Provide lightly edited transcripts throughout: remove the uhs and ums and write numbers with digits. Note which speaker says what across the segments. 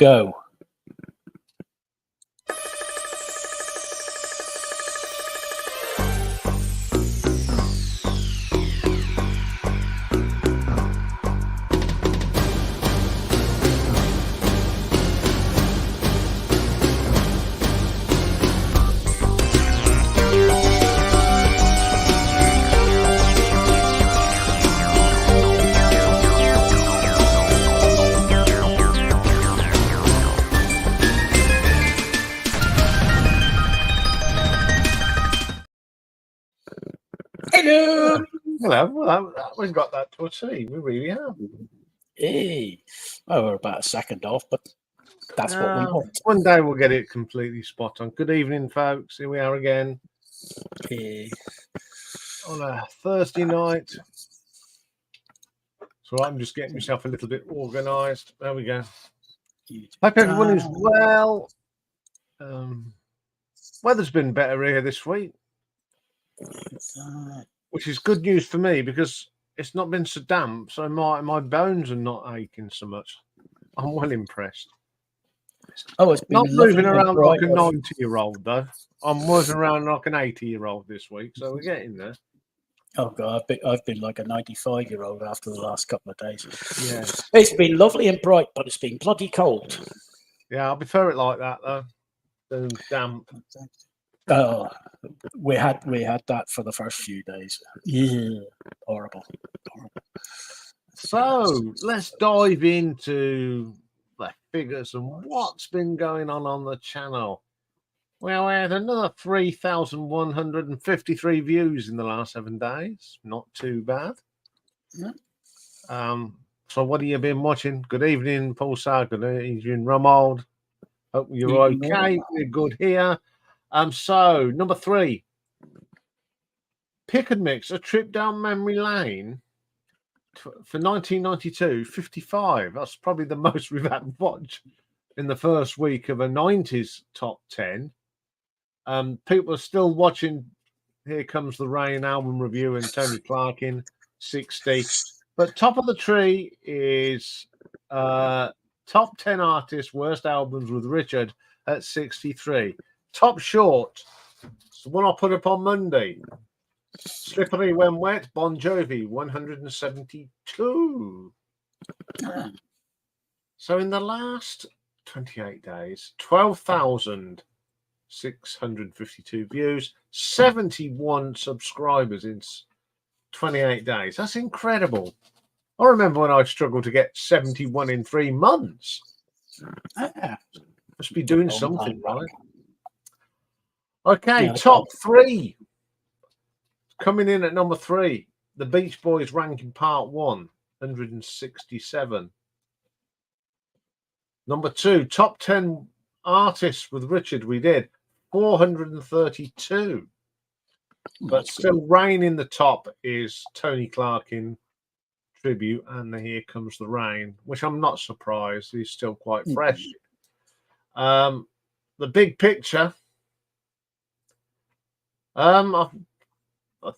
Speaker 1: Go. Hello.
Speaker 2: Hello. Well, we've got that to a T. We really have.
Speaker 1: Hey. Well, we're about a second off, but that's what we want.
Speaker 2: One day we'll get it completely spot on. Good evening, folks. Here we are again on a Thursday night. So I'm just getting myself a little bit organised. There we go. Hope everyone is well. Weather's been better here this week, which is good news for me because it's not been so damp, so my bones are not aching so much. I'm well impressed.
Speaker 1: Oh, it's been
Speaker 2: not moving around like a 90-year-old though. I'm moving around like an 80-year-old this week, so we're getting there.
Speaker 1: Oh God, I've been like a 95-year-old after the last couple of days.
Speaker 2: Yeah,
Speaker 1: it's been lovely and bright, but it's been bloody cold.
Speaker 2: Yeah, I prefer it like that though, than damp.
Speaker 1: Oh, we had that for the first few days. Yeah, horrible.
Speaker 2: So let's dive into the figures and what's been going on the channel. Well, we had another 3,153 views in the last 7 days. Not too bad.
Speaker 1: Yeah.
Speaker 2: So what have you been watching? Good evening, Paul Sarr. Good evening, Romold. Hope you're okay. We're good here. So number 3, Pick and Mix, a trip down memory lane for 1992, 55. That's probably the most we've had watched in the first week of a 90s top 10. People are still watching Here Comes the Rain album review and Tony Clark in 60. But top of the tree is top 10 artists, worst albums with Richard at 63. Top short, it's the one I put up on Monday. Slippery When Wet, Bon Jovi, 172. So in the last 28 days, 12,652 views, 71 subscribers in 28 days. That's incredible. I remember when I struggled to get 71 in 3 months. Must be doing something right. Okay, top 3. Coming in at number 3, the Beach Boys ranking part 1, 167. Number 2, top 10 artists with Richard, we did 432. But still reigning the top is Tony Clark in tribute and the Here Comes the Rain, which I'm not surprised. He's still quite fresh. The Big Picture. I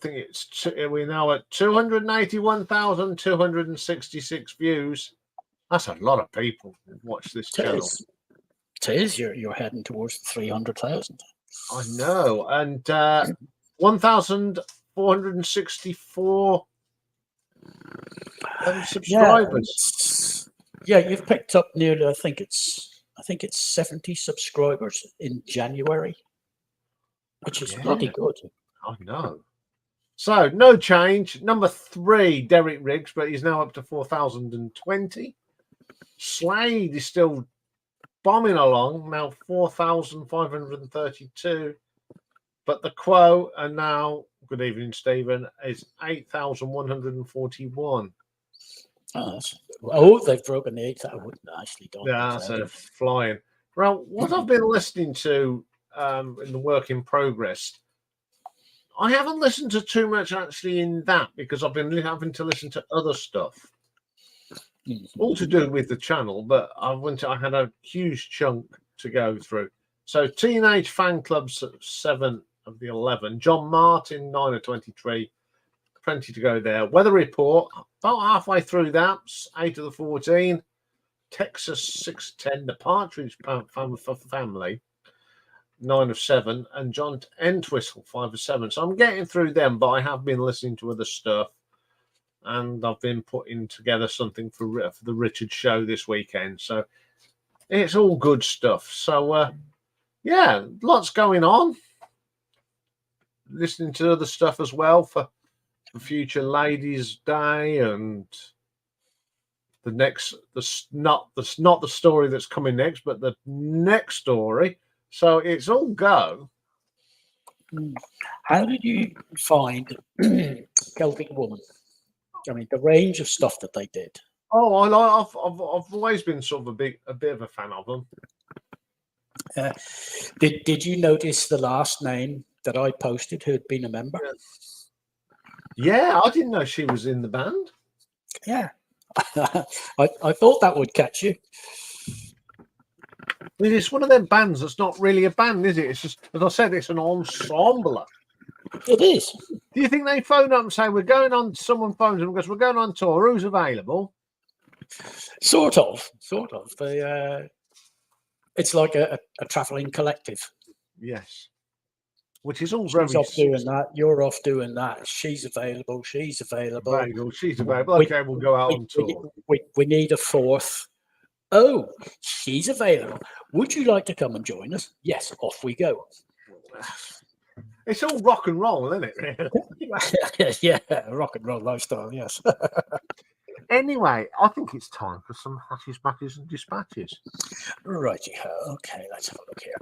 Speaker 2: think we're now at 281,266 views. That's a lot of people who watch this channel.
Speaker 1: It is. You're heading towards 300,000.
Speaker 2: I know. And 1,464 subscribers.
Speaker 1: Yeah, you've picked up nearly. I think it's 70 subscribers in January, which is bloody good.
Speaker 2: I know. So, no change. Number 3, Derek Riggs, but he's now up to 4,020. Slade is still bombing along, now 4,532. But the Quo, and now, good evening, Stephen, is 8,141.
Speaker 1: Oh, they've broken the 8,000. I wouldn't actually done.
Speaker 2: Yeah, so flying. Well, what I've been listening to in the work in progress, I haven't listened to too much actually in that because I've been having to listen to other stuff, all to do with the channel. But I had a huge chunk to go through. So, Teenage Fan Club's 7 of the 11. John Martin, 9 of 23. Plenty to go there. Weather Report, about halfway through that, 8 of the 14. Texas 610, The Partridge Family 9 of 7, and John Entwistle 5 of 7. So I'm getting through them, but I have been listening to other stuff, and I've been putting together something for the Richard show this weekend. So it's all good stuff. So yeah, lots going on. Listening to other stuff as well for the future Ladies' Day and the next, not the story that's coming next, but the next story. So it's all go.
Speaker 1: How did you find Celtic Woman? I mean, the range of stuff that they did.
Speaker 2: Oh, I've always been sort of a bit of a fan of them.
Speaker 1: Did you notice the last name that I posted who had been a member?
Speaker 2: Yeah, I didn't know she was in the band.
Speaker 1: Yeah, I thought that would catch you.
Speaker 2: It's one of them bands that's not really a band, is it? It's just, as I said, it's an ensemble.
Speaker 1: It is.
Speaker 2: Do you think they phone up and say, we're going on, someone phones them and goes, we're going on tour, who's available?
Speaker 1: Sort of. They, it's like a travelling collective.
Speaker 2: Yes. Which is all
Speaker 1: She's
Speaker 2: very...
Speaker 1: off doing that, you're off doing that, she's available.
Speaker 2: She's available. Okay, we'll go out on tour.
Speaker 1: We need a fourth. Oh, she's available. Would you like to come and join us? Yes, off we go.
Speaker 2: It's all rock and roll, isn't it?
Speaker 1: Yeah, rock and roll lifestyle, yes.
Speaker 2: Anyway, I think it's time for some hatches, matches, and dispatches.
Speaker 1: Righty ho. Okay, let's have a look here.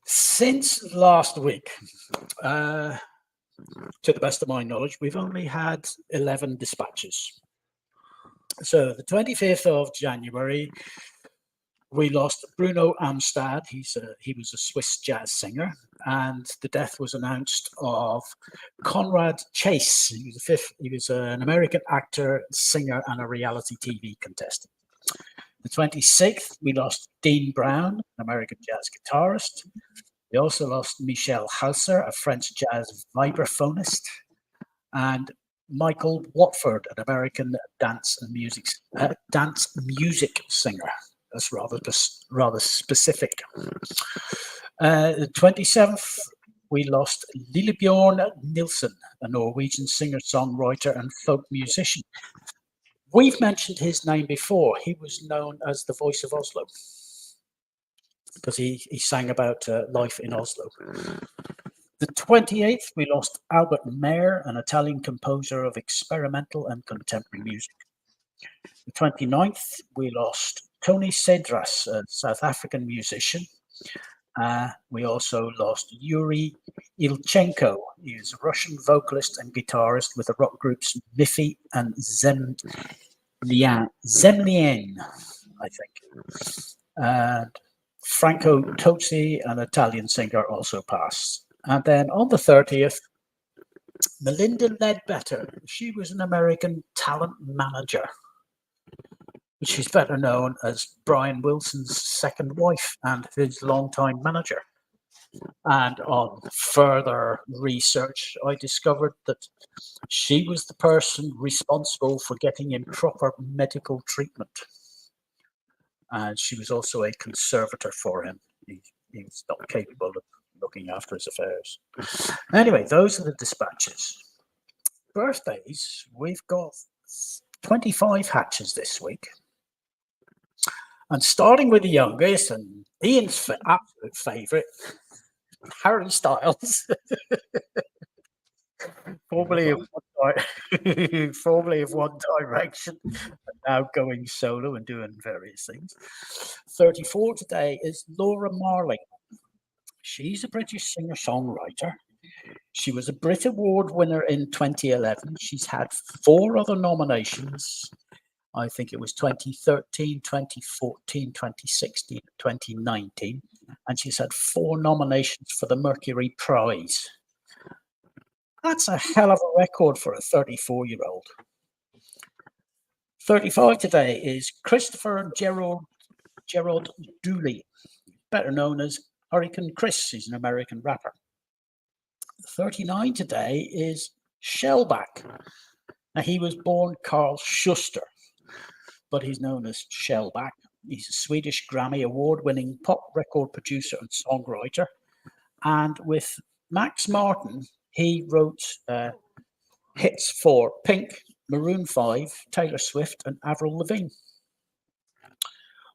Speaker 1: Since last week, to the best of my knowledge, we've only had 11 dispatches. So the 25th of January, we lost Bruno Amstad. He was a Swiss jazz singer, and the death was announced of Conrad Chase. He was an American actor, singer, and a reality TV contestant. The 26th, we lost Dean Brown, an American jazz guitarist. We also lost Michel Hauser, a French jazz vibraphonist, and Michael Watford, an American dance music singer. That's rather specific. The 27th, we lost Lillebjørn Nilsen, a Norwegian singer-songwriter and folk musician. We've mentioned his name before. He was known as the voice of Oslo because he sang about life in Oslo. The 28th, we lost Albert Mayer, an Italian composer of experimental and contemporary music. The 29th, we lost Tony Cedras, a South African musician. We also lost Yuri Ilchenko. He is a Russian vocalist and guitarist with the rock groups Miffy and Zemlien, I think. And Franco Tozzi, an Italian singer, also passed. And then on the 30th, Melinda Ledbetter. She was an American talent manager. She's better known as Brian Wilson's second wife and his longtime manager. And on further research, I discovered that she was the person responsible for getting him proper medical treatment. And she was also a conservator for him. He was not capable of looking after his affairs. Anyway, those are the dispatches. Birthdays, we've got 25 hatches this week. And starting with the youngest and Ian's absolute favourite, Harry Styles, formerly of One Direction, and now going solo and doing various things. 34 today is Laura Marling. She's a British singer-songwriter. She was a Brit Award winner in 2011. She's had 4 other nominations. I think it was 2013, 2014, 2016, 2019. And she's had 4 nominations for the Mercury Prize. That's a hell of a record for a 34-year-old. 35 today is Christopher Gerald Dooley, better known as Hurricane Chris. He's an American rapper. 39 today is Shellback. Now, he was born Carl Schuster. but he's known as Shellback. He's a Swedish Grammy Award-winning pop record producer and songwriter. And with Max Martin, he wrote hits for Pink, Maroon 5, Taylor Swift, and Avril Lavigne.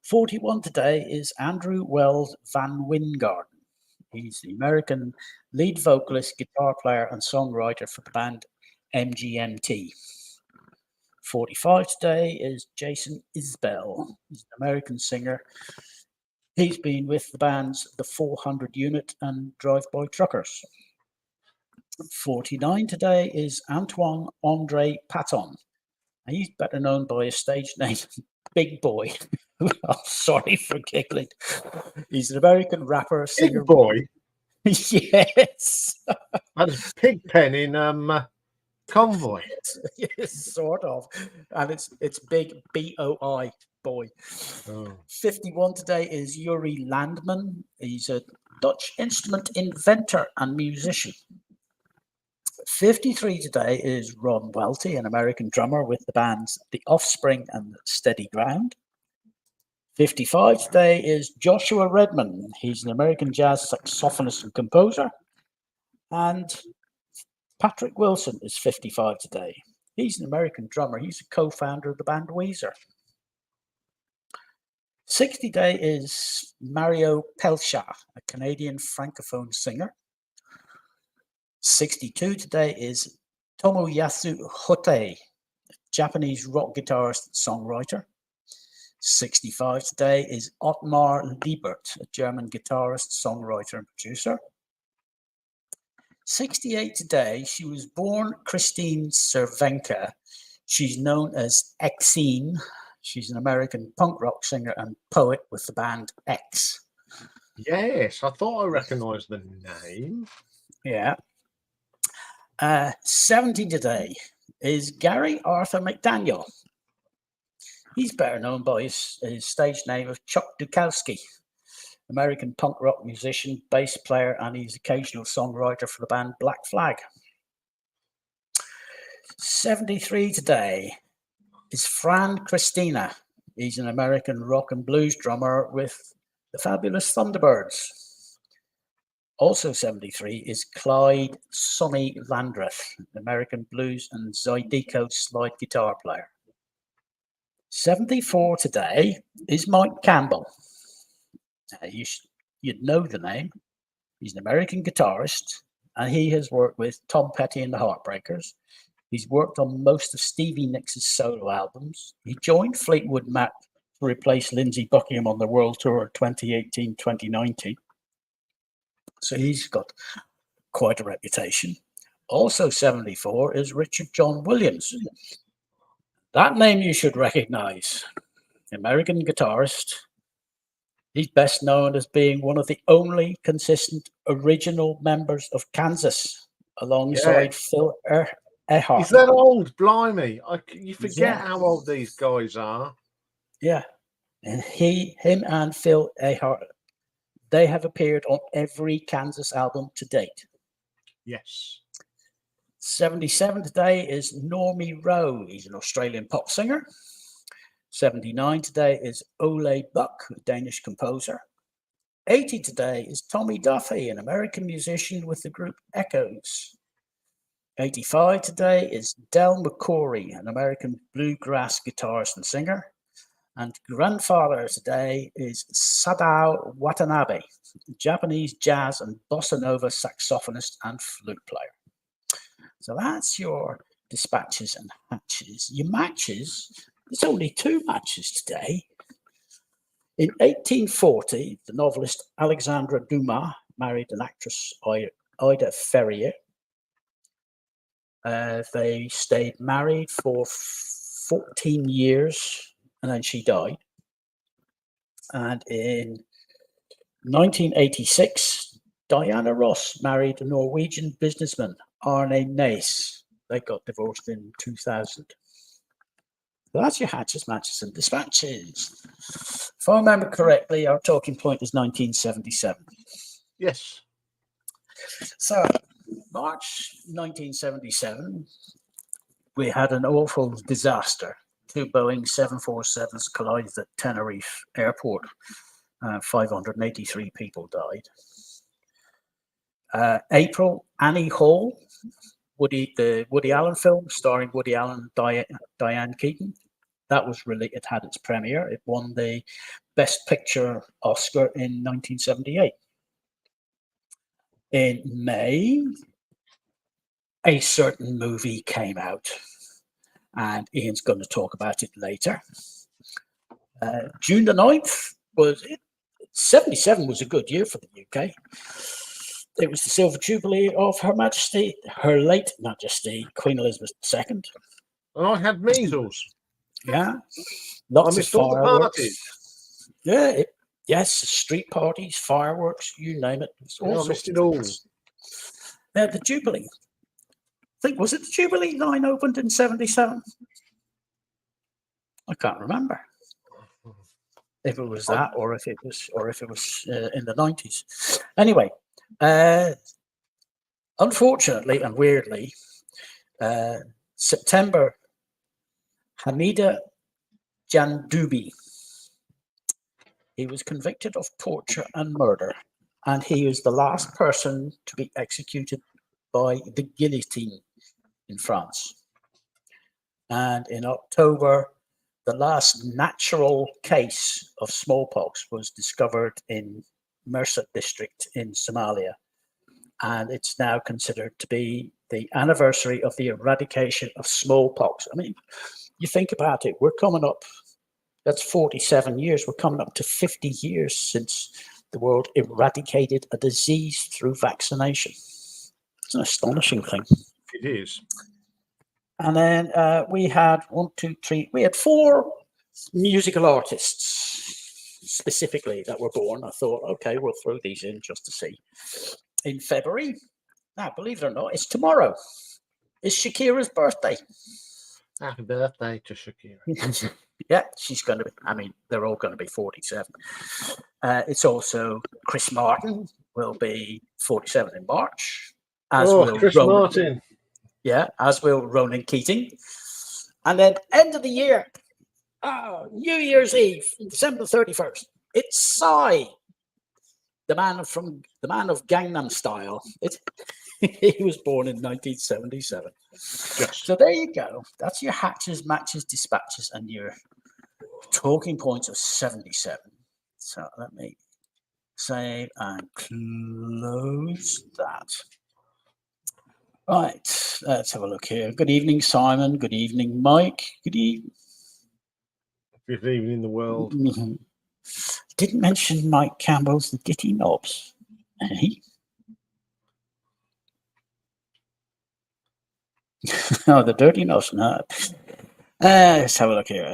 Speaker 1: 41 today is Andrew Wells Van Wingarden. He's the American lead vocalist, guitar player, and songwriter for the band MGMT. 45 today is Jason Isbell. He's an American singer. He's been with the bands The 400 Unit and Drive-By Truckers. 49 today is Antoine Andre Patton. He's better known by his stage name, Big Boy. I'm sorry for giggling. He's an American rapper, singer.
Speaker 2: Big Boy?
Speaker 1: Yes.
Speaker 2: That's Pigpen in Convoy.
Speaker 1: Yes, sort of. And it's Big B-O-I, boy.
Speaker 2: Oh.
Speaker 1: 51 today is Yuri Landman. He's a Dutch instrument inventor and musician. 53 today is Ron Welty, an American drummer with the bands The Offspring and Steady Ground. 55 today is Joshua Redman. He's an American jazz saxophonist and composer. And Patrick Wilson is 55 today. He's an American drummer. He's a co-founder of the band Weezer. 60 today is Mario Pelcha, a Canadian francophone singer. 62 today is Tomoyasu Hote, a Japanese rock guitarist and songwriter. 65 today is Ottmar Liebert, a German guitarist, songwriter, and producer. 68 today, she was born Christine Cervenka. She's known as Exene. She's an American punk rock singer and poet with the band X.
Speaker 2: Yes, I thought I recognised the name.
Speaker 1: Yeah. 70 today is Gary Arthur McDaniel. He's better known by his stage name of Chuck Dukowski, American punk rock musician, bass player, and he's occasional songwriter for the band Black Flag. 73 today is Fran Christina. He's an American rock and blues drummer with the Fabulous Thunderbirds. Also 73 is Clyde Sonny Landreth, American blues and Zydeco slide guitar player. 74 today is Mike Campbell. You'd know the name. He's an American guitarist, and he has worked with Tom Petty and the Heartbreakers. He's worked on most of Stevie Nicks' solo albums. He joined Fleetwood Mac to replace Lindsey Buckingham on the world tour 2018-2019. So he's got quite a reputation. Also 74 is Richard John Williams. That name you should recognize. American guitarist. He's best known as being one of the only consistent original members of Kansas, alongside Phil Ehart.
Speaker 2: Is that old? Blimey. You forget how old these guys are.
Speaker 1: Yeah. And him and Phil Ehart, they have appeared on every Kansas album to date.
Speaker 2: Yes.
Speaker 1: 77 today is Normie Rowe. He's an Australian pop singer. 79 today is Ole Buck, a Danish composer. 80 today is Tommy Duffy, an American musician with the group Echoes. 85 today is Del McCoury, an American bluegrass guitarist and singer. And grandfather today is Sadao Watanabe, a Japanese jazz and bossa nova saxophonist and flute player. So that's your dispatches and hatches. Your matches, there's only 2 matches today. In 1840, the novelist Alexandre Dumas married an actress, Ida Ferrier. They stayed married for 14 years, and then she died. And in 1986, Diana Ross married a Norwegian businessman, Arne Nace. They got divorced in 2000. So that's your hatches, matches, and dispatches. If I remember correctly, our talking point is 1977.
Speaker 2: Yes.
Speaker 1: So, March 1977, we had an awful disaster. two Boeing 747s collided at Tenerife Airport. 583 people died. April, Annie Hall, the Woody Allen film starring Woody Allen and Diane Keaton. That was it had its premiere. It won the Best Picture Oscar in 1978. In May, a certain movie came out, and Ian's going to talk about it later. June the 9th was it. 77 was a good year for the UK. It was the Silver Jubilee of Her Majesty, Her late Majesty, Queen Elizabeth II.
Speaker 2: And I had measles.
Speaker 1: Yeah. Lots
Speaker 2: I missed
Speaker 1: of
Speaker 2: all the
Speaker 1: fireworks.
Speaker 2: parties.
Speaker 1: Yeah. Yes, street parties, fireworks, you name it.
Speaker 2: I missed it all.
Speaker 1: The Jubilee. Was it the Jubilee line opened in 77? I can't remember. If it was that, or if it was in the 90s. Anyway, unfortunately and weirdly, September, Hamida Jandoubi. He was convicted of torture and murder, and he was the last person to be executed by the guillotine in France. And in October, the last natural case of smallpox was discovered in Mersa district in Somalia. And it's now considered to be the anniversary of the eradication of smallpox. I mean, you think about it, we're coming up, that's 47 years. We're coming up to 50 years since the world eradicated a disease through vaccination. It's an astonishing thing.
Speaker 2: It is.
Speaker 1: And then we had we had 4 musical artists specifically that were born. I thought, okay, we'll throw these in just to see. In February, now believe it or not, it's tomorrow. It's Shakira's birthday.
Speaker 2: Happy birthday to Shakira.
Speaker 1: Yeah, she's going to be, I mean, they're all going to be 47. It's also Chris Martin will be 47 in March.
Speaker 2: Chris Martin.
Speaker 1: Yeah, as will Ronan Keating. And then end of the year, New Year's Eve, December 31st, it's Psy, the man of Gangnam Style. He was born in 1977.
Speaker 2: Yes.
Speaker 1: So there you go. That's your hatches, matches, dispatches, and your talking points of 77. So let me save and close that. Right, let's have a look here. Good evening, Simon. Good evening, Mike. Good evening.
Speaker 2: Good evening, the world.
Speaker 1: Didn't mention Mike Campbell's The Ditty Knobs. Eh? Oh, the Dirty Knobs. No. Let's have a look here.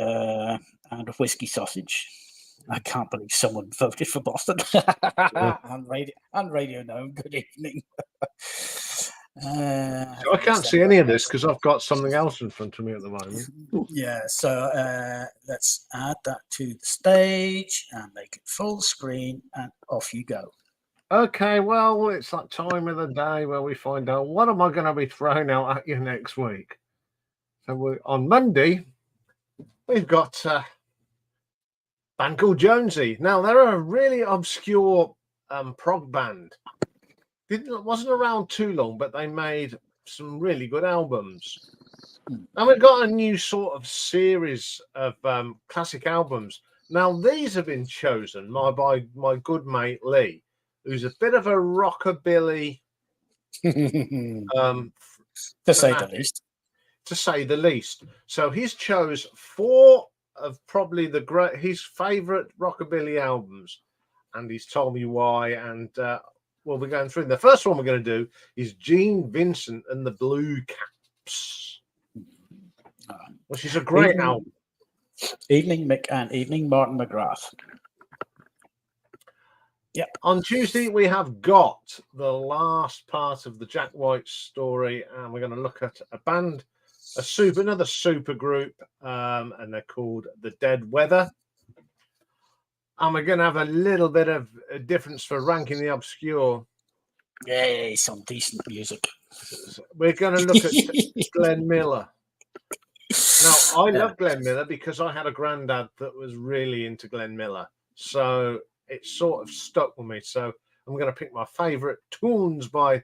Speaker 1: And a whiskey sausage. I can't believe someone voted for Boston. on radio now. Good evening.
Speaker 2: I can't see any of this because I've got something else in front of me at the moment.
Speaker 1: Yeah, so let's add that to the stage and make it full screen, and off you go.
Speaker 2: Okay, well, it's that time of the day where we find out what am I going to be throwing out at you next week. So on Monday, we've got a band called Jonesy. Now, they're a really obscure prog band. Wasn't around too long, but they made some really good albums. And we've got a new sort of series of classic albums. Now, these have been chosen by my good mate Lee, who's a bit of a rockabilly,
Speaker 1: to say the least.
Speaker 2: To say the least. So he's chose 4 of probably his favourite rockabilly albums, and he's told me why. And we'll be going through. The first one we're going to do is Gene Vincent and the Blue Caps, which is a great album.
Speaker 1: Evening Mick and evening Martin McGrath. Yep.
Speaker 2: On Tuesday, we have got the last part of the Jack White story, and we're going to look at a band, another super group, and they're called The Dead Weather. And we're going to have a little bit of a difference for ranking the obscure.
Speaker 1: Yay, some decent music.
Speaker 2: We're going to look at Glenn Miller. Now, I love Glenn Miller because I had a granddad that was really into Glenn Miller. So it sort of stuck with me. So I'm going to pick my favourite tunes by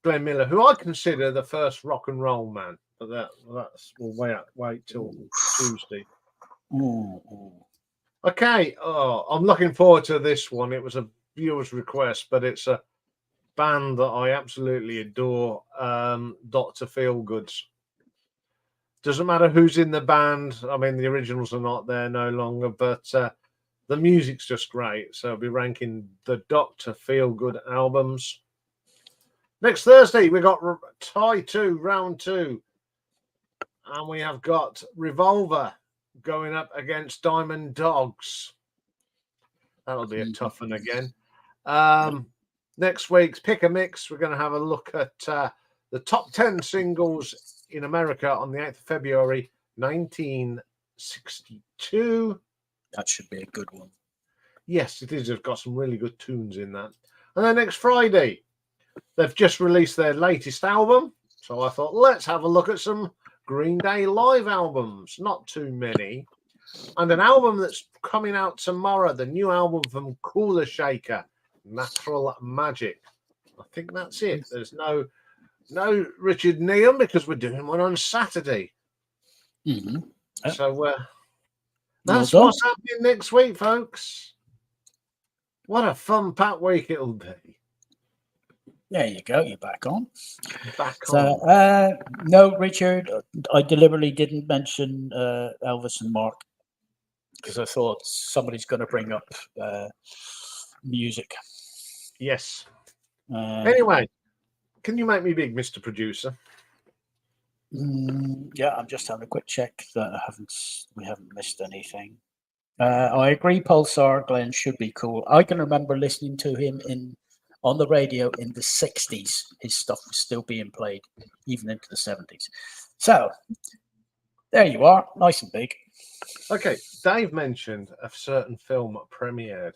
Speaker 2: Glenn Miller, who I consider the first rock and roll man. But we'll wait till Tuesday. Okay. Oh, I'm looking forward to this one. It was a viewer's request, but it's a band that I absolutely adore, Dr. Feelgoods. Doesn't matter who's in the band. I mean, the originals are not there no longer, but the music's just great. So I'll be ranking the Dr. Feelgood albums. Next Thursday, we got tie 2, round 2. And we have got Revolver going up against Diamond Dogs. That'll be a tough one again. Next week's Pick a Mix, we're going to have a look at the top 10 singles in America on the 8th of February, 1962.
Speaker 1: That should be a good one.
Speaker 2: Yes, it is. They've got some really good tunes in that. And then next Friday, they've just released their latest album. So I thought, let's have a look at some Green Day live albums. Not too many. And an album that's coming out tomorrow, the new album from Cooler Shaker, Natural Magic. I think that's it. There's no Richard Neum because we're doing one on Saturday. So that's what's happening next week, folks. What a fun packed week it'll be.
Speaker 1: There you go. You're back on.
Speaker 2: On.
Speaker 1: No, Richard, I deliberately didn't mention Elvis and Mark because I thought somebody's going to bring up music.
Speaker 2: Yes. Anyway, can you make me big, Mr. Producer?
Speaker 1: Yeah, I'm just having a quick check that we haven't missed anything. I agree, Pulsar Glenn should be cool. I can remember listening to him on the radio in the 60s. His stuff was still being played, even into the 70s. So, there you are, nice and big.
Speaker 2: Okay, Dave mentioned a certain film that premiered.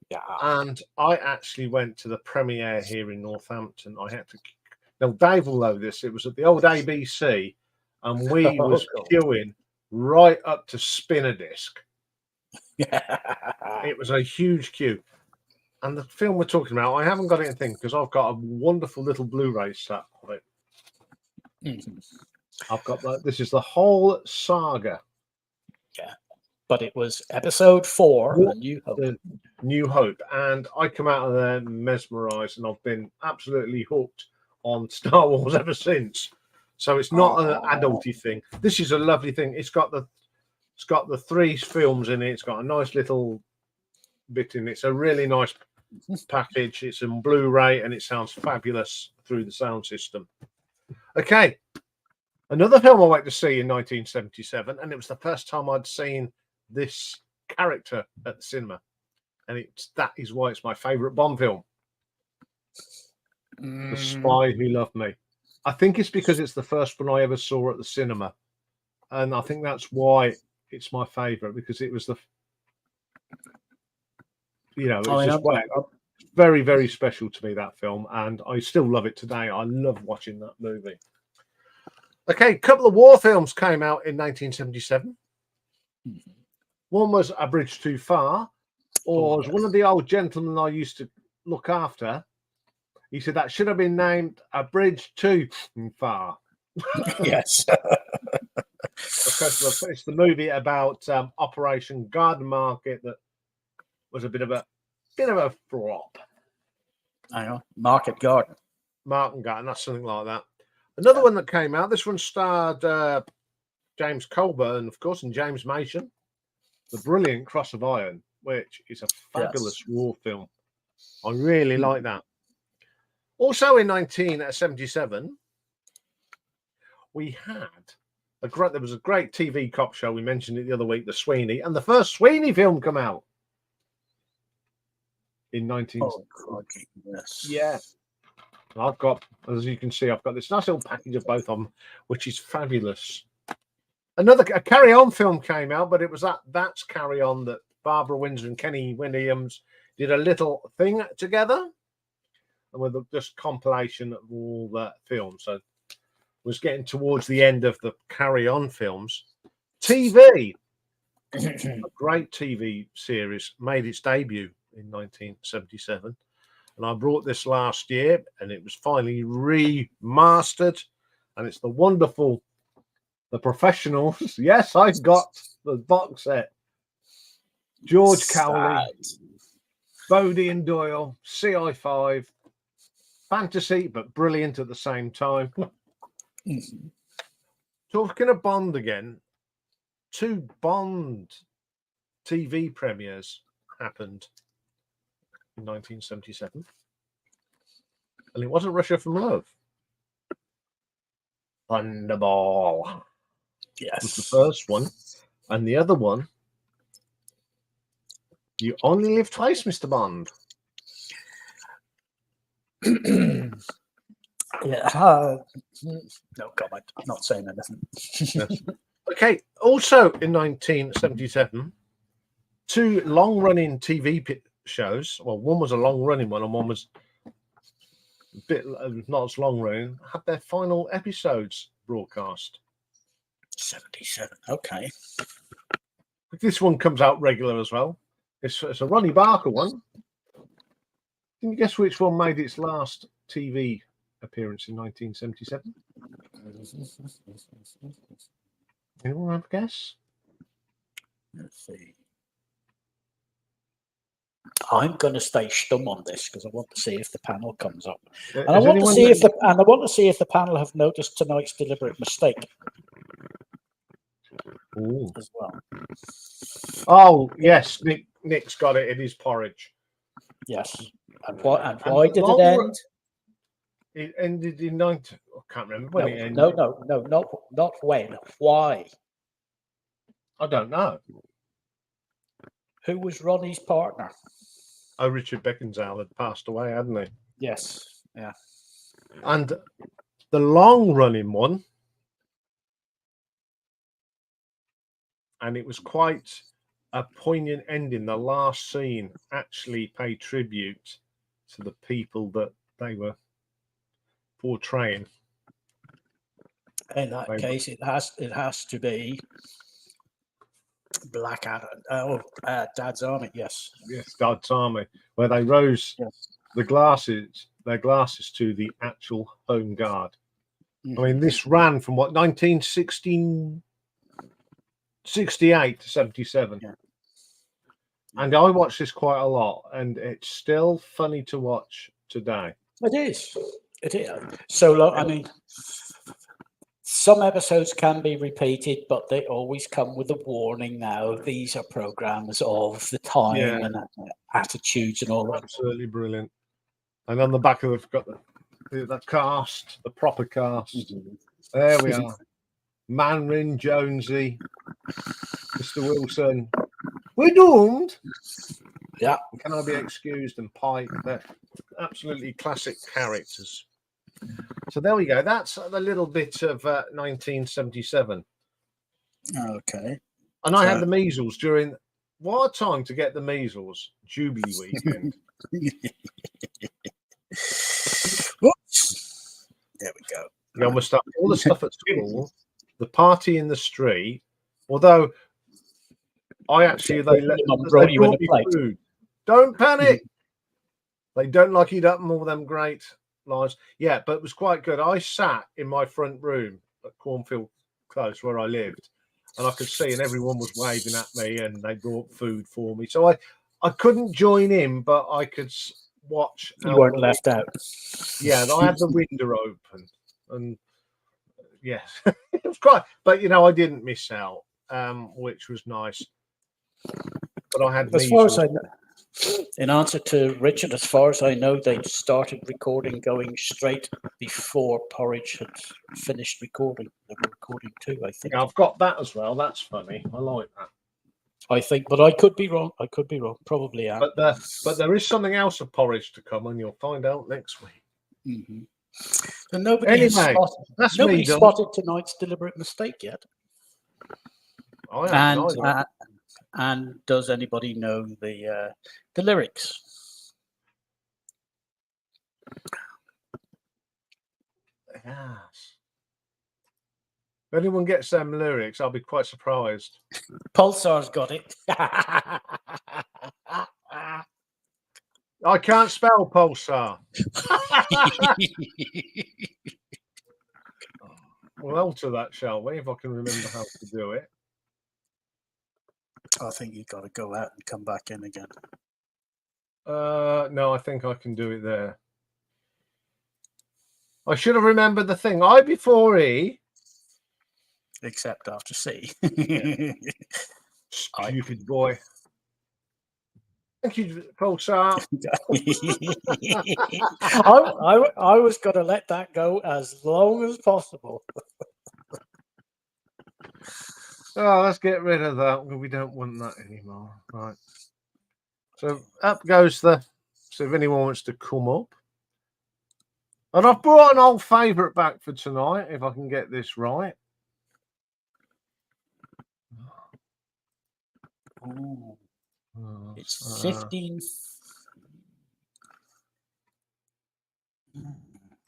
Speaker 1: Yeah.
Speaker 2: And I actually went to the premiere here in Northampton. Now, Dave will know this. It was at the old ABC, and we was queuing right up to Spinner Disc. It was a huge queue. And the film we're talking about, I haven't got it in thing because I've got a wonderful little Blu-ray set of it. I've got this is the whole saga.
Speaker 1: Yeah. But it was episode 4, A New Hope.
Speaker 2: New Hope. And I come out of there mesmerized, and I've been absolutely hooked on Star Wars ever since. So it's not an adulty thing. This is a lovely thing. It's got the 3 films in it. It's got a nice little bit in it. It's a really nice package. It's in Blu-ray, and it sounds fabulous through the sound system. Okay. Another film I went to see in 1977, and it was the first time I'd seen this character at the cinema, and that is why it's my favorite Bond film. The Spy Who Loved Me. I think it's because it's the first one I ever saw at the cinema, and I think that's why it's my favorite, because it was very, very special to me, that film, and I still love it today. I love watching that movie. Okay, a couple of war films came out in 1977. One was A Bridge Too Far, or as one of the old gentlemen I used to look after, he said that should have been named A Bridge Too Far.
Speaker 1: Yes.
Speaker 2: Because it's the movie about Operation Garden Market that was a bit of a flop.
Speaker 1: I know. Market Garden.
Speaker 2: That's something like that. Another one that came out, this one starred James Coburn, of course, and James Mason. The Brilliant Cross of Iron, which is a fabulous war film. I really like that. Also in 1977, we had there was a great TV cop show. We mentioned it the other week, The Sweeney, and the first Sweeney film come out in 19.
Speaker 1: Yes.
Speaker 2: Yeah. I've got, as you can see, I've got this nice little package of both of them, which is fabulous. A Carry On film came out, but it was that's Carry On that Barbara Windsor and Kenny Williams did a little thing together, and with just compilation of all that film. So was getting towards the end of the Carry On films. TV, a great TV series, made its debut in 1977. And I brought this last year, and it was finally remastered. And it's the wonderful The Professionals. Yes, I got the box set. George Cowley, Bodie and Doyle, CI5, fantasy, but brilliant at the same time. Talking of Bond again, 2 Bond TV premieres happened in 1977. And it wasn't Russia from Love. Thunderball.
Speaker 1: Yes.
Speaker 2: Was the first one. And the other one, You Only Live Twice, Mr. Bond.
Speaker 1: Yeah. No comment. I'm not saying anything.
Speaker 2: Yes. Okay. Also in 1977, 2 long-running TV shows. Well, one was a long-running one, and one was a bit not as long-running. Had their final episodes broadcast.
Speaker 1: 77. Okay.
Speaker 2: This one comes out regular as well. It's a Ronnie Barker one. Can you guess which one made its last TV appearance in 1977? Anyone have a guess?
Speaker 1: Let's see. I'm going to stay stum on this because I want to see if the panel comes up, and I want to see if the panel have noticed tonight's deliberate mistake.
Speaker 2: Ooh.
Speaker 1: As well.
Speaker 2: Oh yes, Nick's got it in his porridge.
Speaker 1: Yes, and why did it end?
Speaker 2: It ended in 19. I can't remember when it ended.
Speaker 1: No, not when. Why?
Speaker 2: I don't know.
Speaker 1: Who was Ronnie's partner?
Speaker 2: Oh, Richard Beckinsale had passed away, hadn't he?
Speaker 1: Yes. Yeah.
Speaker 2: And the long-running one, and it was quite a poignant ending. The last scene actually paid tribute to the people that they were portraying.
Speaker 1: In that case, it has to be Blackadder. Dad's Army. Yes.
Speaker 2: Yes, Dad's Army, where they rose their glasses to the actual Home Guard. I mean, this ran from 1968 to 77.
Speaker 1: Yeah.
Speaker 2: And I watched this quite a lot, and it's still funny to watch today.
Speaker 1: It is. It is. So, I mean, some episodes can be repeated, but they always come with a warning now. These are programs of the time and attitudes and all that.
Speaker 2: Absolutely brilliant. And on the back of it, we've got the cast, the proper cast. There we are. Manrin, Jonesy, Mr. Wilson. We're doomed.
Speaker 1: Yeah.
Speaker 2: Can I be excused? And Pike. They're absolutely classic characters. So there we go. That's a little bit of 1977.
Speaker 1: Okay.
Speaker 2: And I had the measles during what a time to get the measles? Jubilee weekend.
Speaker 1: Whoops. There we go.
Speaker 2: You almost have all the stuff at school, the party in the street. Although I actually they brought me food. Don't panic. They don't like eat up all them great lies. Yeah, but it was quite good. I sat in my front room at Cornfield Close where I lived, and I could see, and everyone was waving at me, and they brought food for me. So I couldn't join in, but I could watch.
Speaker 1: You weren't left out.
Speaker 2: Yeah, I had the window open, and yes, it was quite. But I didn't miss out, which was nice. But I had.
Speaker 1: As far as I know, in answer to Richard, as far as I know, they started recording going straight before Porridge had finished recording. They were recording too, I think.
Speaker 2: Yeah, I've got that as well. That's funny. I like that.
Speaker 1: I think, but I could be wrong. Probably am.
Speaker 2: But there is something else of Porridge to come, and you'll find out next week.
Speaker 1: Mm-hmm. So nobody spotted tonight's deliberate mistake yet. And does anybody know the lyrics?
Speaker 2: Yes. If anyone gets them lyrics, I'll be quite surprised.
Speaker 1: Pulsar's got it.
Speaker 2: I can't spell pulsar. We'll alter that, shall we? If I can remember how to do it.
Speaker 1: I think you've got to go out and come back in again.
Speaker 2: No, I think I can do it there. I should have remembered the thing. I before E.
Speaker 1: Except after C.
Speaker 2: Stupid boy. Thank you, Pulsar.
Speaker 1: I was going to let that go as long as possible.
Speaker 2: Oh, let's get rid of that. We don't want that anymore. Right. So up goes the. So if anyone wants to come up. And I've brought an old favourite back for tonight, if I can get this right.
Speaker 1: Ooh. It's 15.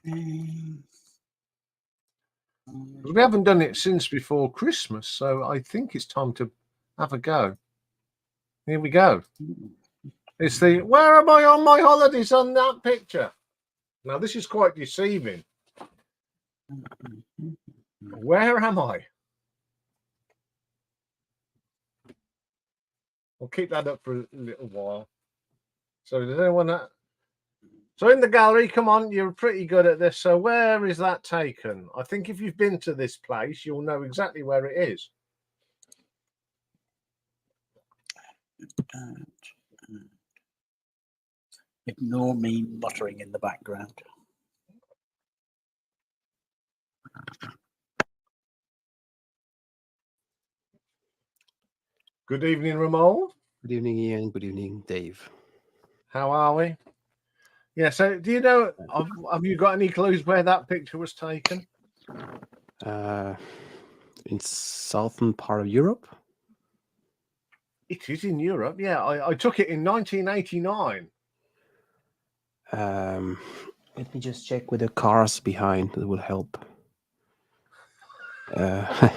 Speaker 2: We haven't done it since before Christmas, so I think it's time to have a go. Here we go. It's the where am I on my holidays on that picture? Now this is quite deceiving. Where am I? I'll keep that up for a little while. So does anyone that? So in the gallery, come on, you're pretty good at this. So where is that taken? I think if you've been to this place, you'll know exactly where it is.
Speaker 1: Ignore me muttering in the background.
Speaker 2: Good evening, Ramon.
Speaker 3: Good evening, Ian. Good evening, Dave.
Speaker 2: How are we? Yeah, so do you know, have you got any clues where that picture was taken?
Speaker 3: In southern part of Europe?
Speaker 2: It is in Europe, yeah. I took it in 1989.
Speaker 3: Let me just check with the cars behind. That will help. I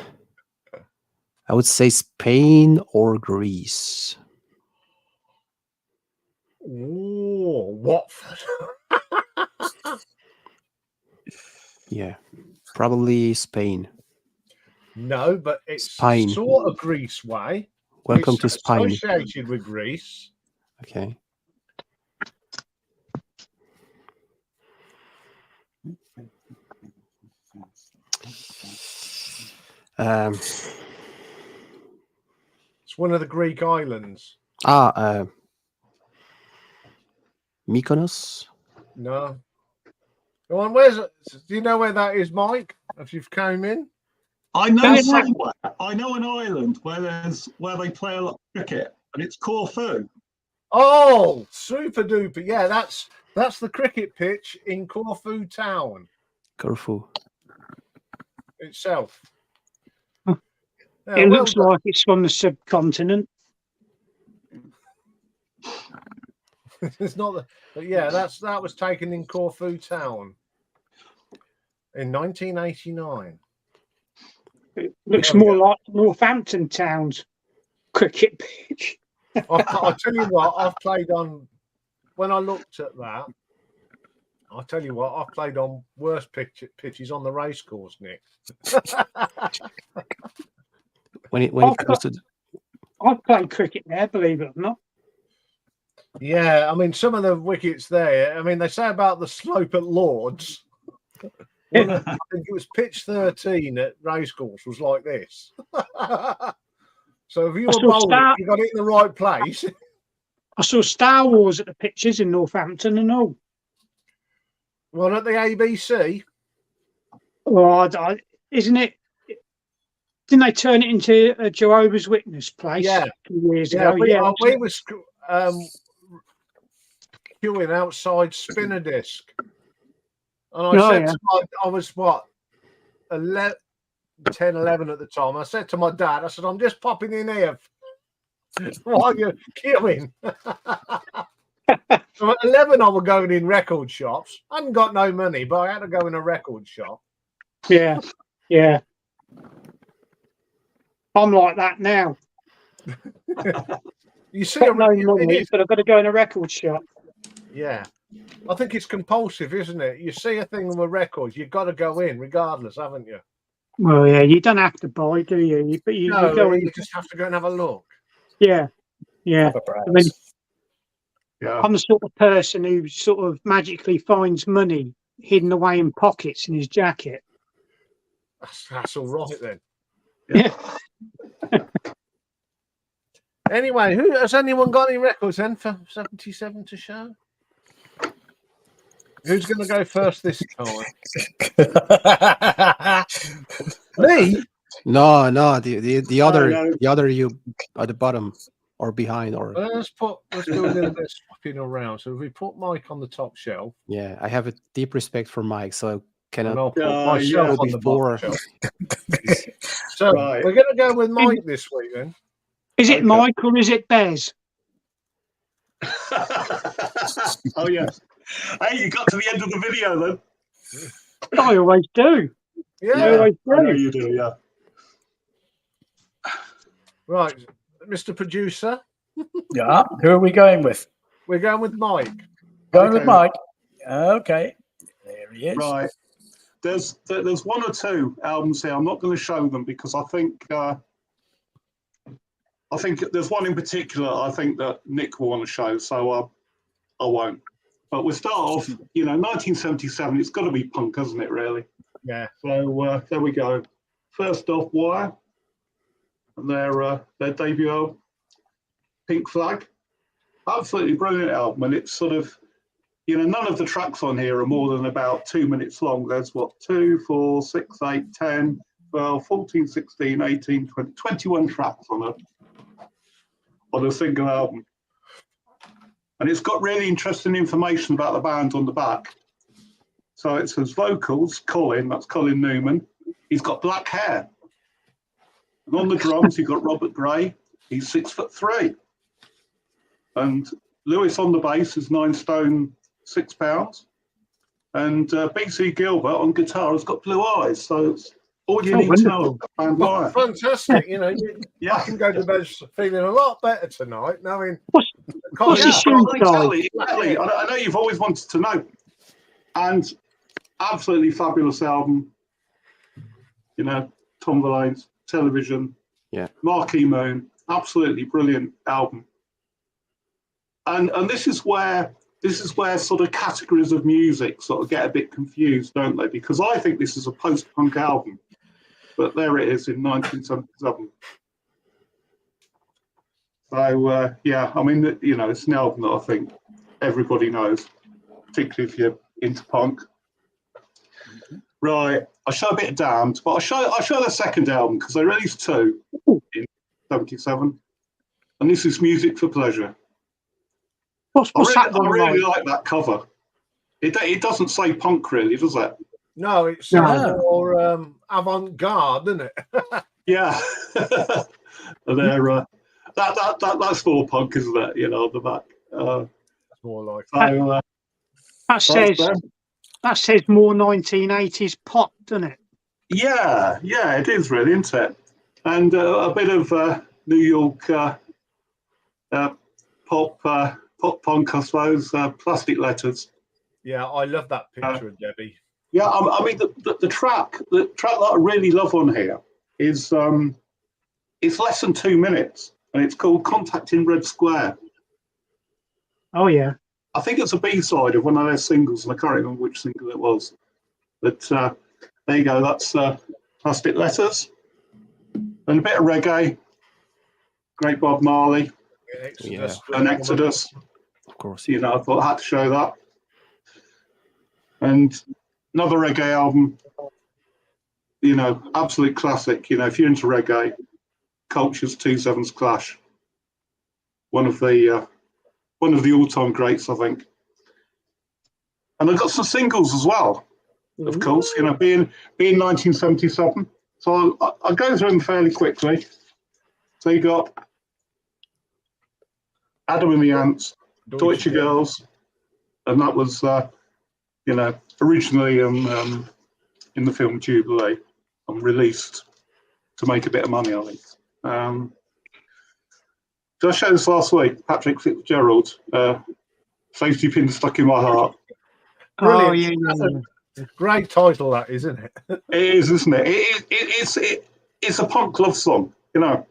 Speaker 3: would say Spain or Greece.
Speaker 2: Oh, Watford.
Speaker 3: Yeah, probably Spain.
Speaker 2: No, but it's
Speaker 3: Spain.
Speaker 2: sort of Greece way.
Speaker 3: Welcome
Speaker 2: It's
Speaker 3: to Spain.
Speaker 2: associated with Greece.
Speaker 3: Okay.
Speaker 2: It's one of the Greek islands.
Speaker 3: Mykonos?
Speaker 2: No. Go on, where's it? Do you know where that is, Mike? If you've come in?
Speaker 4: I know somewhere. I know an island where they play a lot of cricket, and it's Corfu.
Speaker 2: Oh, super duper. Yeah, that's the cricket pitch in Corfu town.
Speaker 3: Corfu.
Speaker 2: Itself. Yeah,
Speaker 5: It looks like it's from the subcontinent.
Speaker 2: It's not but yeah, that was taken in Corfu town in 1989.
Speaker 5: It looks more like Northampton Town's cricket pitch.
Speaker 2: I'll tell you what, I've played on when I looked at that. I'll tell you what, I've played on worse pitches on the racecourse, Nick.
Speaker 5: I've played cricket there, believe it or not.
Speaker 2: Yeah, I mean, some of the wickets there, I mean, they say about the slope at Lord's. Well, I think it was pitch 13 at racecourse was like this. So if you were bowling, you got it in the right place.
Speaker 5: I saw Star Wars at the pitches in Northampton and all.
Speaker 2: Well, at the ABC.
Speaker 5: Oh, isn't it? Didn't they turn it into a Jehovah's Witness place?
Speaker 2: Yeah.
Speaker 5: A few years ago?
Speaker 2: We were queuing outside Spinner Disc. And I was what, 10, 11 at the time. I said to my dad, I said, I'm just popping in here while you're queuing. So at 11, I was going in record shops. I hadn't got no money, but I had to go in a record shop.
Speaker 5: Yeah, yeah. I'm like that now.
Speaker 2: You see,
Speaker 5: Got no
Speaker 2: it
Speaker 5: money,
Speaker 2: is,
Speaker 5: but I've got to go in a record shop.
Speaker 2: yeah. I think it's compulsive, isn't it? You see a thing with records, you've got to go in regardless, haven't you?
Speaker 5: Well, yeah, you don't have to buy, do you? But you
Speaker 2: No,
Speaker 5: go in.
Speaker 2: you just have to go and have a look.
Speaker 5: Yeah, yeah.
Speaker 1: Have a
Speaker 5: I mean,
Speaker 1: browse.
Speaker 4: Yeah.
Speaker 5: I'm the sort of person who sort of magically finds money hidden away in pockets in his jacket.
Speaker 2: That's all right then.
Speaker 5: Yeah.
Speaker 2: Anyway, who has anyone got any records then for 77 to show? Who's going to go first this time? Me?
Speaker 3: No, the other
Speaker 4: no.
Speaker 3: the other you at the bottom or behind or
Speaker 2: Well, let's do a little bit of swapping around. So if we put Mike on the top shelf,
Speaker 3: yeah. I have a deep respect for Mike, so I
Speaker 2: and
Speaker 3: cannot
Speaker 2: I'll put
Speaker 4: Yeah,
Speaker 2: myself
Speaker 4: yeah.
Speaker 2: on the
Speaker 3: before.
Speaker 2: bottom shelf. So
Speaker 4: Right.
Speaker 2: we're going to go with Mike this week then.
Speaker 5: Is it
Speaker 4: Okay.
Speaker 5: Mike or is it Bez?
Speaker 4: Oh yes. Hey, you got to the end of the video then.
Speaker 5: I always do. I
Speaker 2: Yeah.
Speaker 5: always
Speaker 4: I know
Speaker 5: do.
Speaker 4: you do. Yeah.
Speaker 2: Right, Mr. Producer,
Speaker 1: Yeah, who are we going with?
Speaker 2: we're going with Mike.
Speaker 1: Going with
Speaker 4: Okay.
Speaker 1: Mike. Okay, there he is.
Speaker 4: Right. There's one or two albums here. I'm not going to show them because I think there's one in particular I think that Nick will want to show, so I won't. But we'll start off. 1977. It's got to be punk, hasn't it? Really.
Speaker 2: Yeah.
Speaker 4: So there we go. First off, Wire, and their debut album, Pink Flag. Absolutely brilliant album, and it's sort of, none of the tracks on here are more than about 2 minutes long. There's 2, 4, 6, 8, 10, 12, 14, 16, 18, 20, 21 tracks on a single album. And it's got really interesting information about the band on the back. So it says vocals, Colin, that's Colin Newman. He's got black hair. And on the drums, you've got Robert Gray. He's 6'3". And Lewis on the bass is 9 stone, 6 pounds. And BC Gilbert on guitar has got blue eyes. So it's all you need to know about Wire.
Speaker 2: Fantastic.
Speaker 4: Yeah.
Speaker 2: I can go to bed feeling a lot better tonight, knowing
Speaker 5: What's
Speaker 2: Colin-
Speaker 5: his shoe size?
Speaker 4: Exactly. I know you've always wanted to know. And absolutely fabulous album. Tom Verlaine's Television.
Speaker 3: Yeah.
Speaker 4: Marquee Moon. Absolutely brilliant album. And this is where sort of categories of music sort of get a bit confused, don't they? Because I think this is a post-punk album. But there it is in 1977. So, it's an album that I think everybody knows, particularly if you're into punk. Right, I'll show a bit of Damned, but I'll show the second album because they released 2 in 77. And this is Music for Pleasure.
Speaker 5: What's
Speaker 4: I
Speaker 5: that one
Speaker 4: really
Speaker 5: like?
Speaker 4: like that cover. It doesn't say punk really, does it?
Speaker 2: No, it's
Speaker 5: No.
Speaker 2: more avant-garde, isn't it?
Speaker 4: Yeah. And they're that's more punk, isn't it? On the back.
Speaker 2: It's more like
Speaker 4: So
Speaker 5: That says more 1980s pop, doesn't it?
Speaker 4: yeah, it is really, isn't it? And a bit of New York pop punk, I suppose. Plastic Letters.
Speaker 2: Yeah, I love that picture of Debbie.
Speaker 4: Yeah, I mean the track that I really love on here is it's less than 2 minutes, and it's called Contact in Red Square.
Speaker 5: Oh yeah.
Speaker 4: I think it's a B-side of one of their singles, and I can't remember which single it was. But there you go, that's Plastic Letters. And a bit of reggae. Great Bob Marley
Speaker 2: Exodus.
Speaker 4: and Exodus.
Speaker 3: Of course.
Speaker 4: I thought I had to show that. And another reggae album, absolute classic. If you're into reggae, Culture's 2/7's Clash. One of the all-time greats, I think. And I got some singles as well, of course. Being 1977. So I'll go through them fairly quickly. So you got Adam and the Ants, Deutsche Girls, and that was originally in the film Jubilee and released to make a bit of money, I think. Did I show this last week? Patrick Fitzgerald, safety pin stuck in my heart.
Speaker 5: Oh,
Speaker 2: Brilliant.
Speaker 5: yeah.
Speaker 2: Great title, that, isn't it?
Speaker 4: It is, isn't it? It's a punk love song, you know.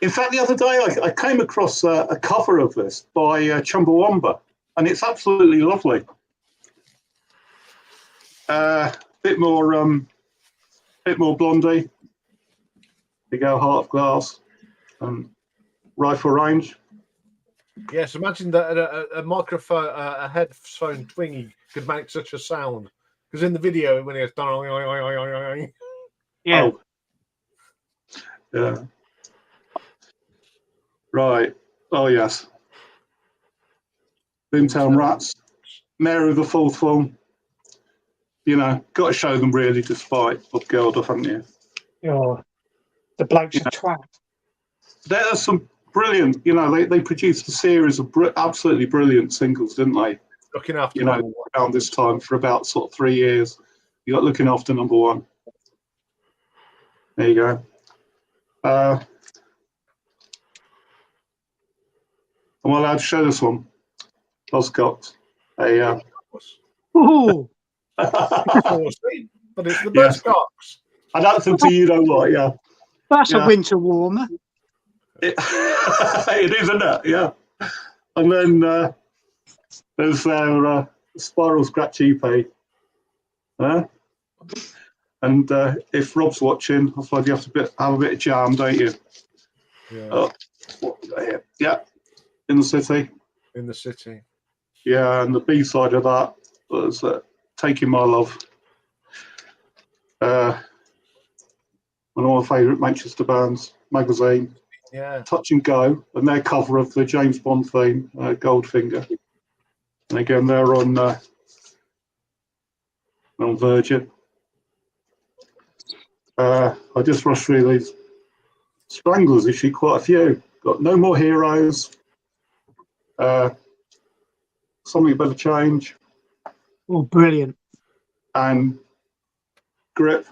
Speaker 4: In fact, the other day I came across a cover of this by Chumbawamba, and it's absolutely lovely. Bit more Blondie. They go Heart of Glass, Rifle Range.
Speaker 2: Yes, imagine that a microphone, a headphone thingy could make such a sound. Because in the video, when it's done,
Speaker 5: Yeah.
Speaker 4: Oh, yeah. Right. Oh, yes. Boomtown Rats, Mayor of the Fourth Form. You know, got to show them really, despite Bob Geldof, haven't you?
Speaker 5: Oh, the bloke's a twat.
Speaker 4: There are some brilliant, you know, they produced a series of absolutely brilliant singles, didn't they?
Speaker 2: looking after
Speaker 4: You know, around this time for about sort of 3 years. You got Looking After number one. There you go. Am I allowed to show this one? Buzzcocks.
Speaker 5: Oh,
Speaker 2: but it's the
Speaker 4: Yes.
Speaker 2: Buzzcocks.
Speaker 4: I don't think you know what, yeah.
Speaker 5: that's
Speaker 4: Yeah.
Speaker 5: a winter warmer.
Speaker 4: It is, isn't it? Yeah. And then there's their Spiral Scratch EP. And if Rob's watching, I suppose you have to have a bit of jam, don't you?
Speaker 2: Yeah.
Speaker 4: What we got here? Yeah. In the City.
Speaker 2: In the City.
Speaker 4: Yeah, and the B side of that was Taking My Love. One of my favourite Manchester bands, Magazine.
Speaker 2: Yeah.
Speaker 4: Touch and Go, and their cover of the James Bond theme, Goldfinger. And again, they're on Virgin. I just rushed through these. Stranglers issue quite a few. Got No More Heroes. Something Better Change.
Speaker 5: Oh, brilliant.
Speaker 4: And Grip.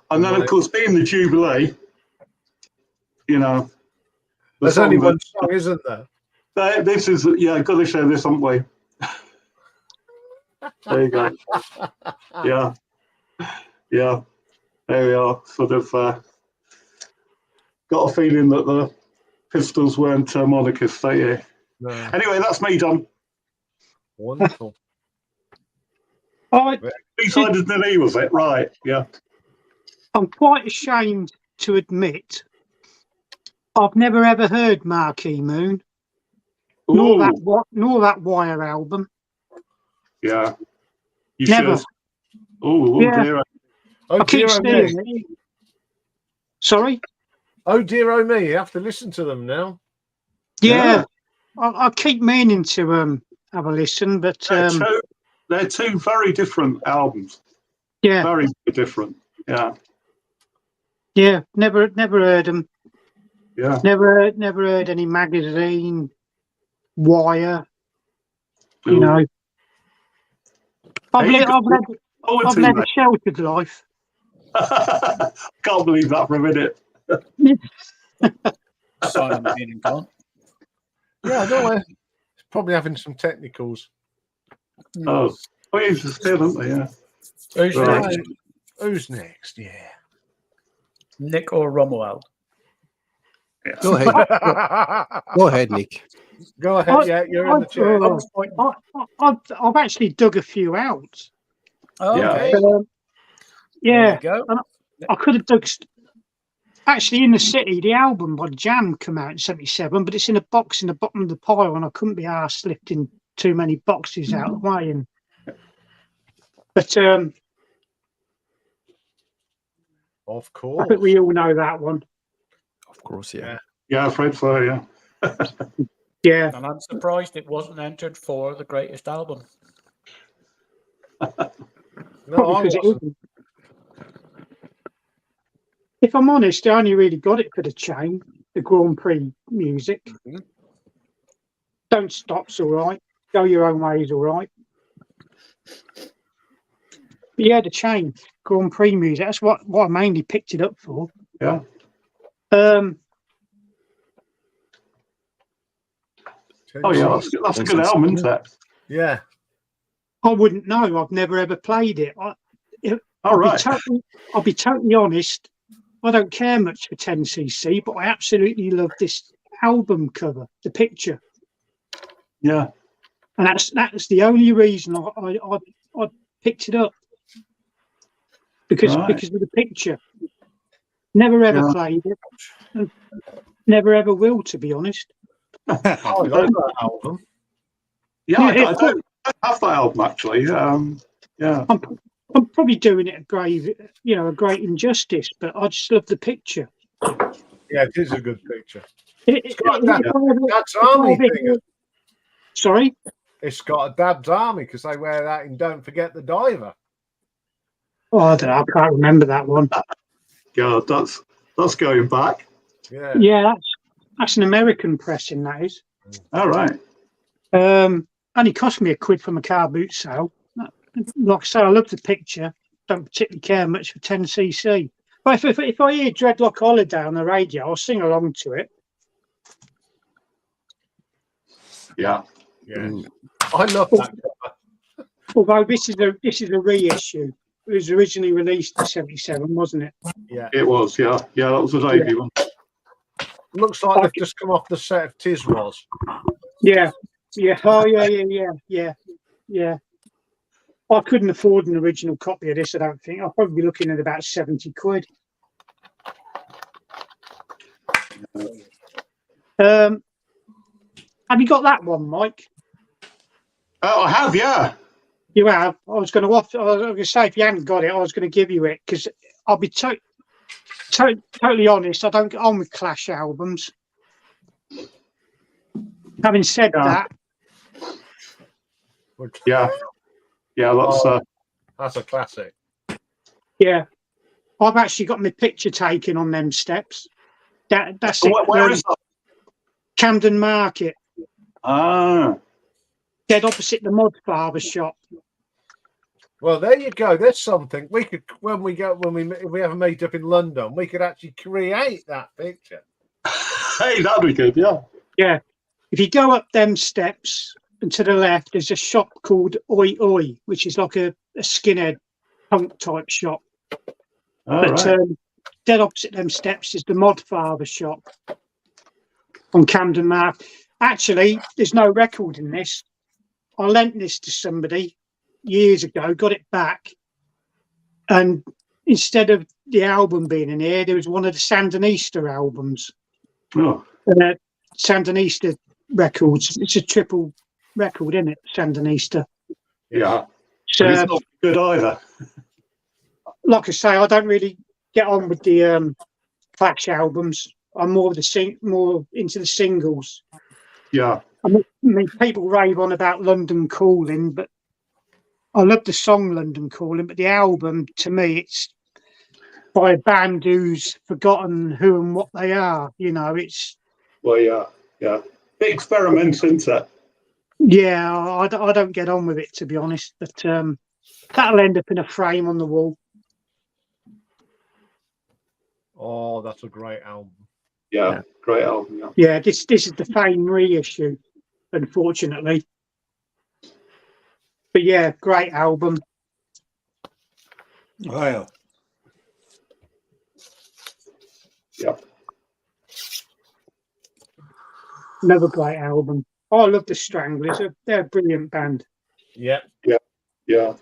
Speaker 4: And then, of course, being the Jubilee, you know.
Speaker 2: There's only one song, isn't there?
Speaker 4: This is, yeah, got to show this, haven't we? There you go. Yeah. Yeah. There we are. Sort of got a feeling that the Pistols weren't monarchists, don't you?
Speaker 2: No.
Speaker 4: Anyway, that's me done.
Speaker 2: Wonderful.
Speaker 4: B-sided than he, was it? Right, yeah.
Speaker 5: I'm quite ashamed to admit I've never ever heard Marquee Moon, nor that Wire album.
Speaker 4: Yeah. You
Speaker 5: Never.
Speaker 4: should. Oh,
Speaker 5: Yeah.
Speaker 4: dear.
Speaker 2: Oh,
Speaker 5: I keep
Speaker 2: dear, oh
Speaker 5: saying
Speaker 2: me.
Speaker 5: it. Sorry?
Speaker 2: Oh, dear, oh me. You have to listen to them now.
Speaker 5: Yeah. I keep meaning to have a listen, but
Speaker 4: They're two very different albums.
Speaker 5: yeah.
Speaker 4: Very different. Yeah.
Speaker 5: Yeah. Never heard them.
Speaker 4: Yeah.
Speaker 5: Never heard any Magazine, Wire. You
Speaker 4: Ooh.
Speaker 5: know. I've
Speaker 4: There you
Speaker 5: led a sheltered life.
Speaker 4: Can't believe that for a minute.
Speaker 1: Simon being and gone.
Speaker 2: Yeah, I don't know. It's probably having some technicals.
Speaker 4: Oh, he's still, isn't they? Yeah.
Speaker 1: Who's
Speaker 4: Right.
Speaker 1: next?
Speaker 2: Who's next? Yeah.
Speaker 1: Nick or Romuald?
Speaker 3: Go ahead. Go ahead, Nick.
Speaker 2: Go ahead. Yeah, you're in the chair.
Speaker 5: I've actually dug a few out.
Speaker 1: Okay.
Speaker 5: Yeah.
Speaker 1: There you go.
Speaker 5: I could have dug. Actually, In the City, the album by Jam came out in '77, but it's in a box in the bottom of the pile, and I couldn't be arsed lifting too many boxes out of the way. But
Speaker 2: Of course.
Speaker 5: I think we all know that one.
Speaker 3: Of course, yeah.
Speaker 4: Yeah, afraid so, yeah.
Speaker 5: Yeah.
Speaker 1: And I'm surprised it wasn't entered for the greatest album.
Speaker 2: No,
Speaker 5: Probably
Speaker 2: I
Speaker 5: 'cause it
Speaker 2: wasn't.
Speaker 5: isn't. If I'm honest, I only really got it for the chain, the Grand Prix music.
Speaker 2: Mhm.
Speaker 5: Don't Stop's all right. Go Your Own Way is all right. But yeah, the chain, Grand Prix music. That's what I mainly picked it up for.
Speaker 4: Yeah. Oh yeah, that's a good album, isn't it?
Speaker 2: Yeah.
Speaker 5: I wouldn't know. I've never ever played it.
Speaker 4: All right.
Speaker 5: I'll be totally honest. I don't care much for 10cc, but I absolutely love this album cover, the picture,
Speaker 4: Yeah.
Speaker 5: and that's the only reason I picked it up because
Speaker 4: Right.
Speaker 5: of the picture. Never ever
Speaker 4: Yeah.
Speaker 5: played it, and never ever will, to be honest.
Speaker 2: I like that album.
Speaker 4: Yeah,
Speaker 5: Yeah,
Speaker 4: I don't have that album actually. Yeah.
Speaker 5: I'm probably doing it a great injustice, but I just love the picture.
Speaker 2: Yeah, it is a good picture.
Speaker 5: If
Speaker 2: got
Speaker 5: I ever-
Speaker 2: That's
Speaker 5: if I
Speaker 2: army
Speaker 5: ever-
Speaker 2: thing.
Speaker 5: Sorry.
Speaker 2: It's got a Dab's Army because they wear that in Don't Forget the Diver.
Speaker 5: Oh, I don't know. I can't remember that one.
Speaker 4: Yeah, that's going back.
Speaker 2: Yeah.
Speaker 5: Yeah, that's an American pressing, that is.
Speaker 4: All right.
Speaker 5: Only cost me £1 from a car boot sale. Like I say, I love the picture. Don't particularly care much for 10cc. But if I hear Dreadlock Holiday on the radio, I'll sing along to it.
Speaker 4: Yeah.
Speaker 2: Yeah. I love that cover.
Speaker 5: Although this is a reissue. It was originally released in '77, wasn't it?
Speaker 2: Yeah.
Speaker 4: It was. Yeah. Yeah, that was a debut one.
Speaker 2: Looks like they've just come off the set of Tiswas.
Speaker 5: Yeah. Yeah. Oh, yeah. I couldn't afford an original copy of this, I don't think. I'll probably be looking at about £70. Have you got that one, Mike?
Speaker 4: Oh, I have. Yeah.
Speaker 5: You have. I was going to say, if you haven't got it, I was going to give you it because I'll be totally honest. I don't get on with Clash albums. Having said that,
Speaker 4: Yeah. Yeah,
Speaker 2: That's a classic.
Speaker 5: yeah, I've actually got my picture taken on them steps. That's it.
Speaker 4: Where is that?
Speaker 5: Camden Market,
Speaker 4: Ah.
Speaker 5: dead opposite the Mod Barber shop.
Speaker 2: Well, there you go. There's something we could if we have a meet up in London, we could actually create that picture.
Speaker 4: Hey, that'd be good. Yeah.
Speaker 5: Yeah, if you go up them steps and to the left, there's a shop called Oi Oi, which is like a skinhead punk type shop.
Speaker 4: All
Speaker 5: But
Speaker 4: right.
Speaker 5: dead opposite them steps is the Mod Barber shop on Camden Market. Actually, there's no record in this. I lent this to somebody years ago, got it back, and instead of the album being in here, there was one of the Sandinista albums.
Speaker 4: Oh.
Speaker 5: Sandinista records. It's a triple record, isn't it? Sandinista.
Speaker 4: Yeah.
Speaker 5: So,
Speaker 4: But it's not good either.
Speaker 5: like I say, I don't really get on with the Clash albums. I'm more into the singles.
Speaker 4: Yeah.
Speaker 5: I mean, people rave on about London Calling, but I love the song London Calling. But the album, to me, it's by a band who's forgotten who and what they are. You know, it's
Speaker 4: Well, yeah. Yeah. Bit experimental, isn't it?
Speaker 5: yeah. I don't get on with it, to be honest. But that'll end up in a frame on the wall.
Speaker 2: Oh, that's a great album.
Speaker 4: Yeah. Great album. Yeah.
Speaker 5: Yeah, this is the Fame reissue, unfortunately. But yeah, great album.
Speaker 1: Wow.
Speaker 4: Yeah.
Speaker 5: Another great album. Oh, I love the Stranglers. They're a brilliant band.
Speaker 2: Yeah.
Speaker 4: Yeah.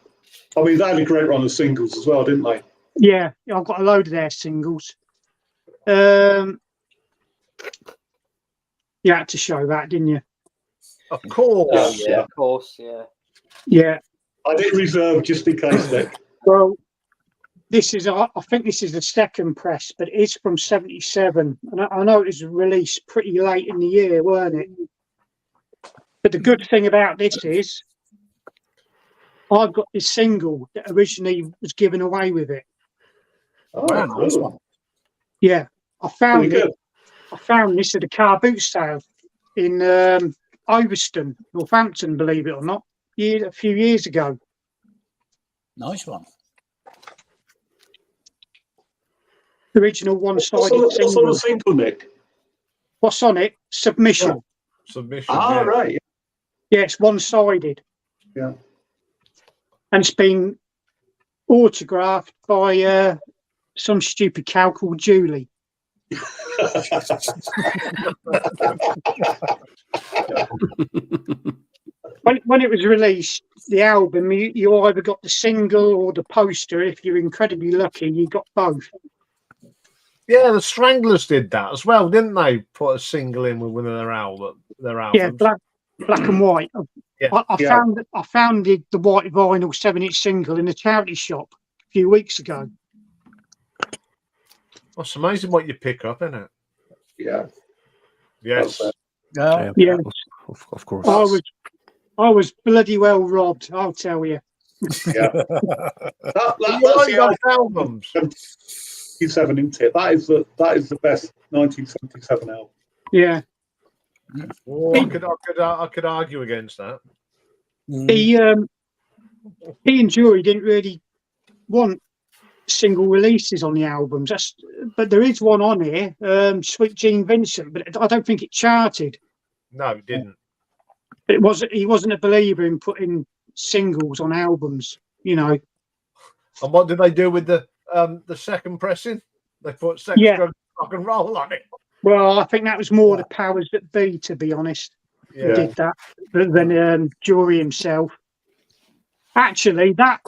Speaker 4: I mean, they had a great run of singles as well, didn't they?
Speaker 5: Yeah, I've got a load of their singles. You had to show that, didn't you?
Speaker 2: Of course.
Speaker 6: Oh yeah, of course, yeah.
Speaker 5: Yeah.
Speaker 4: I did reserve just in case, Nick.
Speaker 5: Well, I think this is the second press, but it's from '77, and I know it was released pretty late in the year, weren't it? But the good thing about this is, I've got this single that originally was given away with it.
Speaker 4: Oh,
Speaker 1: Wow, nice one.
Speaker 5: Yeah, I found
Speaker 4: Pretty
Speaker 5: it.
Speaker 4: good.
Speaker 5: I found this at a car boot sale in Overston, Northampton, believe it or not, a few years ago.
Speaker 1: Nice one.
Speaker 5: Original
Speaker 4: What's
Speaker 5: one-sided
Speaker 4: on
Speaker 5: single.
Speaker 4: the single, Nick?
Speaker 5: What's on it? Submission.
Speaker 2: Submission.
Speaker 4: Ah,
Speaker 2: yeah.
Speaker 4: right.
Speaker 5: Yeah, it's one-sided.
Speaker 4: Yeah.
Speaker 5: And it's been autographed by some stupid cow called Julie. When it was released, the album, you either got the single or the poster. If you're incredibly lucky, you got both.
Speaker 2: Yeah, the Stranglers did that as well, didn't they? Put a single in with one of their
Speaker 5: Yeah,
Speaker 2: albums.
Speaker 5: black and white.
Speaker 2: Yeah.
Speaker 5: I found the white vinyl 7-inch single in a charity shop a few weeks ago.
Speaker 2: Well, it's amazing what you pick up, isn't it?
Speaker 4: Yeah.
Speaker 2: Yes.
Speaker 5: Yeah.
Speaker 3: Of course.
Speaker 5: I was bloody well robbed, I'll tell you.
Speaker 4: Yeah.
Speaker 2: You
Speaker 4: That's
Speaker 2: like those albums.
Speaker 4: 1977, isn't it? That is the best 1977 album.
Speaker 5: Yeah.
Speaker 2: Oh, I could argue against that.
Speaker 5: He and Jury didn't really want single releases on the albums. But there is one on here, Sweet Gene Vincent, but I don't think it charted.
Speaker 2: No, it didn't.
Speaker 5: He wasn't a believer in putting singles on albums, you know.
Speaker 2: And what did they do with the second pressing? They put Sex, Drugs, Rock and Roll on it.
Speaker 5: Well, I think that was more the powers that be, to be honest, who did that than Jury himself. Actually, that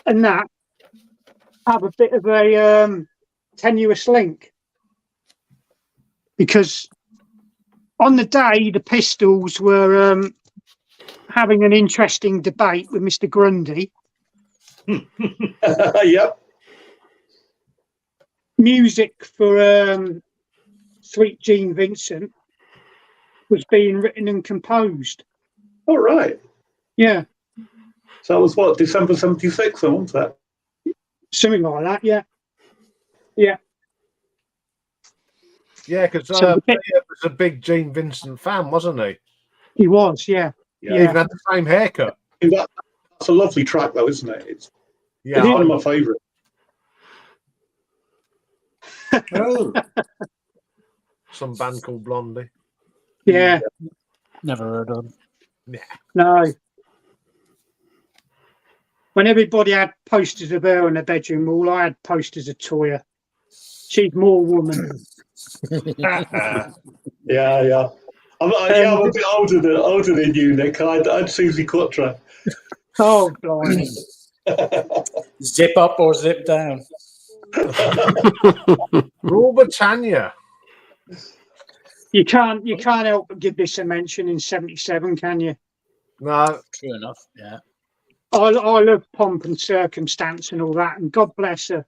Speaker 5: and that have a bit of a tenuous link, because on the day the Pistols were having an interesting debate with Mr. Grundy.
Speaker 4: Yep.
Speaker 5: Music for Sweet Gene Vincent was being written and composed.
Speaker 4: All right.
Speaker 5: Yeah.
Speaker 4: So that was what, December 76, wasn't that?
Speaker 5: Something like that, yeah. Yeah.
Speaker 2: Yeah, because he was a big Gene Vincent fan, wasn't he?
Speaker 5: He was, yeah.
Speaker 2: He even had the same haircut.
Speaker 4: That's a lovely track, though, isn't it? It's one of my favourites.
Speaker 1: Oh,
Speaker 2: Some band called Blondie.
Speaker 5: Yeah.
Speaker 1: never heard of.
Speaker 2: Yeah.
Speaker 5: No. When everybody had posters of her on their bedroom wall, I had posters of Toya. She's more woman.
Speaker 4: Yeah. I'm a bit older than you, Nick. I'd Susie Quattro.
Speaker 5: Oh, blimey.
Speaker 1: Zip up or zip down.
Speaker 2: Rule Britannia.
Speaker 5: You can't help but give this a mention in 77, can you?
Speaker 2: No.
Speaker 1: True enough, yeah.
Speaker 5: I love Pomp and Circumstance and all that, and God bless her.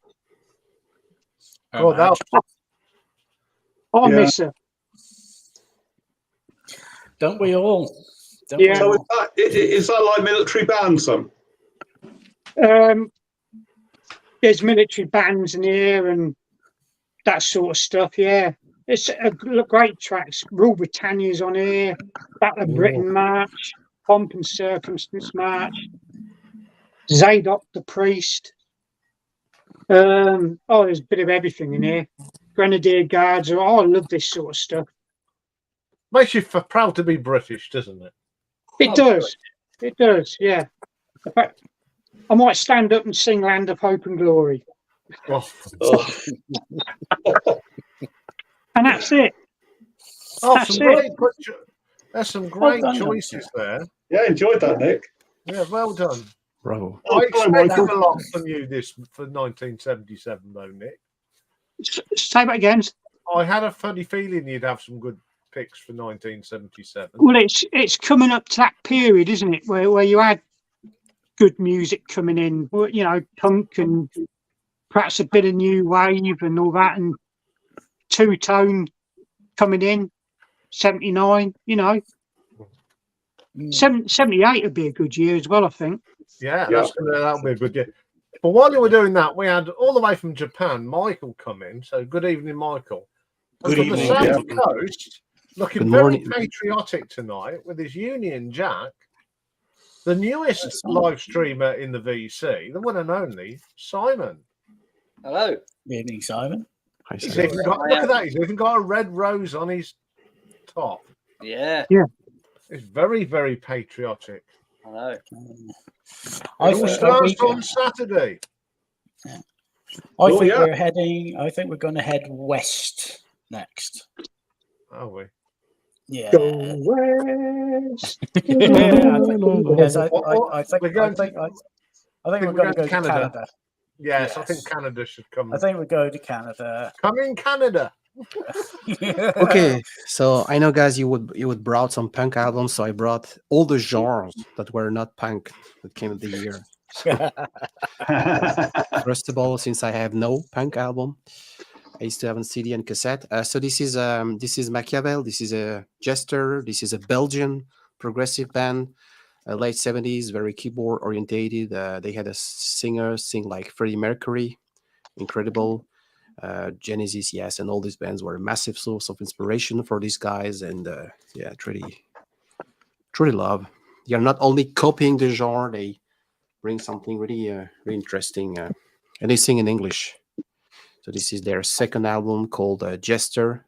Speaker 2: God,
Speaker 5: I miss her.
Speaker 1: Don't we all?
Speaker 5: Yeah.
Speaker 4: So is that like military band, son?
Speaker 5: There's military bands in here and that sort of stuff, yeah. It's a great tracks. Rule Britannia's on here, Battle of Britain March, Pomp and Circumstance March, Zadok the Priest. There's a bit of everything in here. Grenadier Guards. I love this sort of stuff.
Speaker 2: Makes you proud to be British, doesn't it?
Speaker 5: It does. It does, yeah. In fact, I might stand up and sing Land of Hope and Glory.
Speaker 2: Oh.
Speaker 5: And that's it.
Speaker 2: There's some great choices there.
Speaker 4: Yeah, enjoyed that, Nick.
Speaker 2: Yeah, well done.
Speaker 3: Bravo.
Speaker 2: I expected a lot from you this for 1977, though, Nick.
Speaker 5: Say that again.
Speaker 2: I had a funny feeling you'd have some good picks for 1977.
Speaker 5: Well, it's coming up to that period, isn't it, where you had good music coming in, you know, punk and perhaps a bit of new wave and all that, and two-tone coming in, 79, you know. 78 would be a good year as well, I think.
Speaker 2: Yeah, that'll be a good year. But while you were doing that, we had all the way from Japan, Michael come in. So good evening, Michael.
Speaker 1: Good
Speaker 2: from
Speaker 1: evening.
Speaker 2: the South Coast, looking
Speaker 3: Good
Speaker 2: very
Speaker 3: morning.
Speaker 2: patriotic tonight with his Union Jack. The newest live streamer in the VC, the one and only Simon.
Speaker 6: Hello.
Speaker 1: Evening, Simon.
Speaker 3: I
Speaker 2: He's
Speaker 3: see.
Speaker 2: even got, look at that. He's even got a red rose on his top.
Speaker 6: Yeah,
Speaker 2: It's very, very patriotic.
Speaker 6: I know.
Speaker 2: It
Speaker 1: I
Speaker 2: all
Speaker 1: think,
Speaker 2: starts on Saturday.
Speaker 1: I think
Speaker 4: yeah.
Speaker 1: we're heading. I think we're going to head west next.
Speaker 2: Are we?
Speaker 1: Yeah.
Speaker 5: Go west.
Speaker 1: Yeah, yes, I think.
Speaker 2: We're going to-
Speaker 1: I think we're going to go to Canada.
Speaker 2: Yes, I
Speaker 1: Yes.
Speaker 2: think Canada should come.
Speaker 1: I think we go to Canada.
Speaker 2: Come in, Canada.
Speaker 3: Okay, so I know, guys, you would brought some punk albums, so I brought all the genres that were not punk that came of the year. First of all, since I have no punk album, I used to have on CD and cassette. So this is Machiavel. This is a Jester. This is a Belgian progressive band, late 70s, very keyboard orientated. They had a singer sing like Freddie Mercury, incredible. Genesis, yes, and all these bands were a massive source of inspiration for these guys, and yeah, truly love. They are not only copying the genre, they bring something really, really interesting, and they sing in English. So this is their second album called Jester,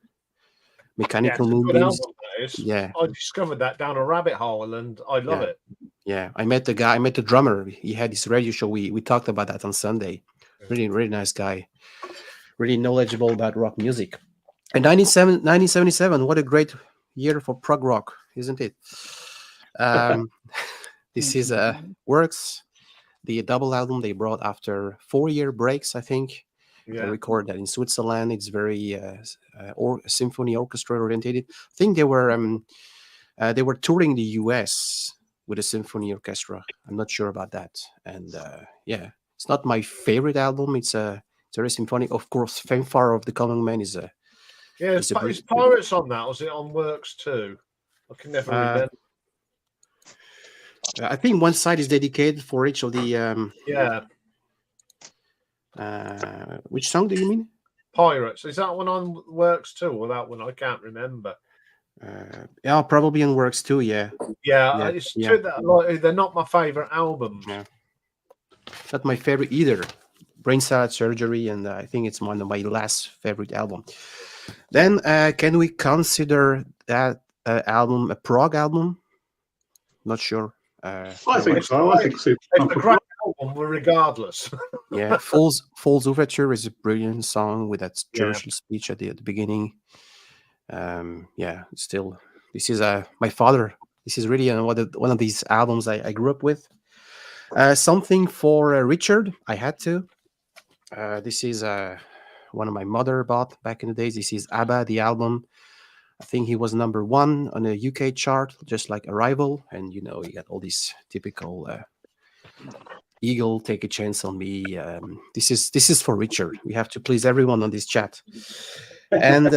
Speaker 3: Mechanical
Speaker 2: Good
Speaker 3: Moonbeams.
Speaker 2: album, that is.
Speaker 3: Yeah.
Speaker 2: I discovered that down a rabbit hole, and I love
Speaker 3: Yeah.
Speaker 2: it.
Speaker 3: Yeah, I met the drummer. He had this radio show. We talked about that on Sunday. Really, really nice guy. Really knowledgeable about rock music. And 1977, what a great year for prog rock, isn't it? This is Works, the double album they brought after 4-year breaks, I think. They
Speaker 2: Yeah.
Speaker 3: recorded that in Switzerland. It's very symphony orchestra oriented. I think they were touring the US with a symphony orchestra. I'm not sure about that. And yeah, it's not my favorite album. It's very symphonic. Of course, Fanfare of the Common Man is a
Speaker 2: Yeah,
Speaker 3: It's a
Speaker 2: is Pirates on that? Or was it on Works too? I can never remember.
Speaker 3: I think one side is dedicated for each of the.
Speaker 2: Yeah,
Speaker 3: Which song do you mean?
Speaker 2: Pirates. Is that one on Works too, or that one? I can't remember.
Speaker 3: Yeah, probably on Works too. Yeah,
Speaker 2: Yeah,
Speaker 3: Yeah,
Speaker 2: it's
Speaker 3: yeah.
Speaker 2: true that like, they're not my favorite albums.
Speaker 3: Yeah. Not my favorite either. Brain Salad Surgery, and I think it's one of my last favorite album. Then, can we consider that album a prog album? Not sure.
Speaker 4: I think so. I think so.
Speaker 2: It's a great album, regardless.
Speaker 3: Yeah, Fool's Overture is a brilliant song with that
Speaker 2: Yeah.
Speaker 3: Churchill speech at the beginning. Yeah, still, this is my father. This is really one of these albums I grew up with. Something for Richard, I had to. This is one of my mother bought back in the days. This is ABBA, the album. I think he was number 1 on a UK chart, just like Arrival. And you got all these typical Eagle, Take a Chance on Me. This is for Richard. We have to please everyone on this chat. And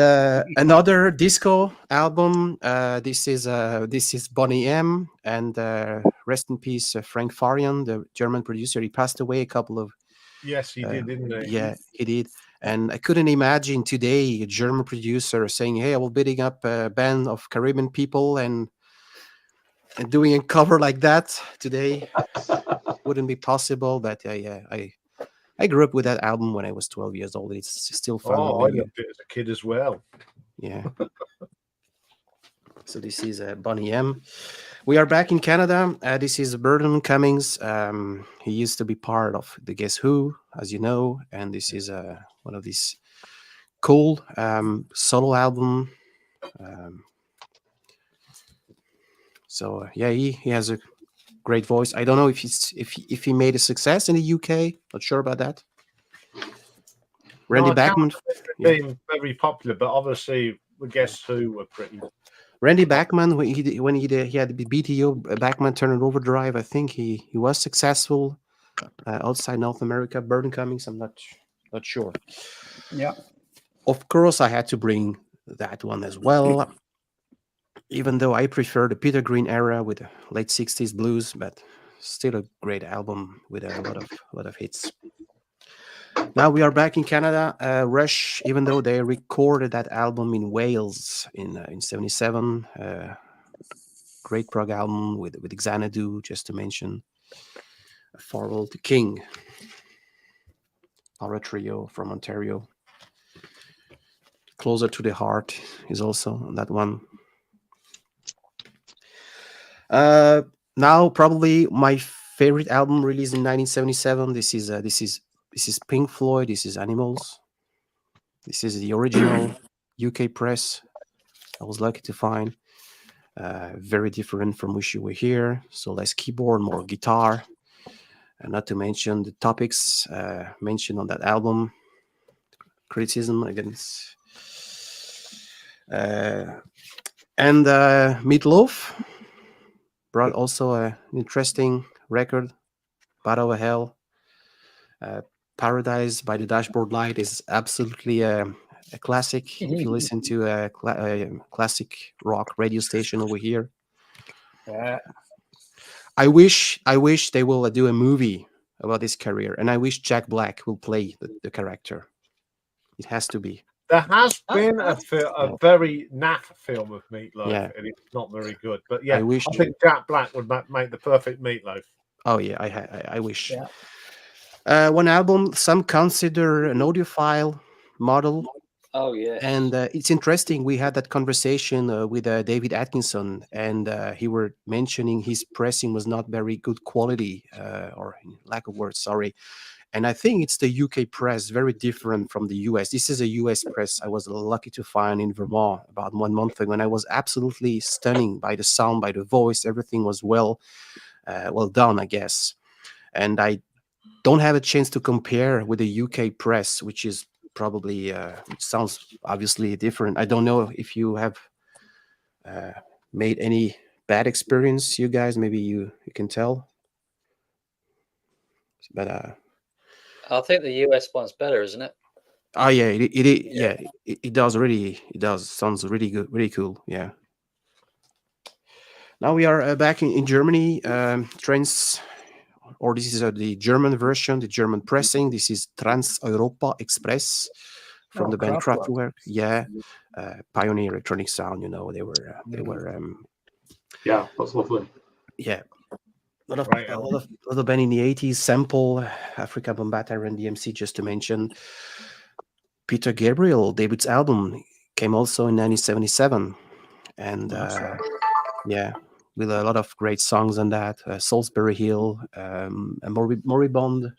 Speaker 3: another disco album. This is Bonnie M. And rest in peace, Frank Farian, the German producer. He passed away a couple of.
Speaker 2: Yes, he did, didn't he?
Speaker 3: Yeah, he did. And I couldn't imagine today a German producer saying, "Hey, I will bidding up a band of Caribbean people and doing a cover like that today." Wouldn't be possible. But I grew up with that album when I was 12 years old. It's still fun.
Speaker 2: Oh, I loved it as a kid as well.
Speaker 3: Yeah. So this is Bonnie M. We are back in Canada. This is Burton Cummings. He used to be part of the Guess Who, as you know, and this is one of these cool solo album. So yeah, he has a great voice. I don't know if he made a success in the UK. Not sure about that. Randy
Speaker 2: No,
Speaker 3: Bachman.
Speaker 2: Being very popular, but obviously the Guess Who were pretty.
Speaker 3: Randy Bachman, when he had the BTO Bachman Turner Overdrive, I think he was successful outside North America. Burton Cummings, I'm not sure.
Speaker 1: Yeah.
Speaker 3: Of course, I had to bring that one as well, even though I prefer the Peter Green era with the late 60s blues, but still a great album with a lot of hits. Now we are back in Canada. Rush, even though they recorded that album in Wales in '77, great prog album with Xanadu, just to mention. A Farewell to King, Power Trio from Ontario. Closer to the Heart is also on that one. Now probably my favorite album released in 1977. This is Pink Floyd. This is Animals. This is the original UK press. I was lucky to find. Very different from Wish You Were Here. So less keyboard, more guitar. And not to mention the topics mentioned on that album. Criticism against. And Meatloaf brought also an interesting record. Battle of Hell. Paradise by the Dashboard Light is absolutely a classic. If you listen to a classic rock radio station over here, I wish they will do a movie about his career, and I wish Jack Black will play the character. It has to be.
Speaker 2: There has been a very naff film of Meatloaf,
Speaker 3: Yeah.
Speaker 2: and it's not very good. But yeah,
Speaker 3: I
Speaker 2: think Jack Black would make the perfect Meatloaf.
Speaker 3: Oh yeah, I wish. Yeah. One album some consider an audiophile model.
Speaker 6: Oh yeah.
Speaker 3: And it's interesting. We had that conversation with David Atkinson, and he were mentioning his pressing was not very good quality, or lack of words, sorry. And I think it's the UK press, very different from the US. This is a US press I was lucky to find in Vermont about 1 month ago, and I was absolutely stunning by the sound, by the voice. Everything was well done, I guess. And I don't have a chance to compare with the UK press, which is probably it sounds obviously different. I don't know if you have made any bad experience, you guys. Maybe you can tell. But
Speaker 6: I think the US one's better, isn't it?
Speaker 3: Oh yeah, it does really. It does. Sounds really good, really cool. Yeah. Now we are back in Germany. Trans, or this is the German version, the German pressing. This is Trans Europa Express from the band Kraftwerk. Yeah, pioneer electronic sound. You know, they were.
Speaker 4: Yeah, that's lovely.
Speaker 3: Yeah. A lot of band in the 80s, Sample, Africa Bombata, and DMC, just to mention. Peter Gabriel, David's album, came also in 1977. And yeah, with a lot of great songs on that. Salisbury Hill, and Moribond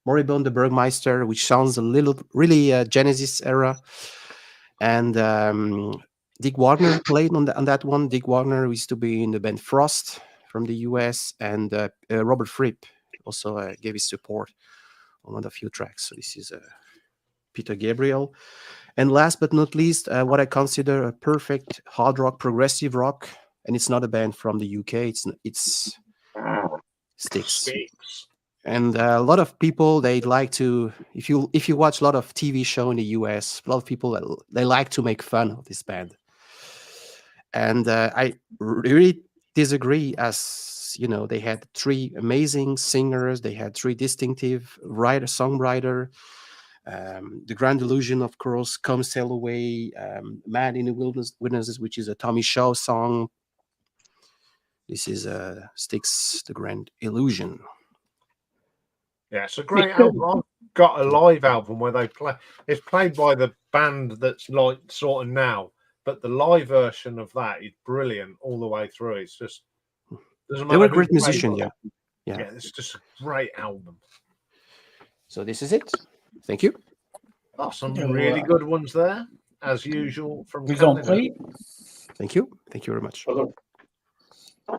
Speaker 3: the Burgmeister, which sounds a little, really Genesis era. And Dick Wagner played on that one. Dick Wagner used to be in the band Frost from the US, and Robert Fripp also gave his support on one of the few tracks. So this is Peter Gabriel. And last but not least, what I consider a perfect hard rock, progressive rock, and it's not a band from the UK. It's Styx. And a lot of people, they like to, if you watch a lot of TV show in the US, a lot of people, they like to make fun of this band. And I really disagree, as you know, they had 3 amazing singers, they had 3 distinctive songwriter. The Grand Illusion, of course, Come Sail Away, Man in the Wilderness, which is a Tommy Shaw song. This is Styx, The Grand Illusion.
Speaker 2: Yeah, it's a great album. I've got a live album where they play. It's played by the band that's like sort of now, but the live version of that is brilliant all the way through. It's just
Speaker 3: they were a great musician, yeah.
Speaker 2: It's just a great album.
Speaker 3: So this is it. Thank you.
Speaker 2: Oh, some really good ones there, as usual from
Speaker 1: we
Speaker 2: Canada.
Speaker 1: complete.
Speaker 3: Thank you. Thank you very much.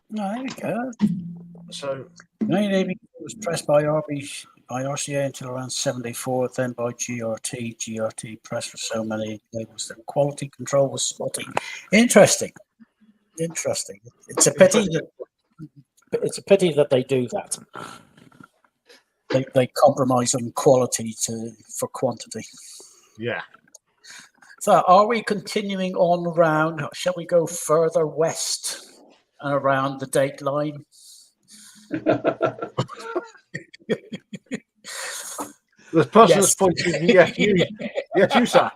Speaker 1: There you go.
Speaker 2: So
Speaker 1: 1980 was pressed by RCA until around 74, then by GRT. GRT pressed for so many labels that quality control was spotty. Interesting. It's a pity that they do that. They compromise on quality for quantity.
Speaker 2: Yeah.
Speaker 1: So are we continuing on around? Shall we go further west and around the date line?
Speaker 2: The person that's pointing, yes, you, sir.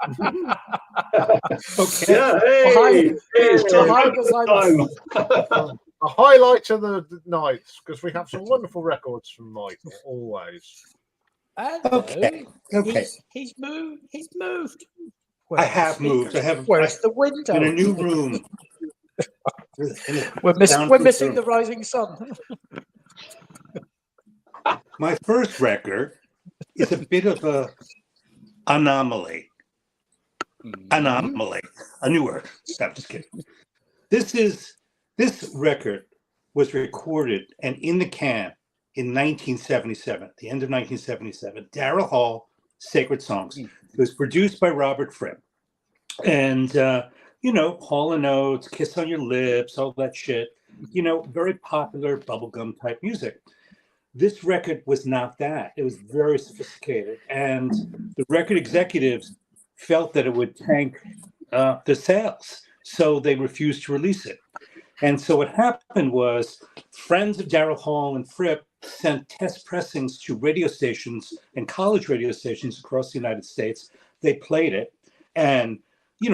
Speaker 7: Okay.
Speaker 4: Yeah,
Speaker 1: Hi-
Speaker 4: hey, it's
Speaker 1: hi,
Speaker 4: time.
Speaker 2: A highlight of the night, because we have some wonderful records from Michael, always.
Speaker 7: Okay. Okay.
Speaker 1: He's moved. He's moved.
Speaker 7: I
Speaker 1: Where's the
Speaker 7: have moved.
Speaker 1: speakers? Where's the window?
Speaker 7: in a new room.
Speaker 1: We're
Speaker 7: Soundproof
Speaker 1: missing
Speaker 7: room.
Speaker 1: the rising sun.
Speaker 7: My first record is a bit of a anomaly. Anomaly. A new word. Stop, just kidding. This record was recorded and in the can in 1977, the end of 1977. Daryl Hall, Sacred Songs. It was produced by Robert Fripp. And Hall and Oates, Kiss on Your Lips, all that shit. Very popular bubblegum type music. This record was not that. It was very sophisticated. And the record executives felt that it would tank the sales. So they refused to release it. And so what happened was friends of Daryl Hall and Fripp sent test pressings to radio stations and college radio stations across the United States. They played it. And,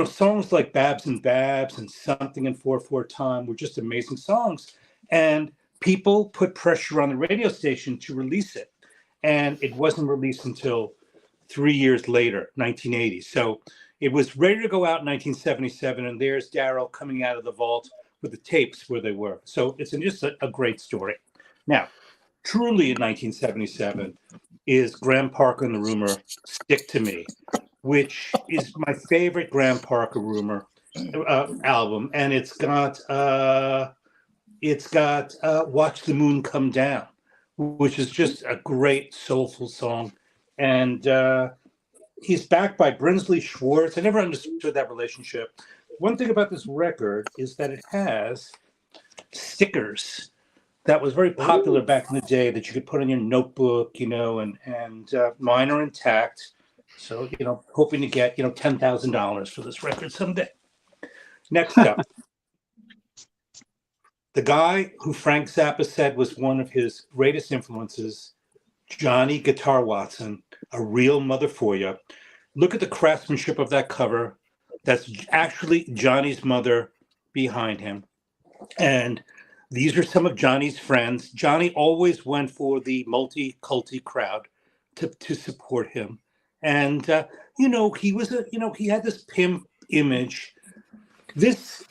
Speaker 7: songs like Babs and Babs and Something in 4/4 Time were just amazing songs. And people put pressure on the radio station to release it. And it wasn't released until 3 years later, 1980. So it was ready to go out in 1977. And there's Daryl coming out of the vault with the tapes where they were. So it's just a great story. Now, truly in 1977 is Graham Parker and the Rumor, Stick to Me, which is my favorite Graham Parker Rumor album. And it's got Watch the Moon Come Down, which is just a great soulful song. And he's backed by Brinsley Schwartz. I never understood that relationship. One thing about this record is that it has stickers that was very popular back in the day that you could put on your notebook, and mine are intact. So, hoping to get, $10,000 for this record someday. Next up, the guy who Frank Zappa said was one of his greatest influences, Johnny Guitar Watson, A Real Mother For You. Look at the craftsmanship of that cover. That's actually Johnny's mother behind him. And these are some of Johnny's friends. Johnny always went for the multi-culti crowd to support him. And, he was he had this pimp image. This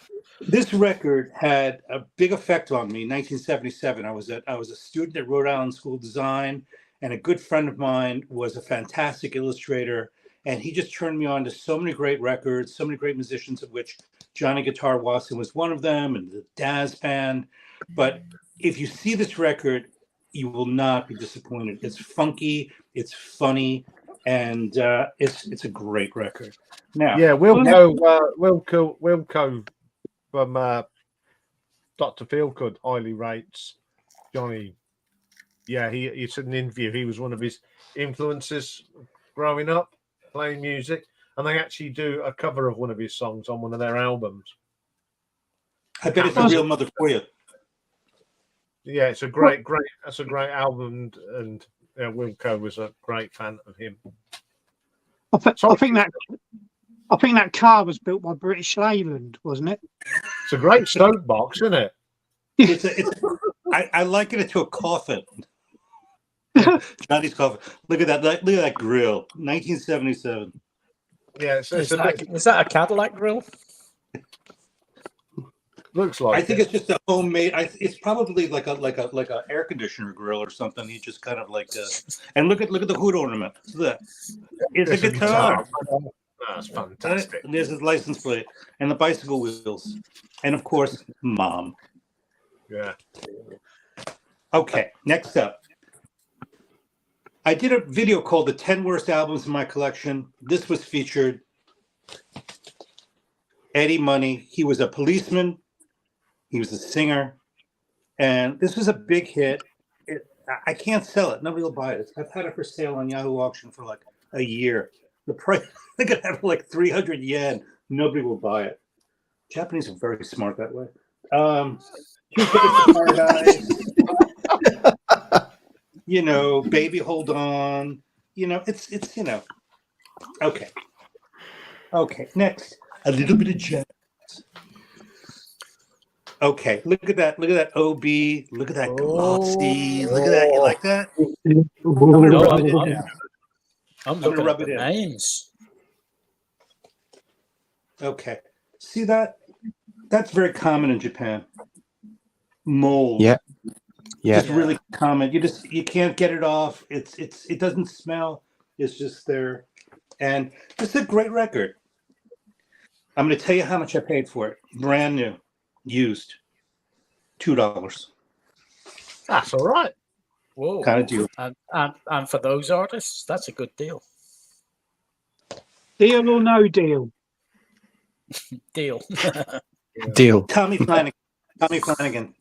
Speaker 7: record had a big effect on me in 1977. I was a student at Rhode Island School of Design, and a good friend of mine was a fantastic illustrator. And he just turned me on to so many great records, so many great musicians, of which Johnny Guitar Watson was one of them, and the Daz Band. But if you see this record, you will not be disappointed. It's funky, it's funny, and it's a great record. Now,
Speaker 2: Yeah, Wilco from Dr. Feelgood highly rates Johnny. Yeah, he said in an interview he was one of his influences growing up playing music, and they actually do a cover of one of his songs on one of their albums.
Speaker 7: I bet it's A Real Mother For You.
Speaker 2: Yeah, it's a great album, and Wilco was a great fan of him.
Speaker 5: I think that car was built by British Leyland, wasn't it?
Speaker 2: It's a great Stoke box, isn't it?
Speaker 7: I liken it to a coffin. Johnny's coffin. Look at that! Look at that grill. 1977.
Speaker 2: Yeah,
Speaker 1: Is that a Cadillac grill?
Speaker 2: Looks like.
Speaker 7: I think it's just a homemade. It's probably like a air conditioner grill or something. He just kind of and look at the hood ornament. It's a guitar.
Speaker 2: That's fantastic.
Speaker 7: And there's his license plate and the bicycle wheels, and of course, Mom.
Speaker 2: Yeah.
Speaker 7: Okay, next up. I did a video called The 10 Worst Albums in My Collection. This was featured Eddie Money. He was a policeman. He was a singer. And this was a big hit. I can't sell it. Nobody will buy it. I've had it for sale on Yahoo Auction for like a year. The price, I could have like 300 yen. Nobody will buy it. Japanese are very smart that way. Two Tickets to Paradise. Baby Hold On. It's Okay, next. A little bit of jazz. Okay, look at that. Look at that OB. Look at that glossy. Look at that. You like that? I'm gonna
Speaker 1: No,
Speaker 7: rub it in now.
Speaker 1: I'm
Speaker 7: gonna
Speaker 1: looking
Speaker 7: rub
Speaker 1: at
Speaker 7: it
Speaker 1: the
Speaker 7: in.
Speaker 1: names.
Speaker 7: Okay. See that? That's very common in Japan. Mold.
Speaker 3: Yeah. Yeah.
Speaker 7: Just really common. You can't get it off. It doesn't smell. It's just there. And it's a great record. I'm going to tell you how much I paid for it. Brand new, used, $2.
Speaker 2: That's all right.
Speaker 1: Whoa.
Speaker 7: Kind of deal.
Speaker 1: And for those artists, that's a good deal.
Speaker 5: Deal or no deal?
Speaker 1: Deal.
Speaker 3: Deal.
Speaker 7: Tommy Flanagan. Tommy Flanagan.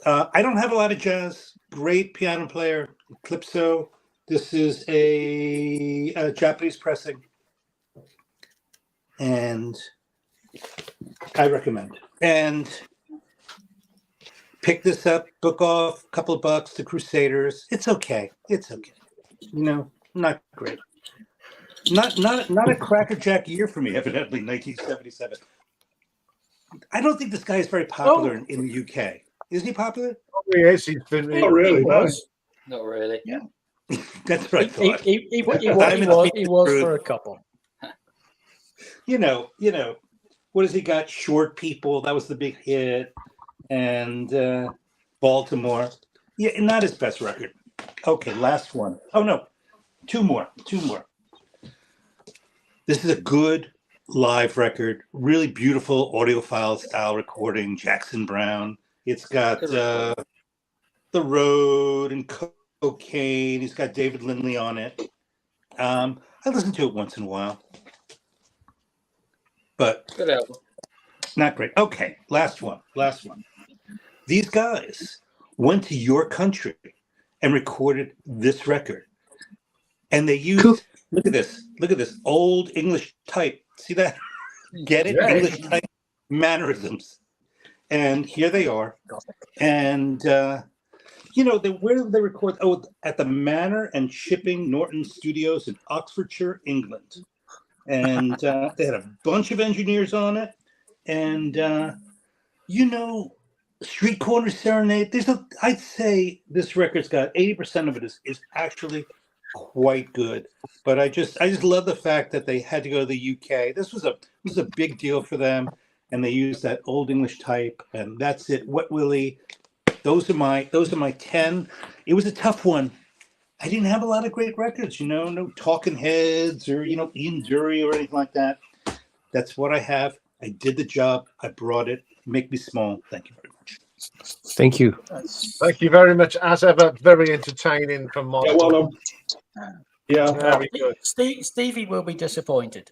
Speaker 7: I don't have a lot of jazz. Great piano player, Calypso. This is a Japanese pressing, and I recommend. And pick this up, book off, a couple of bucks to Crusaders. It's okay. It's okay. You know, not great. Not a crackerjack year for me, evidently, 1977. I don't think this guy is very popular in the UK. Is he popular?
Speaker 2: Oh, yes, he's been.
Speaker 4: Not really.
Speaker 1: He was.
Speaker 6: Not really.
Speaker 7: That's what I thought.
Speaker 1: He
Speaker 7: I'm in
Speaker 1: was
Speaker 7: truth.
Speaker 1: for a couple.
Speaker 7: You know, what has he got? Short People, that was the big hit. And Baltimore. Yeah, not his best record. Okay, last one. Oh, no. Two more. This is a good live record. Really beautiful audiophile style recording. Jackson Browne. It's got The Road and Cocaine. He's got David Lindley on it. I listen to it once in a while. But
Speaker 6: Good album.
Speaker 7: not great. Okay, last one. These guys went to your country and recorded this record. And they used, look at this, old English type. See that? Get it?
Speaker 2: Yeah.
Speaker 7: English type mannerisms. And here they are. And, where did they record? Oh, at the Manor and Shipping Norton Studios in Oxfordshire, England. And they had a bunch of engineers on it. And, Street Corner Serenade. I'd say this record's got 80% of it is actually quite good. But I just love the fact that they had to go to the UK. This was a big deal for them, and they used that old English type. And that's it. Wet Willie. Those are my 10. It was a tough one. I didn't have a lot of great records. No Talking Heads or Ian Dury or anything like that. That's what I have. I did the job. I brought it. Make me small. Thank you very much.
Speaker 3: Thank you.
Speaker 2: Thank you very much, as ever. Very entertaining from my.
Speaker 4: Yeah, well, yeah.
Speaker 2: Very good.
Speaker 1: Stevie will be disappointed.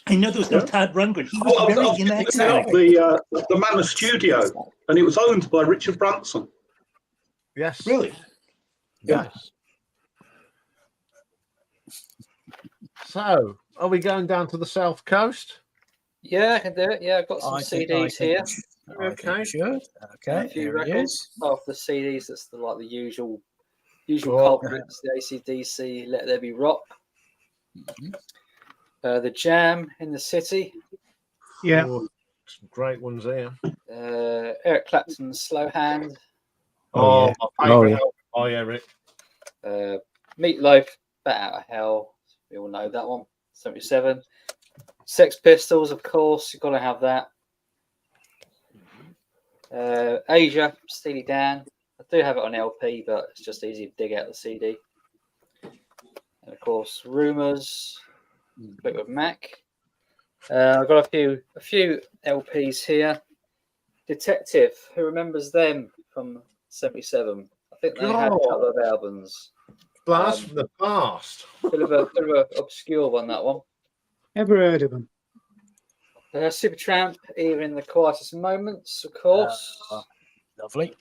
Speaker 7: I know there was no Todd Rundgren. He was
Speaker 4: I've
Speaker 7: very
Speaker 4: just
Speaker 7: inactive.
Speaker 4: looked up the Manor Studio, and it was owned by Richard Branson.
Speaker 2: Yes.
Speaker 7: Really?
Speaker 2: Yes. So, are we going down to the south coast?
Speaker 6: Yeah, I can do it. Yeah, I've got some CDs here.
Speaker 2: Okay.
Speaker 1: Should.
Speaker 6: A
Speaker 1: Okay.
Speaker 6: few
Speaker 1: Here it
Speaker 6: records.
Speaker 1: is.
Speaker 6: Start off the CDs. That's the usual
Speaker 2: Cool.
Speaker 6: culprits. The AC/DC, Let There Be Rock.
Speaker 1: Mhm.
Speaker 6: The Jam in the City.
Speaker 5: Yeah.
Speaker 2: Oh, some great ones here.
Speaker 6: Eric Clapton's Slow Hand.
Speaker 3: Oh,
Speaker 2: My
Speaker 3: Oh,
Speaker 2: favourite
Speaker 3: yeah.
Speaker 2: album by Eric.
Speaker 6: Meatloaf, Bat Out of Hell. We all know that one. 77. Sex Pistols, of course. You've got to have that. Asia, Steely Dan. I do have it on LP, but it's just easy to dig out the CD. And of course, Rumours, Fleetwood Mac. I've got a few LPs here. Detective, who remembers them from 77? I think they had a couple of albums.
Speaker 2: Blast from the past.
Speaker 6: Bit of a obscure one, that one.
Speaker 5: Never heard of them.
Speaker 6: Supertramp, Even in the Quietest Moments, of course.
Speaker 1: Lovely.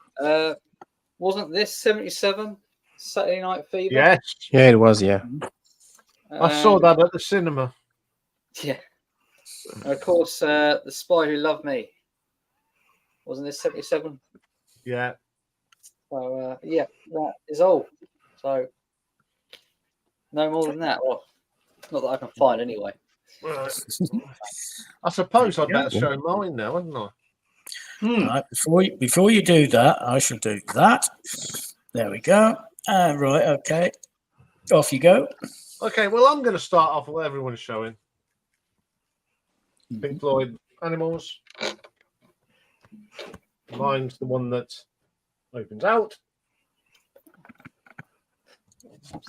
Speaker 6: Wasn't this 77? Saturday Night Fever?
Speaker 2: Yes.
Speaker 3: Yeah, it was. Yeah.
Speaker 2: I saw that at the cinema.
Speaker 6: Yeah. And of course, The Spy Who Loved Me. Wasn't this 77?
Speaker 2: Yeah.
Speaker 6: So, yeah, that is all. So, no more than that. Well, not that I can find anyway.
Speaker 2: Right. I suppose I'd
Speaker 1: Yeah.
Speaker 2: better show mine now, hadn't I?
Speaker 1: Right, before you do that, I shall do that. There we go. Right, okay. Off you go.
Speaker 2: Okay, well, I'm going to start off with what everyone's showing. Pink Floyd, Animals. Mine's the one that opens out.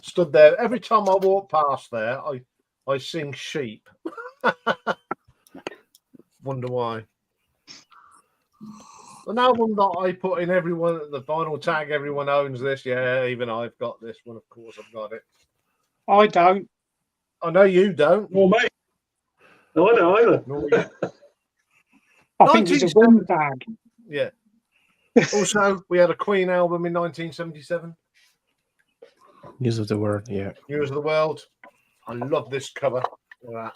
Speaker 2: Stood there. Every time I walk past there, I sing Sheep. Wonder why. An album that I put in everyone, the vinyl tag, everyone owns this. Yeah, even I've got this one. Of course, I've got it.
Speaker 5: I don't.
Speaker 2: I know you don't.
Speaker 4: Nor me. No, I don't either.
Speaker 2: Nor you.
Speaker 5: I think it's a wind bag.
Speaker 2: Yeah. Also, we had a Queen album in 1977.
Speaker 3: News of the World, yeah.
Speaker 2: News of the World. I love this cover. Look at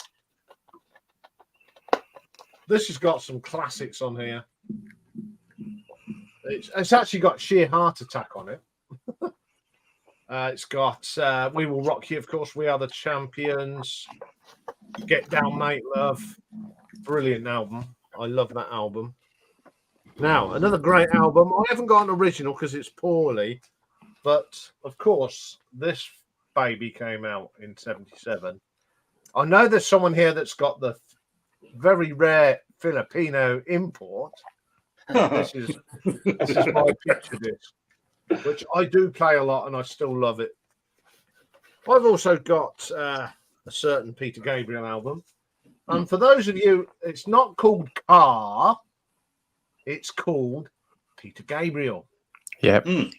Speaker 2: that. This has got some classics on here. It's actually got Sheer Heart Attack on it. It's got We Will Rock You, of course. We Are the Champions. Get Down, Mate Love. Brilliant album. I love that album. Now, another great album. I haven't got an original because it's poorly. But, of course, this baby came out in 77. I know there's someone here that's got the very rare Filipino import. This is my picture disc, which I do play a lot and I still love it. I've also got a certain Peter Gabriel album. And for those of you, it's not called Car, it's called Peter Gabriel.
Speaker 3: Yeah.
Speaker 2: It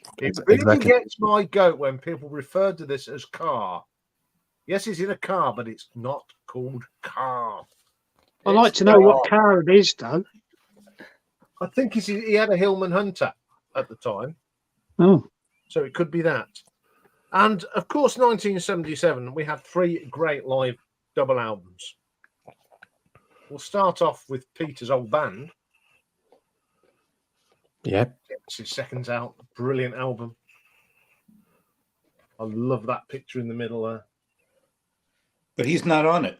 Speaker 2: really
Speaker 3: Exactly.
Speaker 2: gets my goat when people refer to this as Car. Yes, he's in a car, but it's not called Car.
Speaker 5: I like to know what car it is, though.
Speaker 2: I think he had a Hillman Hunter at the time.
Speaker 5: Oh,
Speaker 2: So it could be that. And of course, 1977, we had 3 great live double albums. We'll start off with Peter's old band.
Speaker 3: Yeah.
Speaker 2: It's his second out. Brilliant album. I love that picture in the middle there.
Speaker 7: But he's not on it.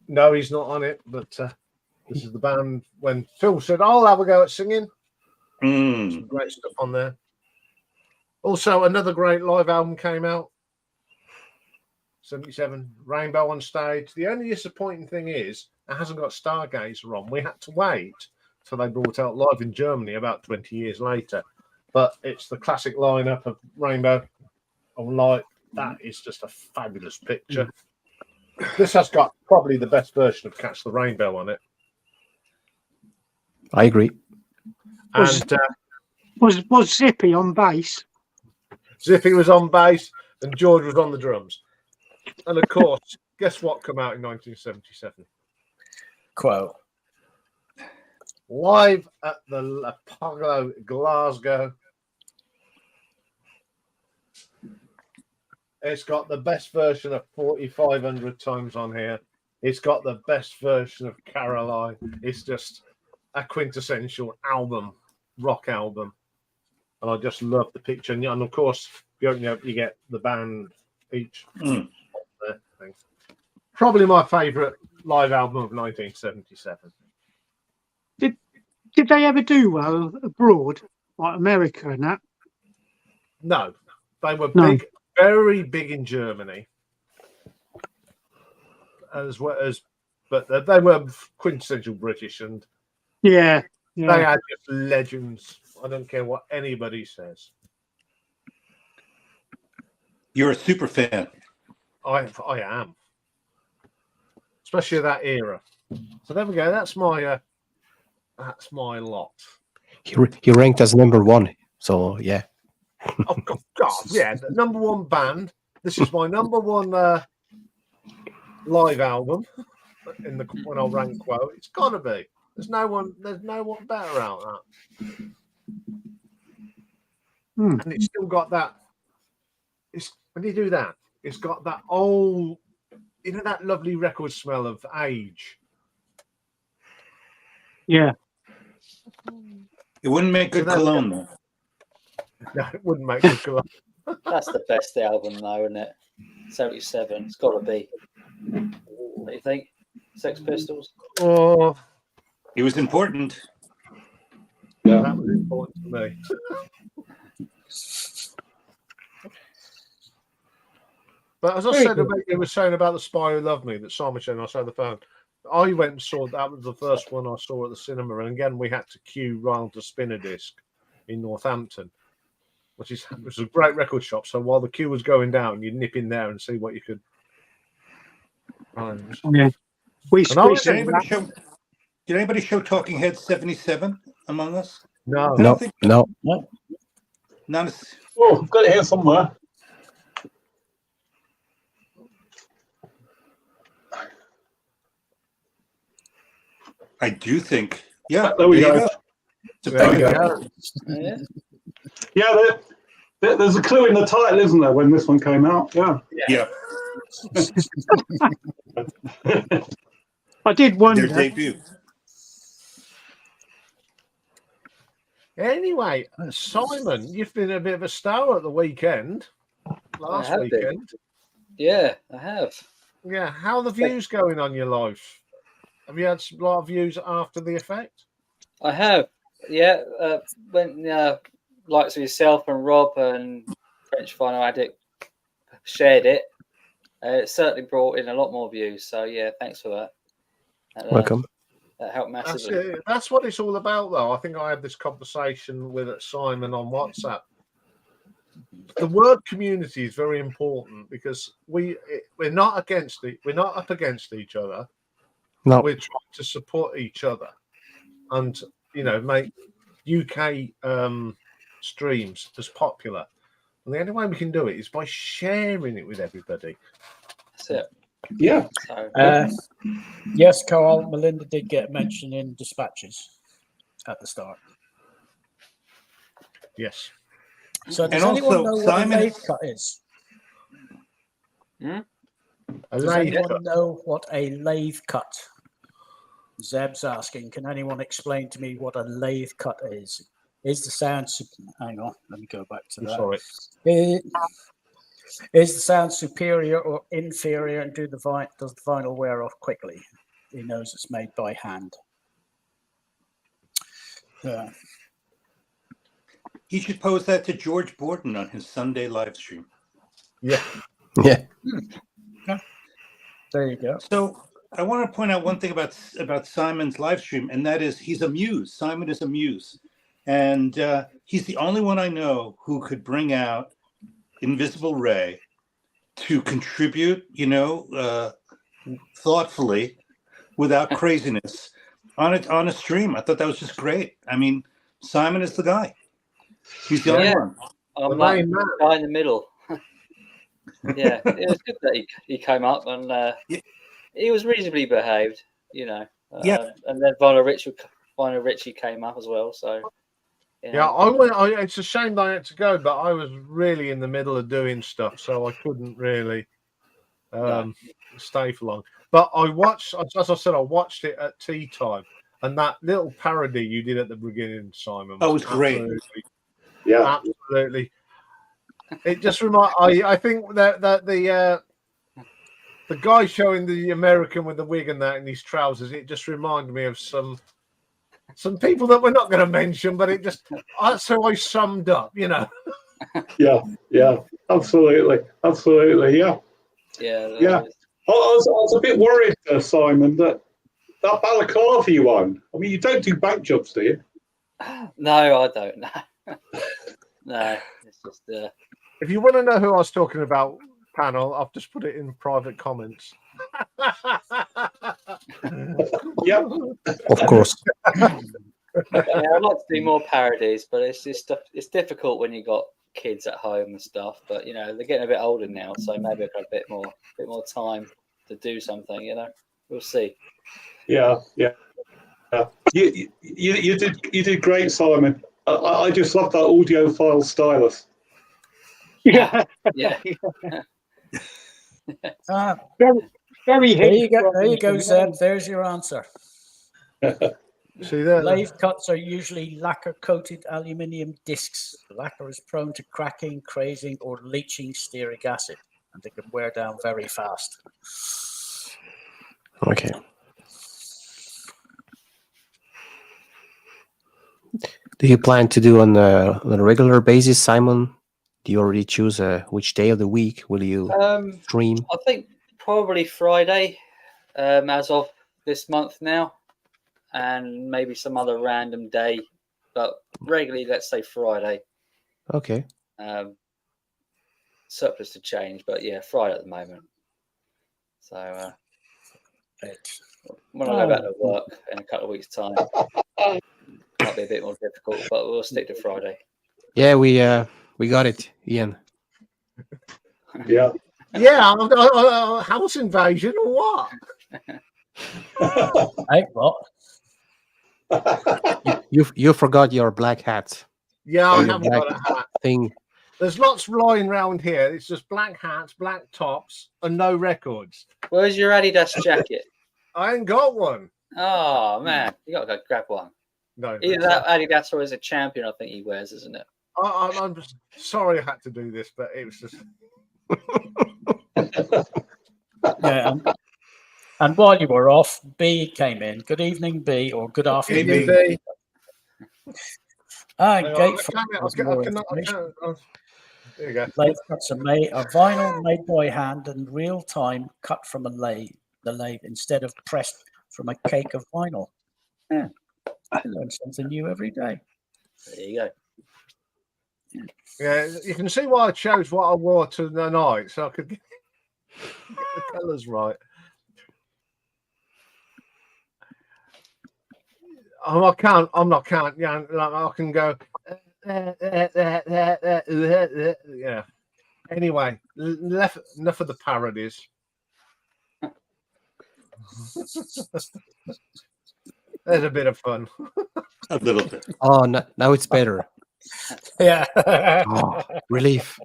Speaker 2: No, he's not on it, but this is the band when Phil said, I'll have a go at singing. Some great stuff on there. Also, another great live album came out. 77, Rainbow on Stage. The only disappointing thing is it hasn't got Stargazer on. We had to wait till they brought out Live in Germany about 20 years later. But it's the classic lineup of Rainbow on Light. That is just a fabulous picture. This has got probably the best version of Catch the Rainbow on it.
Speaker 3: I agree.
Speaker 2: And
Speaker 5: was Zippy on bass?
Speaker 2: Zippy was on bass and George was on the drums. And of course, guess what came out in 1977?
Speaker 1: Quote.
Speaker 2: Live at the Apollo, Glasgow. It's got the best version of 4,500 times on here. It's got the best version of Caroline. It's just a quintessential album, rock album. And I just love the picture. And of course, you open it up, you get the band each. Probably my favourite live album of 1977.
Speaker 5: Did they ever do well abroad, like America and that?
Speaker 2: No, they were
Speaker 5: No.
Speaker 2: big, very big in Germany, as well as, but they were quintessential British, and
Speaker 5: Yeah,
Speaker 2: they
Speaker 5: yeah.
Speaker 2: are just legends. I don't care what anybody says.
Speaker 7: You're a super fan.
Speaker 2: I am, especially that era. So there we go. That's my lot.
Speaker 3: He ranked as #1. So yeah.
Speaker 2: Oh God, yeah, the #1 band. This is my #1 live album in the when I rank quote. It's gotta be. There's no one better out that. And it's still got that. It's when you do that, it's got that old, that lovely record smell of age.
Speaker 5: Yeah.
Speaker 7: It wouldn't make good cologne, though.
Speaker 2: No, it wouldn't make good cologne.
Speaker 6: That's the best album, though, isn't it? 77. It's got to be. What do you think? Sex Pistols.
Speaker 2: Oh,
Speaker 7: He was important.
Speaker 4: Yeah.
Speaker 2: that was important to me. But as I
Speaker 5: Very
Speaker 2: said,
Speaker 5: good.
Speaker 2: about you were saying about The Spy Who Loved Me that Simon showed, and I saw the phone. I went and saw that was the first one I saw at the cinema, and again we had to queue round to spin a disc in Northampton, which was a great record shop. So while the queue was going down, you'd nip in there and see what you could find.
Speaker 5: Yeah. We
Speaker 2: And I was
Speaker 7: Did
Speaker 5: squeezed that.
Speaker 7: anybody show Talking Heads 77 among us?
Speaker 2: no,
Speaker 7: I don't think
Speaker 3: No.
Speaker 7: not as,
Speaker 4: Oh, I've got it here somewhere.
Speaker 7: I do think. Yeah,
Speaker 4: There we
Speaker 7: you
Speaker 4: go.
Speaker 2: there we
Speaker 1: go.
Speaker 2: go.
Speaker 6: Yeah.
Speaker 4: Yeah, there's a clue in the title, isn't there, when this one came out? Yeah.
Speaker 7: Yeah,
Speaker 5: I did
Speaker 7: their
Speaker 5: wonder.
Speaker 7: debut.
Speaker 2: Anyway, Simon, you've been a bit of a star at the weekend.
Speaker 6: I
Speaker 2: Last
Speaker 6: have been.
Speaker 2: weekend.
Speaker 6: Yeah, I have.
Speaker 2: Yeah, how are the views going on your life? Have you had a lot of views after the effect?
Speaker 6: I have. Yeah. When likes of yourself and Rob and French Final Addict shared it, it certainly brought in a lot more views. So yeah, thanks for that.
Speaker 3: Welcome.
Speaker 6: That helped
Speaker 2: That's
Speaker 6: massively.
Speaker 2: it. That's what it's all about, though. I think I had this conversation with Simon on WhatsApp. The word community is very important because we're not against it. We're not up against each other.
Speaker 3: No.
Speaker 2: We're trying to support each other and make UK streams as popular. And the only way we can do it is by sharing it with everybody.
Speaker 6: That's it.
Speaker 4: Yeah.
Speaker 6: So
Speaker 1: Yes, Carl, Melinda did get mentioned in dispatches at the start.
Speaker 2: Yes.
Speaker 1: So does
Speaker 7: And
Speaker 1: anyone
Speaker 7: also,
Speaker 1: know what
Speaker 7: Simon-
Speaker 1: a lathe cut is?
Speaker 2: A
Speaker 1: Does
Speaker 2: lathe
Speaker 1: anyone
Speaker 2: cut.
Speaker 1: know what a lathe cut? Zeb's asking, can anyone explain to me what a lathe cut is? Is the sound... Hang on, let me go back to
Speaker 2: I'm
Speaker 1: that.
Speaker 2: sorry.
Speaker 1: Is the sound superior or inferior, and does the vinyl wear off quickly? He knows it's made by hand.
Speaker 7: He should pose that to George Borden on his Sunday live stream.
Speaker 2: Yeah.
Speaker 3: Yeah.
Speaker 1: There you go.
Speaker 7: So I want to point out one thing about Simon's live stream, and that is he's a muse. Simon is a muse, and he's the only one I know who could bring out Invisible Ray to contribute, thoughtfully, without craziness, on a stream. I thought that was just great. I mean, Simon is the guy. He's the only
Speaker 6: Yeah.
Speaker 7: one.
Speaker 2: The
Speaker 6: I'm like
Speaker 2: main man.
Speaker 6: guy in the middle. Yeah, it was good that he came up and he was reasonably behaved,
Speaker 7: Yeah.
Speaker 6: And then Vinyl Richie came up as well. So
Speaker 2: Yeah, I went. It's a shame that I had to go, but I was really in the middle of doing stuff, so I couldn't really stay for long. But I watched, as I said, I watched it at tea time, and that little parody you did at the beginning, Simon.
Speaker 7: Oh, it was great.
Speaker 4: Yeah.
Speaker 2: Absolutely. It just I think that the guy showing the American with the wig and that in his trousers, it just reminded me of some people that we're not going to mention, but that's how I summed up,
Speaker 4: Yeah. Absolutely. Yeah.
Speaker 6: yeah.
Speaker 4: I was a bit worried, Simon, that balaclava you own. I mean, you don't do back jobs, do you?
Speaker 6: No, I don't. No, no, it's just
Speaker 2: If you want to know who I was talking about, panel, I've just put it in private comments.
Speaker 4: Yeah.
Speaker 3: Of course.
Speaker 6: yeah, I'd like to do more parodies, but it's difficult when you got kids at home and stuff. But they're getting a bit older now, so maybe I've got a bit more time to do something. We'll see.
Speaker 4: Yeah. You did great, Simon. I just love that audiophile stylus.
Speaker 5: Yeah.
Speaker 6: Yeah.
Speaker 5: Very
Speaker 1: There you
Speaker 5: hit.
Speaker 1: go. There you go, Zeb. There's your answer.
Speaker 2: See there?
Speaker 1: Lathe cuts are usually lacquer-coated aluminium discs. The lacquer is prone to cracking, crazing, or leaching stearic acid, and they can wear down very fast.
Speaker 3: Okay. Do you plan to do on a regular basis, Simon? Do you already choose which day of the week will you stream?
Speaker 6: I think probably Friday, as of this month now, and maybe some other random day, but regularly, let's say Friday.
Speaker 3: Okay.
Speaker 6: Surplus to change, but yeah, Friday at the moment. So when I go back to work in a couple of weeks' time, might be a bit more difficult, but we'll stick to Friday.
Speaker 3: Yeah, we got it, Ian.
Speaker 4: Yeah.
Speaker 2: Yeah, house invasion or what?
Speaker 1: Hey, what?
Speaker 3: You forgot your black hat
Speaker 2: Yeah, I
Speaker 3: your
Speaker 2: haven't
Speaker 3: black
Speaker 2: got a hat.
Speaker 3: thing.
Speaker 2: There's lots lying around here. It's just black hats, black tops, and no records.
Speaker 6: Where's your Adidas jacket?
Speaker 2: I ain't got one.
Speaker 6: Oh man, you gotta go grab one.
Speaker 2: No.
Speaker 6: Either that Adidas or is a champion. I think he wears, isn't it?
Speaker 2: I'm just sorry I had to do this, but it was just.
Speaker 1: Yeah. And while you were off, B came in. Good evening, B, or good afternoon.
Speaker 2: B.
Speaker 1: And
Speaker 2: There you go.
Speaker 1: Lathe cuts are made a vinyl made by hand and real time cut from the lathe instead of pressed from a cake of vinyl. Yeah. I learn something new every day.
Speaker 6: There you go.
Speaker 2: Yeah, you can see why I chose what I wore to the night, so I could get the colours right. I can't. I'm not can't. Yeah, like I can go. Yeah. Anyway, enough of the parodies. There's a bit of fun.
Speaker 7: A little bit.
Speaker 3: Oh, now it's better.
Speaker 1: Yeah.
Speaker 3: Oh, relief.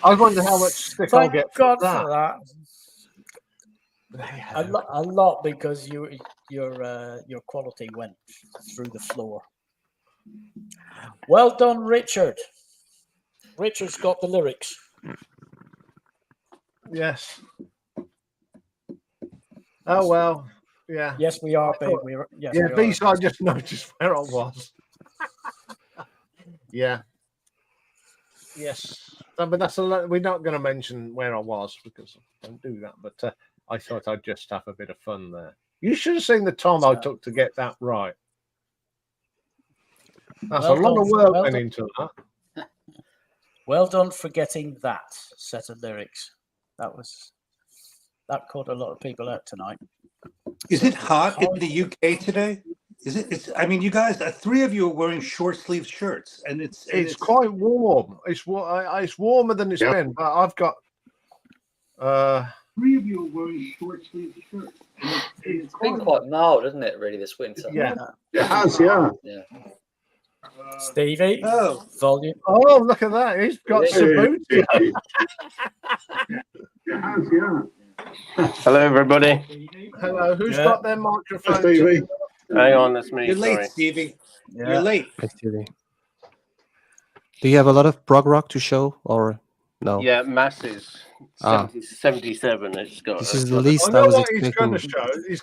Speaker 2: I wonder how much stick I'll
Speaker 1: Thank
Speaker 2: get
Speaker 1: God
Speaker 2: for that.
Speaker 1: for that. A lot because your quality went through the floor. Well done, Richard. Richard's got the lyrics.
Speaker 2: Yes. Oh well. Yeah.
Speaker 1: Yes, we are, babe. Yes,
Speaker 2: Yeah.
Speaker 1: we are.
Speaker 2: B-side, I just noticed where I was. Yeah. Yes. But that's a lot. We're not going to mention where I was because I don't do that. But I thought I'd just have a bit of fun there. You should have seen the time I took to get that right. That's a lot of work went into that.
Speaker 1: Well done for getting that set of lyrics. That caught a lot of people out tonight.
Speaker 7: Is it hot in the UK today? Is it? It's. I mean, you guys, three of you are wearing short sleeve shirts, and it's
Speaker 2: quite warm. It's warmer than it's been, but I've got.
Speaker 7: Three of you are wearing short sleeve shirts. And
Speaker 6: it's been quite mild, isn't it? Really, this winter.
Speaker 2: Yeah,
Speaker 4: it has. Yeah.
Speaker 6: Yeah.
Speaker 1: Stevie, volume.
Speaker 2: Oh, look at that! He's got Sabuti.
Speaker 4: It has. Yeah.
Speaker 8: Hello, everybody.
Speaker 2: Hello, who's got their microphone?
Speaker 4: Stevie.
Speaker 8: Hang on, that's me.
Speaker 7: You're late,
Speaker 8: sorry.
Speaker 7: Stevie.
Speaker 1: Yeah.
Speaker 7: You're late.
Speaker 3: Hi, Stevie. Do you have a lot of prog rock to show, or no?
Speaker 8: Yeah, masses. 77. It's got.
Speaker 3: This is the least
Speaker 2: I know
Speaker 3: I was
Speaker 2: what he's going
Speaker 3: expecting.
Speaker 2: to show. He's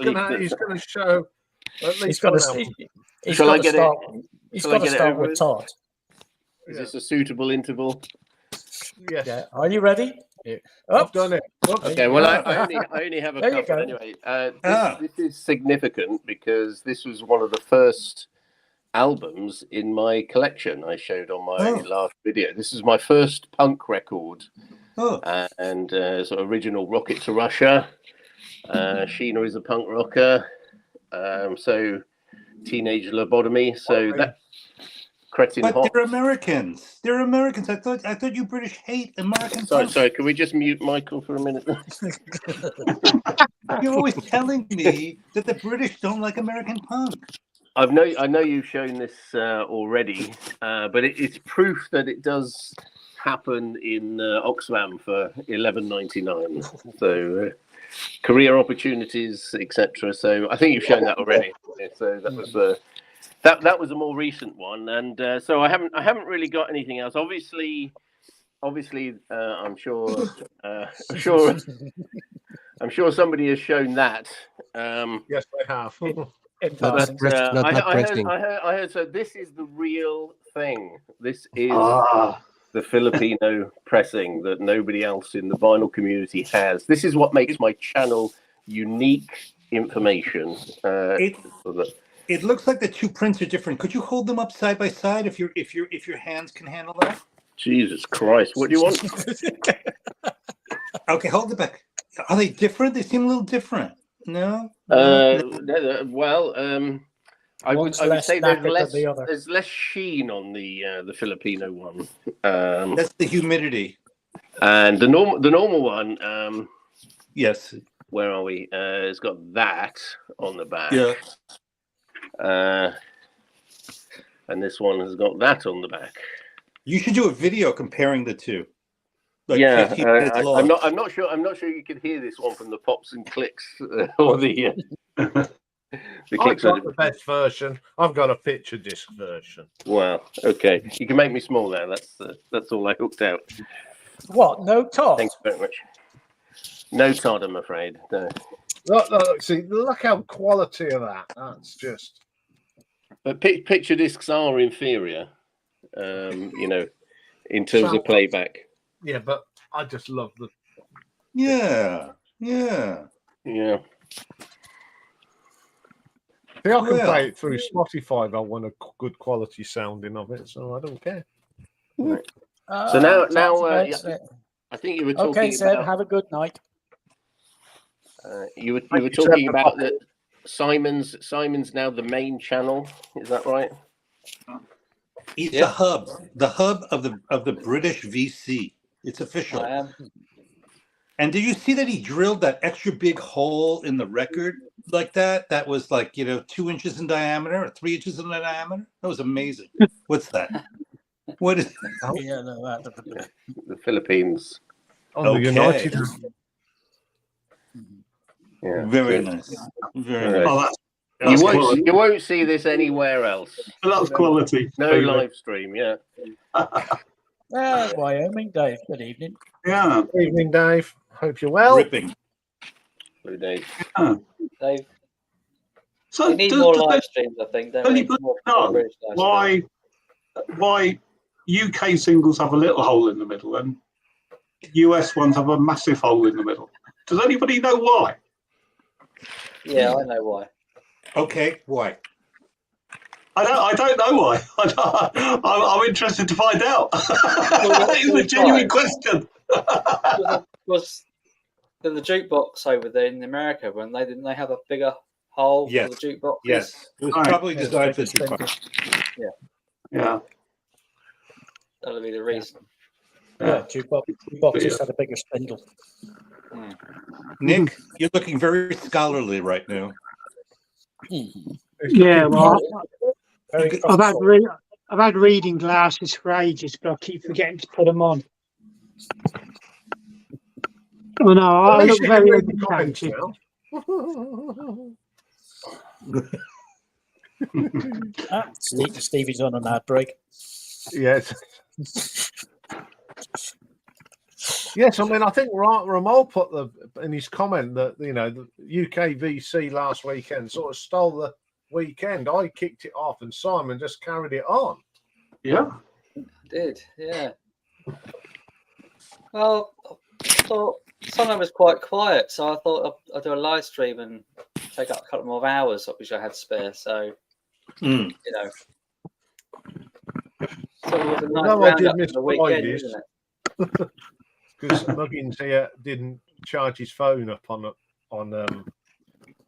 Speaker 2: going to show. At least
Speaker 1: He's got
Speaker 2: one
Speaker 1: to.
Speaker 2: album.
Speaker 8: Shall I get it?
Speaker 1: He's
Speaker 8: Shall I
Speaker 1: got to
Speaker 8: get it
Speaker 1: start
Speaker 8: over
Speaker 1: with
Speaker 8: with?
Speaker 1: Todd.
Speaker 8: Is this a suitable interval?
Speaker 2: Yes.
Speaker 1: Yeah. Are you ready?
Speaker 2: I've done it.
Speaker 8: Okay, well, I only have a
Speaker 1: There you
Speaker 8: couple
Speaker 1: go.
Speaker 8: anyway. This is significant because this was one of the first albums in my collection I showed on my last video. This is my first punk record, and sort of original Rocket to Russia. Sheena is a punk rocker, so Teenage Lobotomy. So that Cretin
Speaker 7: But
Speaker 8: Hot.
Speaker 7: they're Americans. They're Americans. I thought you British hate American punk.
Speaker 8: Sorry. Can we just mute Michael for a minute?
Speaker 7: You're always telling me that the British don't like American punk.
Speaker 8: I know you've shown this already, but it's proof that it does happen in Oxfam for $11.99. So career opportunities, etc. So I think you've shown that already. So that was that was a more recent one, and so I haven't really got anything else. Obviously, I'm sure somebody has shown that.
Speaker 2: Yes, I have.
Speaker 1: in
Speaker 3: Not
Speaker 1: passing.
Speaker 3: not pressing.
Speaker 8: I heard. So this is the real thing. This is
Speaker 4: Ah,
Speaker 8: the Filipino pressing that nobody else in the vinyl community has. This is what makes my channel unique information.
Speaker 7: It looks like the two prints are different. Could you hold them up side by side if your hands can handle that?
Speaker 8: Jesus Christ! What do you want?
Speaker 7: Okay, hold it back. Are they different? They seem a little different. No.
Speaker 8: Well, I
Speaker 1: One's
Speaker 8: would
Speaker 1: less
Speaker 8: say
Speaker 1: knackered than the other.
Speaker 8: there's less sheen on the Filipino one.
Speaker 7: That's the humidity.
Speaker 8: And the normal one.
Speaker 7: Yes.
Speaker 8: Where are we? It's got that on the back.
Speaker 7: Yeah.
Speaker 8: And this one has got that on the back.
Speaker 7: You should do a video comparing the two. Like
Speaker 8: Yeah,
Speaker 7: 15 minutes long.
Speaker 8: I'm not sure. I'm not sure you can hear this one from the pops and clicks or the
Speaker 2: I've
Speaker 8: clicks.
Speaker 2: got the best version. I've got a picture disc version.
Speaker 8: Wow. Okay, you can make me small now. That's all I hooked out.
Speaker 1: What? No top?
Speaker 8: Thanks very much. No Todd, I'm afraid. No.
Speaker 2: Look, see, look how quality of that. That's just.
Speaker 8: But picture discs are inferior, in terms of playback.
Speaker 2: Yeah, but I just love the.
Speaker 7: Yeah.
Speaker 8: Yeah.
Speaker 2: See, I can play it through Spotify if I want a good quality sounding of it, so I don't care.
Speaker 8: Right. So now, I think you were talking
Speaker 1: okay, Seb,
Speaker 8: about.
Speaker 1: have a good night.
Speaker 8: You were talking about that. Simon's now the main channel. Is that right?
Speaker 7: It's the hub of the British VC. It's official.
Speaker 6: I am.
Speaker 7: And did you see that he drilled that extra big hole in the record like that? That was like 2 inches in diameter or 3 inches in diameter. That was amazing. What's that? What is?
Speaker 1: Yeah, no,
Speaker 8: The Philippines.
Speaker 2: On the United.
Speaker 8: Yeah.
Speaker 7: Very nice. Very
Speaker 8: Right.
Speaker 7: nice.
Speaker 4: Oh,
Speaker 8: You won't see this anywhere else.
Speaker 4: that's quality.
Speaker 8: No live stream. Yeah.
Speaker 1: Wyoming, Dave. Good evening.
Speaker 4: Yeah.
Speaker 2: Good evening, Dave. Hope you're well.
Speaker 7: Ripping.
Speaker 8: Blue days.
Speaker 6: Dave,
Speaker 4: So
Speaker 6: we need more live streams, I think. Don't we?
Speaker 4: anybody
Speaker 6: More
Speaker 4: know
Speaker 6: British live streams.
Speaker 4: why UK singles have a little hole in the middle and US ones have a massive hole in the middle? Does anybody know why?
Speaker 6: Yeah, I know why.
Speaker 7: Okay, why?
Speaker 4: I don't know why. I'm interested to find out. It's a genuine question.
Speaker 6: Was the jukebox over there in America when didn't they have a bigger hole
Speaker 7: Yes.
Speaker 6: for the jukebox?
Speaker 7: Yes. It was
Speaker 4: All right.
Speaker 7: probably designed for the
Speaker 4: Yeah.
Speaker 6: That'll be the reason.
Speaker 1: Yeah, jukebox just had a bigger spindle.
Speaker 7: Nick, you're looking very scholarly right now.
Speaker 5: Yeah, well,
Speaker 1: Very
Speaker 5: I've had reading glasses for ages, but I keep forgetting to put them on. Oh no, I look very educated.
Speaker 1: Stevie's on an ad break.
Speaker 2: Yes. Yes, I mean, I think Ramal put in his comment that the UK VC last weekend sort of stole the weekend. I kicked it off, and Simon just carried it on.
Speaker 4: Yeah.
Speaker 6: Did, yeah. Well, I thought Simon was quite quiet, so I thought I'd do a live stream and take up a couple more hours, which I had spare. So, so it was a nice roundup for the weekend, isn't it?
Speaker 2: Because Muggins here didn't charge his phone up on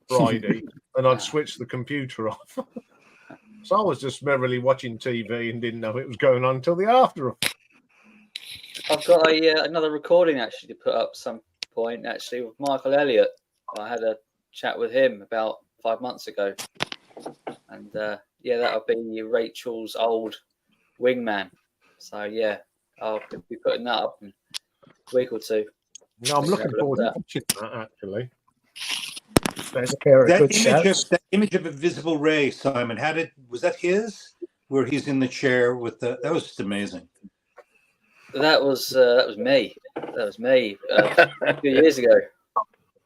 Speaker 2: Friday, and I'd switched the computer off. So I was just merrily watching TV and didn't know it was going on until the after.
Speaker 6: I've got another recording actually to put up some point actually with Michael Elliott. I had a chat with him about 5 months ago, and that'll be Rachel's old wingman. So yeah, I'll be putting that up in a week or two.
Speaker 2: No, I'm looking forward to watching that actually.
Speaker 1: There's a pair of good
Speaker 7: That image of Invisible Ray, Simon, was that his? Where he's in the chair with that was just amazing.
Speaker 6: That was me. That was me a few years ago.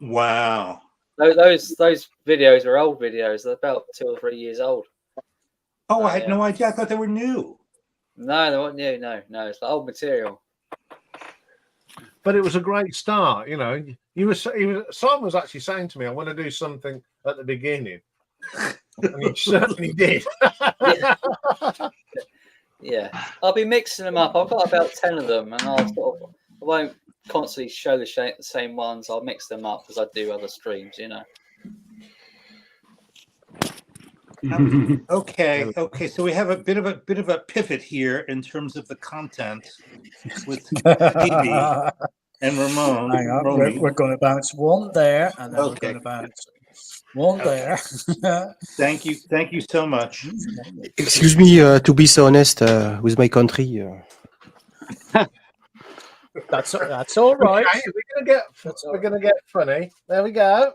Speaker 7: Wow.
Speaker 6: Those videos are old videos. They're about 2 or 3 years old.
Speaker 7: Oh, I had
Speaker 6: yeah.
Speaker 7: no idea. I thought they were new.
Speaker 6: No, they weren't new. No, it's like old material.
Speaker 2: But it was a great start, you know. Simon was actually saying to me, "I want to do something at the beginning," and he certainly did.
Speaker 6: Yeah, I'll be mixing them up. I've got about 10 of them, and I won't constantly show the same ones. I'll mix them up as I do other streams, you know.
Speaker 7: Okay. So we have a bit of a pivot here in terms of the content with Stevie and Ramon.
Speaker 1: Hang on,
Speaker 7: Romy.
Speaker 1: we're going to bounce one there, and then we're
Speaker 7: Okay.
Speaker 1: going to bounce one there.
Speaker 7: Thank you so much.
Speaker 3: Excuse me, to be so honest, with my country.
Speaker 1: That's all right.
Speaker 2: Okay, we're gonna get funny. There we go.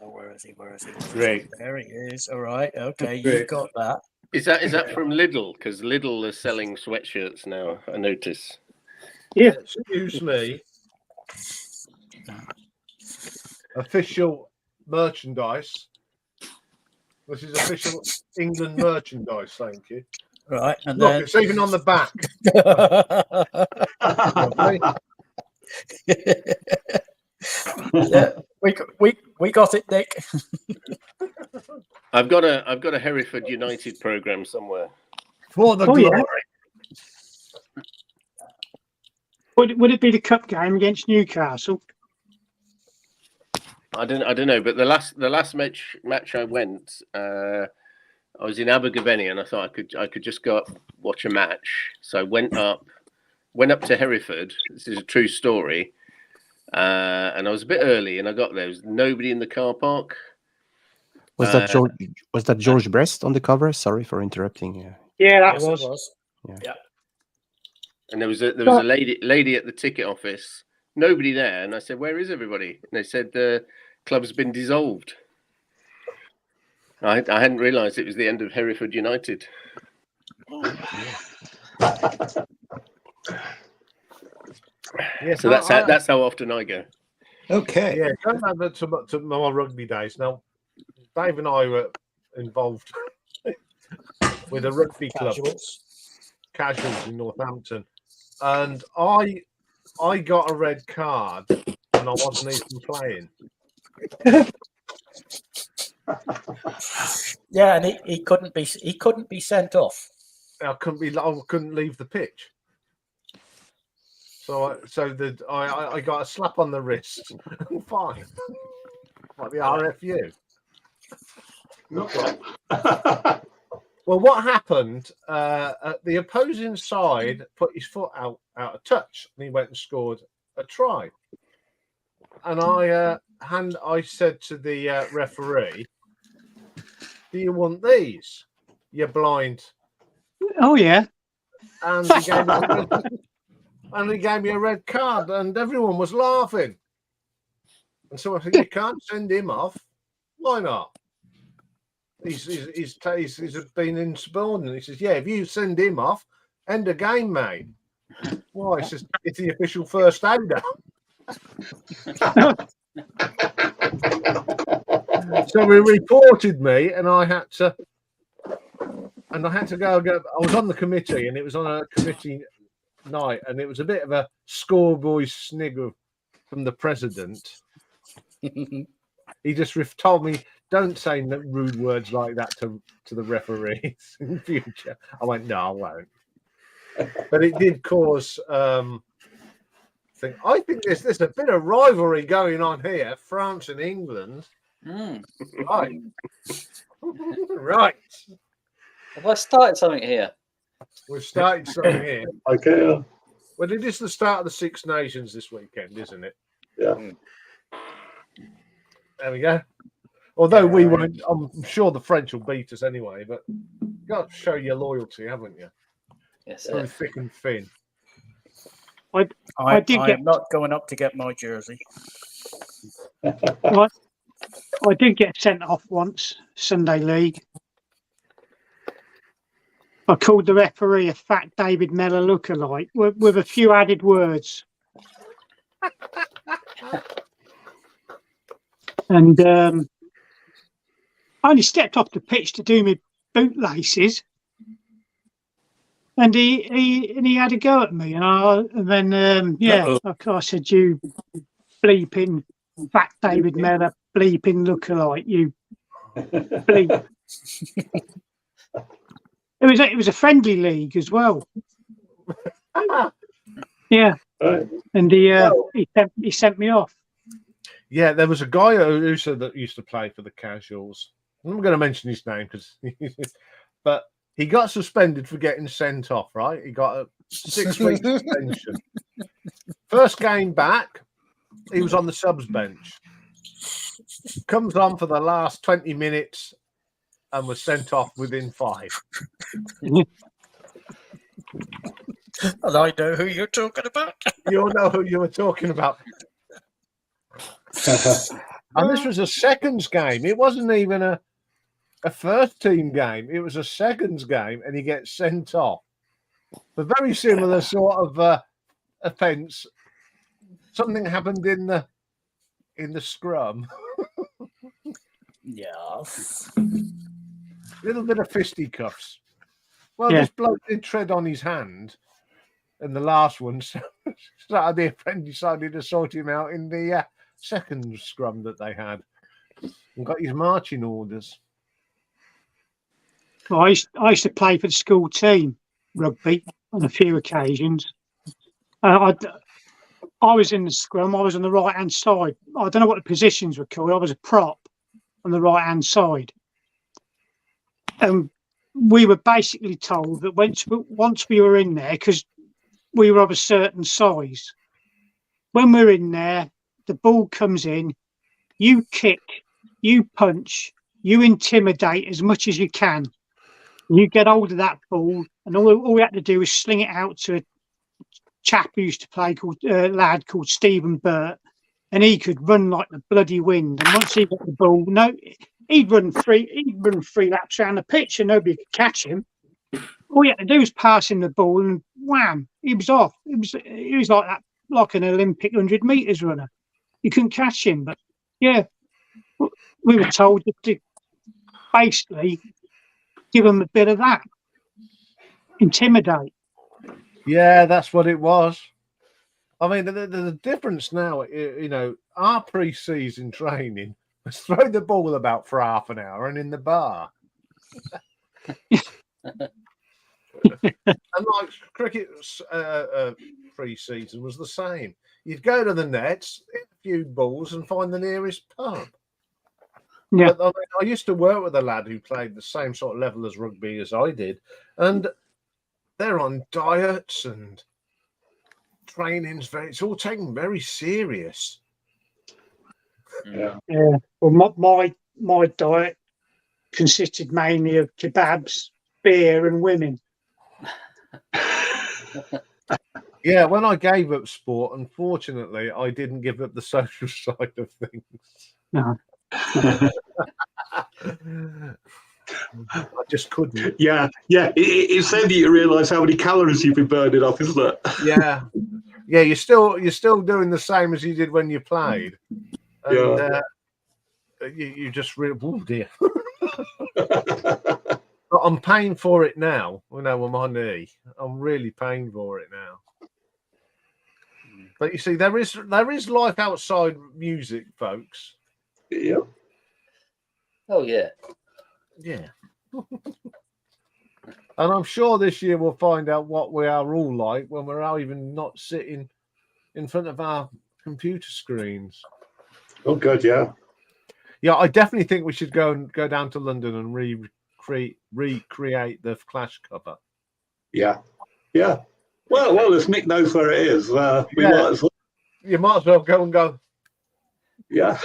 Speaker 1: Where is he?
Speaker 7: Great.
Speaker 1: There he is. All right. Okay,
Speaker 7: Great.
Speaker 1: you got that.
Speaker 8: Is that from Lidl? Because Lidl is selling sweatshirts now. I notice.
Speaker 5: Yeah.
Speaker 2: Excuse me. Official merchandise. This is official England merchandise. Thank you.
Speaker 1: Right, and
Speaker 2: Look,
Speaker 1: then
Speaker 2: it's even on the back.
Speaker 1: yeah, we got it, Nick.
Speaker 8: I've got a Hereford United program somewhere.
Speaker 2: For the
Speaker 5: Oh, yeah.
Speaker 2: glory.
Speaker 5: Would it be the cup game against Newcastle?
Speaker 8: I don't know, but the last match I went, I was in Abergavenny, and I thought I could just go up watch a match. So I went up to Hereford. This is a true story, and I was a bit early, and I got there. There was nobody in the car park.
Speaker 3: Was that George Brest on the cover? Sorry for interrupting.
Speaker 5: Yeah, that
Speaker 1: Yes, it
Speaker 5: was.
Speaker 1: was.
Speaker 3: Yeah.
Speaker 8: And there was a lady at the ticket office. Nobody there, and I said, "Where is everybody?" And they said the club's been dissolved. I hadn't realised it was the end of Hereford United.
Speaker 2: Yeah,
Speaker 8: So that's how often I go.
Speaker 7: Okay.
Speaker 2: Yeah, going back to my rugby days. Now, Dave and I were involved with a rugby club, Casuals in Northampton, and I got a red card, and I wasn't even playing.
Speaker 1: Yeah, and he couldn't be sent off.
Speaker 2: I couldn't leave the pitch. So I got a slap on the wrist. Fine, like the RFU. Well, what happened? The opposing side put his foot out of touch, and he went and scored a try. And I said to the referee, "Do you want these? You're blind."
Speaker 5: Oh yeah.
Speaker 2: And he gave me a red card, and everyone was laughing. And so I said, "You can't send him off. Why not? He's been insubordinate." He says, "Yeah, if you send him off, end the game, mate." Why? He says, "It's the official first aider." So he reported me, and I had to go. I was on the committee, and it was on a committee night, and it was a bit of a schoolboy snigger from the president. He just told me, "Don't say rude words like that to the referees in future." I went, "No, I won't." But it did cause I think there's a bit of rivalry going on here, France and England. Right. Right.
Speaker 6: Have I started something here?
Speaker 2: We've started something here.
Speaker 4: Okay.
Speaker 2: Well, it is the start of the Six Nations this weekend, isn't it?
Speaker 4: Yeah.
Speaker 2: There we go. Although we won't, I'm sure the French will beat us anyway, but you've got to show your loyalty, haven't you?
Speaker 6: Yes,
Speaker 2: Through thick and thin.
Speaker 5: I
Speaker 1: I'm not going up to get my jersey.
Speaker 5: I did get sent off once, Sunday League. I called the referee a fat David Mellor lookalike with a few added words. And I only stepped off the pitch to do my bootlaces, and he had a go at me, and then I said, "You bleeping fat David Mellor, bleeping lookalike, you bleep." It was a friendly league as well. Yeah,
Speaker 4: Right.
Speaker 5: and he sent me off.
Speaker 2: Yeah, there was a guy also that used to play for the Casuals. I'm not going to mention his name but he got suspended for getting sent off. Right, he got a 6-week suspension. First game back, he was on the subs bench. Comes on for the last 20 minutes and was sent off within 5.
Speaker 1: And I know who you're talking about.
Speaker 2: You'll know who you were talking about. And this was a seconds game. It wasn't even a first team game. It was a seconds game, and he gets sent off. A very similar sort of offence. Something happened in the scrum.
Speaker 1: Yeah.
Speaker 2: Little bit of fisticuffs. Well,
Speaker 5: Yeah.
Speaker 2: this bloke did tread on his hand, and the last one, so Saturday a friend decided to sort him out in the second scrum that they had, and got his marching orders.
Speaker 5: Well, I used to play for the school team rugby on a few occasions. I was in the scrum. I was on the right hand side. I don't know what the positions were called. I was a prop on the right hand side. We were basically told that once we were in there, because we were of a certain size, when we're in there, the ball comes in, you kick, you punch, you intimidate as much as you can. You get hold of that ball, and all we had to do was sling it out to a chap who used to play lad called Stephen Burt, and he could run like the bloody wind. And once he got the ball, he'd run 3 laps around the pitch, and nobody could catch him. All you had to do was pass him the ball, and wham, he was off. He was like that, like an Olympic 100 meters runner. You couldn't catch him, but yeah, we were told to basically give them a bit of that, intimidate.
Speaker 2: Yeah, that's what it was. I mean, the difference now, our pre-season training was throw the ball about for half an hour and in the bar. And like cricket pre-season was the same. You'd go to the nets, hit a few balls, and find the nearest pub.
Speaker 5: Yeah.
Speaker 2: But, I used to work with a lad who played the same sort of level as rugby as I did, and they're on diets and training's it's all taken very serious.
Speaker 4: Yeah.
Speaker 5: Yeah. Well, my diet consisted mainly of kebabs, beer, and women.
Speaker 2: Yeah, when I gave up sport, unfortunately, I didn't give up the social side of things.
Speaker 5: No.
Speaker 2: I just couldn't.
Speaker 4: Yeah. It's then that you realise how many calories you've been burning off, isn't it?
Speaker 2: Yeah. You're still doing the same as you did when you played. And, you just really, oh dear. But I'm paying for it now. I'm on my knee. I'm really paying for it now. But you see, there is life outside music, folks.
Speaker 4: Yeah.
Speaker 6: Oh yeah.
Speaker 2: Yeah. And I'm sure this year we'll find out what we are all like when we're all even not sitting in front of our computer screens.
Speaker 4: Oh, good. Yeah.
Speaker 2: Yeah, I definitely think we should go down to London and recreate the Clash cover.
Speaker 4: Yeah. Well, if Nick knows where it is, we might as well.
Speaker 2: You might as well go and go.
Speaker 4: Yeah.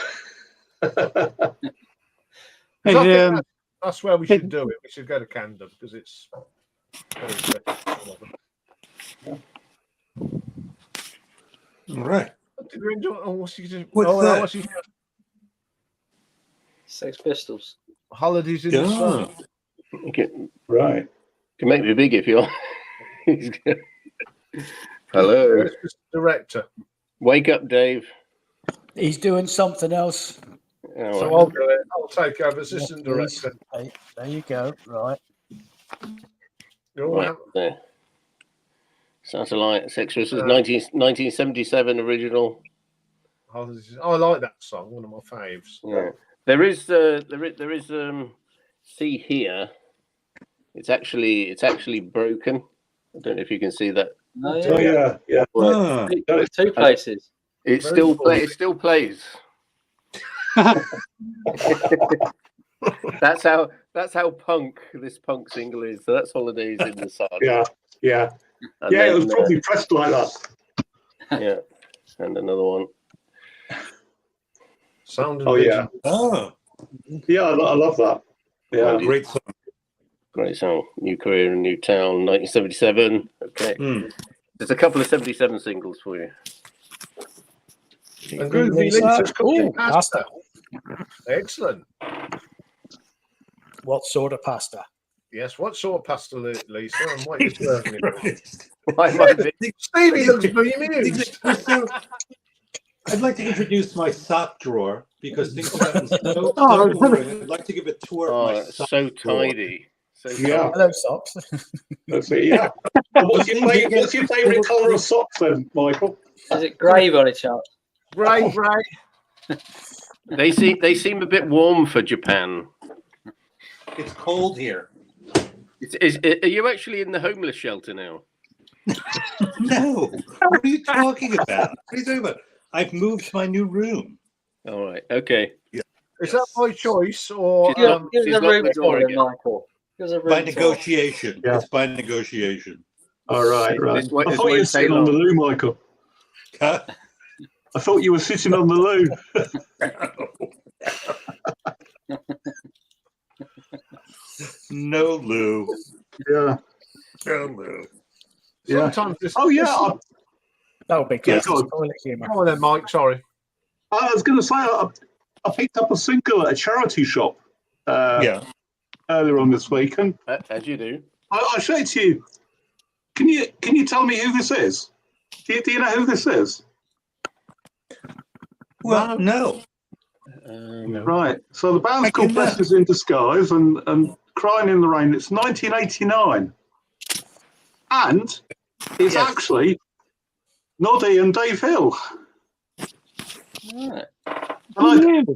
Speaker 2: That's where we should do it. We should go to Camden because it's very interesting.
Speaker 7: All right.
Speaker 2: Did you enjoy? What's
Speaker 7: What's that?
Speaker 6: Sex Pistols.
Speaker 2: Holidays in the Sun.
Speaker 4: Right.
Speaker 8: Can make me big if you want. Hello.
Speaker 2: It's the director.
Speaker 8: Wake up, Dave.
Speaker 1: He's doing something else.
Speaker 2: So I'll do it. I'll take over assistant
Speaker 1: Please.
Speaker 2: director.
Speaker 1: Hey, there you go. Right.
Speaker 2: You're
Speaker 8: Right
Speaker 2: all
Speaker 8: there. Satellite Sex Pistols, 1977 original.
Speaker 2: I like that song. One of my faves.
Speaker 8: Yeah, there is see here. It's actually broken. I don't know if you can see that.
Speaker 6: No,
Speaker 4: Oh
Speaker 6: yeah.
Speaker 4: yeah, yeah.
Speaker 7: Ah,
Speaker 6: Two places.
Speaker 8: It
Speaker 2: Very
Speaker 8: still
Speaker 2: cool.
Speaker 8: it still plays. That's how punk this punk single is. So that's Holidays in the Sun.
Speaker 4: Yeah, yeah,
Speaker 8: And
Speaker 4: yeah. It
Speaker 8: then,
Speaker 4: was probably pressed like that.
Speaker 8: yeah, and another one.
Speaker 2: Sound and
Speaker 4: Oh
Speaker 2: Vision.
Speaker 4: yeah,
Speaker 7: oh,
Speaker 4: yeah. I love that. Yeah,
Speaker 7: great song.
Speaker 8: Great song. New Career in New Town, 1977. Okay.
Speaker 7: Mm.
Speaker 8: There's a couple of 77 singles for you.
Speaker 2: And Groovy Lisa's cooking
Speaker 1: Ooh,
Speaker 2: pasta.
Speaker 1: pasta.
Speaker 2: Excellent.
Speaker 1: What sort of pasta?
Speaker 2: Yes. What sort of pasta, Lisa? And what are you serving it?
Speaker 8: Why might be?
Speaker 2: Stevie looks bemused.
Speaker 7: I'd like to introduce my sock drawer because things have gotten so
Speaker 5: Oh,
Speaker 7: boring. I'd like to give a tour of
Speaker 8: Oh,
Speaker 7: my
Speaker 8: it's
Speaker 7: sock
Speaker 8: so
Speaker 7: drawer.
Speaker 8: tidy. So
Speaker 4: Yeah.
Speaker 1: Hello, socks.
Speaker 4: that's it. Yeah. What's your favourite colour of socks then, Michael?
Speaker 6: Is it grey by any chance?
Speaker 2: Right.
Speaker 8: They seem a bit warm for Japan.
Speaker 7: It's cold here.
Speaker 8: Are you actually in the homeless shelter now?
Speaker 7: No. What are you talking about? What are you talking about? I've moved to my new room.
Speaker 8: All right. Okay.
Speaker 2: Is that by choice or?
Speaker 8: She's got-
Speaker 6: Give
Speaker 8: she's
Speaker 6: us a
Speaker 8: got
Speaker 6: room
Speaker 8: the door
Speaker 6: tour, then,
Speaker 8: again.
Speaker 6: Michael. Give us a room
Speaker 7: By
Speaker 6: tour.
Speaker 7: negotiation.
Speaker 4: Yeah.
Speaker 7: It's by negotiation.
Speaker 4: All right, right.
Speaker 8: This won't-
Speaker 4: I
Speaker 8: this
Speaker 4: thought you were
Speaker 8: won't
Speaker 4: sitting
Speaker 8: take
Speaker 4: on the
Speaker 8: long.
Speaker 4: loo, Michael.
Speaker 7: Huh?
Speaker 4: I thought you were sitting on the loo.
Speaker 7: No, Lou.
Speaker 4: Yeah.
Speaker 7: No, Lou.
Speaker 4: Yeah.
Speaker 2: Sometimes this.
Speaker 4: Oh yeah.
Speaker 1: That would be
Speaker 4: Yeah,
Speaker 1: classed as
Speaker 4: go on.
Speaker 1: toilet humour.
Speaker 2: Come on then, Mike. Sorry.
Speaker 4: I was going to say I picked up a single at a charity shop
Speaker 7: Yeah.
Speaker 4: earlier on this week, and
Speaker 8: As you do.
Speaker 4: I say to you, can you tell me who this is? Do you know who this is?
Speaker 7: Well, no.
Speaker 4: Right. So the band's
Speaker 7: I
Speaker 4: called
Speaker 7: can
Speaker 4: Blessings in Disguise, and Crying in the Rain. It's 1989, and it's
Speaker 7: Yes.
Speaker 4: actually Noddy and Dave Hill.
Speaker 6: Right.
Speaker 4: And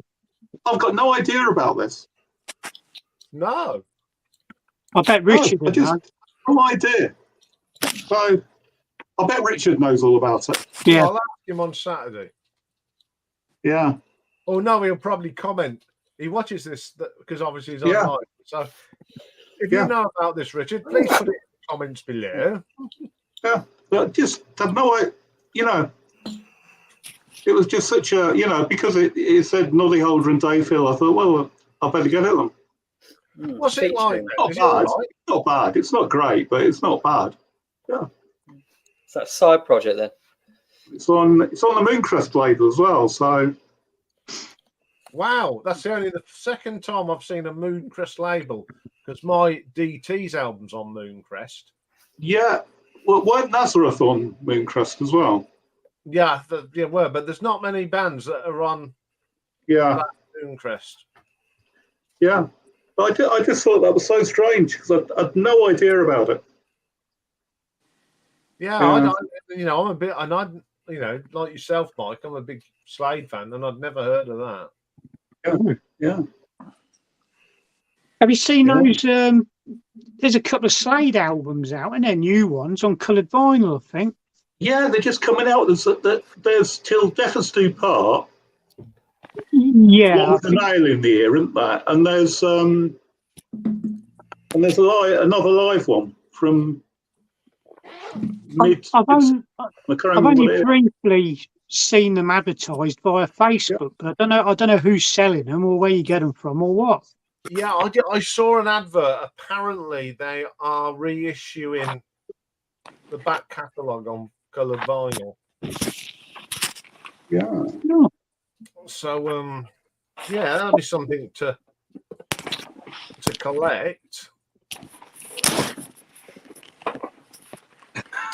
Speaker 4: I've got no idea about this.
Speaker 2: No.
Speaker 5: I bet Richard
Speaker 4: I
Speaker 5: would
Speaker 4: just
Speaker 5: know.
Speaker 4: no idea. So I bet Richard knows all about it.
Speaker 5: Yeah.
Speaker 2: I'll ask him on Saturday.
Speaker 4: Yeah.
Speaker 2: Oh no, he'll probably comment. He watches this because obviously he's online. So if
Speaker 4: Yeah.
Speaker 2: you know about this, Richard, please put it in the comments below.
Speaker 4: Yeah. But just had no idea. You know, it was just such a, because it said Noddy Holder and Dave Hill. I thought, well, I better get at them.
Speaker 2: What's it like?
Speaker 4: Not
Speaker 2: Is it all
Speaker 4: bad.
Speaker 2: right?
Speaker 4: Not bad. It's not great, but it's not bad.
Speaker 6: It's that side project then.
Speaker 4: It's on the Mooncrest label as well. So
Speaker 2: Wow, that's only the second time I've seen a Mooncrest label because my DT's album's on Mooncrest.
Speaker 4: yeah, well, weren't Nazareth on Mooncrest as well?
Speaker 2: Yeah, but there's not many bands that are on
Speaker 4: Yeah,
Speaker 2: Mooncrest.
Speaker 4: yeah. But I just thought that was so strange because I had no idea about it.
Speaker 2: Yeah, I'm a bit, and like yourself, Mike, I'm a big Slade fan, and I'd never heard of that.
Speaker 4: Yeah.
Speaker 5: Have you seen
Speaker 4: Yeah.
Speaker 5: those? There's a couple of Slade albums out, and they're new ones on coloured vinyl, I think.
Speaker 4: Yeah, they're just coming out. There's Till Death Us Do Part.
Speaker 5: Yeah.
Speaker 4: One with the nail in the ear, isn't there? And there's another live one from mid.
Speaker 5: I've only,
Speaker 4: I can't
Speaker 5: I've
Speaker 4: remember
Speaker 5: only
Speaker 4: what it is.
Speaker 5: briefly seen them advertised via Facebook, but I don't know who's selling them or where you get them from or what.
Speaker 2: Yeah, I saw an advert. Apparently, they are reissuing the back catalogue on coloured vinyl.
Speaker 4: Yeah.
Speaker 2: So, yeah, that'll be something to collect.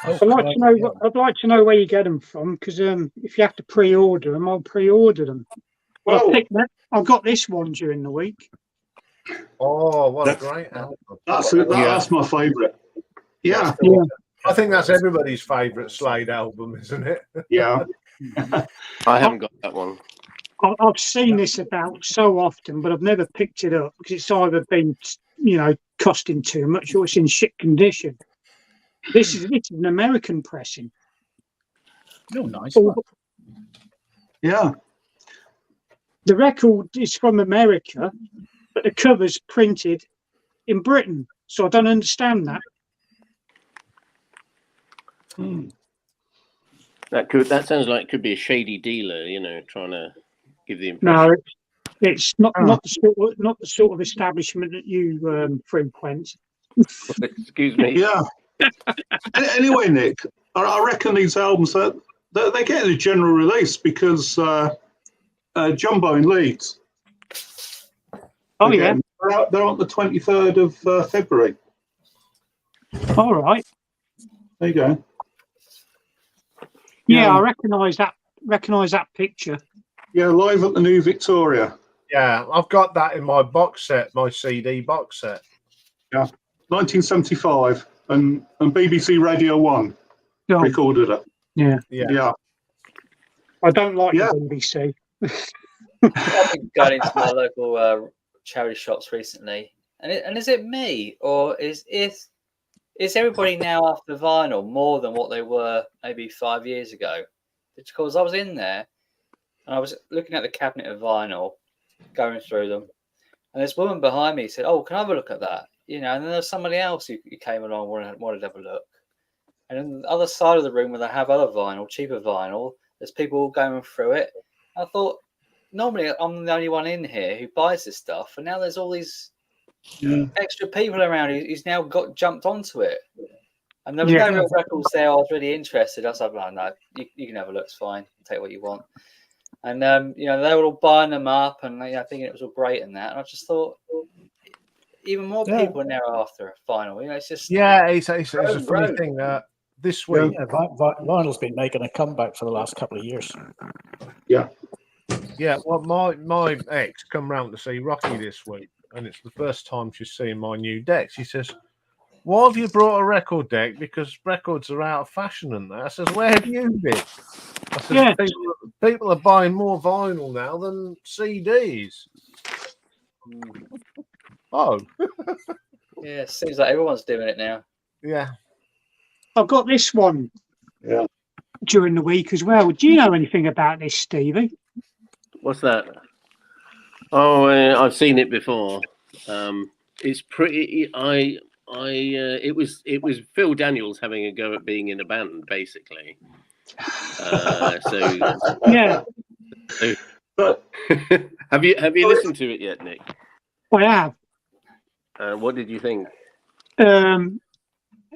Speaker 5: I'd like to know where you get them from because if you have to pre-order them, I'll pre-order them.
Speaker 4: Well,
Speaker 5: I got this one during the week.
Speaker 2: Oh, what a
Speaker 4: That's-
Speaker 2: great album.
Speaker 4: that's my favourite. Yeah,
Speaker 5: Yeah.
Speaker 2: I think that's everybody's favourite Slade album, isn't it?
Speaker 4: yeah.
Speaker 8: I haven't got that one.
Speaker 5: I've seen this about so often, but I've never picked it up because it's either been, costing too much or it's in shit condition. This is an American pressing.
Speaker 1: Oh, nice.
Speaker 5: All-
Speaker 4: Yeah.
Speaker 5: The record is from America, but the cover's printed in Britain. So I don't understand that.
Speaker 8: That sounds like it could be a shady dealer, trying to give the impression.
Speaker 5: No, it's not the sort of establishment that you frequent.
Speaker 8: Excuse me.
Speaker 4: Yeah. Anyway, Nick, I reckon these albums they're getting a general release because Jumbo in Leeds.
Speaker 5: Oh yeah,
Speaker 4: They're on the 23rd of February.
Speaker 5: all right.
Speaker 4: There you go.
Speaker 5: Yeah, I recognise that picture.
Speaker 4: Yeah, live at the New Victoria.
Speaker 2: Yeah, I've got that in my box set, my CD box set.
Speaker 4: Yeah, 1975, and BBC Radio 1
Speaker 5: Oh,
Speaker 4: recorded it.
Speaker 5: yeah,
Speaker 4: Yeah.
Speaker 5: I don't like
Speaker 4: Yeah.
Speaker 5: the BBC.
Speaker 6: I've been going into my local charity shops recently, and is it me or is everybody now after vinyl more than what they were maybe 5 years ago? Because I was in there and I was looking at the cabinet of vinyl, going through them, and this woman behind me said, "Oh, can I have a look at that?" And then there's somebody else who came along wanted to have a look. And on the other side of the room where they have other vinyl, cheaper vinyl, there's people all going through it. I thought, normally I'm the only one in here who buys this stuff, and now there's all these extra people around who's now jumped onto it. And there was no real records there. I was really interested. I was like, "Oh, no, you can have a look. It's fine. Take what you want." And they were all buying them up, and thinking it was all great and that. And I just thought, even more people are now after a vinyl. It's just
Speaker 2: it's a funny thing. This week,
Speaker 1: Vinyl's been making a comeback for the last couple of years.
Speaker 4: Yeah.
Speaker 2: Yeah, well, my ex come round to see Rocky this week, and it's the first time she's seen my new deck. She says, "Why have you brought a record deck? Because records are out of fashion and that." I says, "Where have you been?" I said, people are buying more vinyl now than CDs. Oh.
Speaker 6: Yeah, it seems like everyone's doing it now.
Speaker 2: Yeah.
Speaker 5: I've got this one during the week as well. Do you know anything about this, Stevie?
Speaker 8: What's that? Oh, I've seen it before. It's pretty. It was Phil Daniels having a go at being in a band, basically.
Speaker 5: Yeah.
Speaker 4: But
Speaker 8: have you listened to it yet, Nick?
Speaker 5: I have.
Speaker 8: What did you think?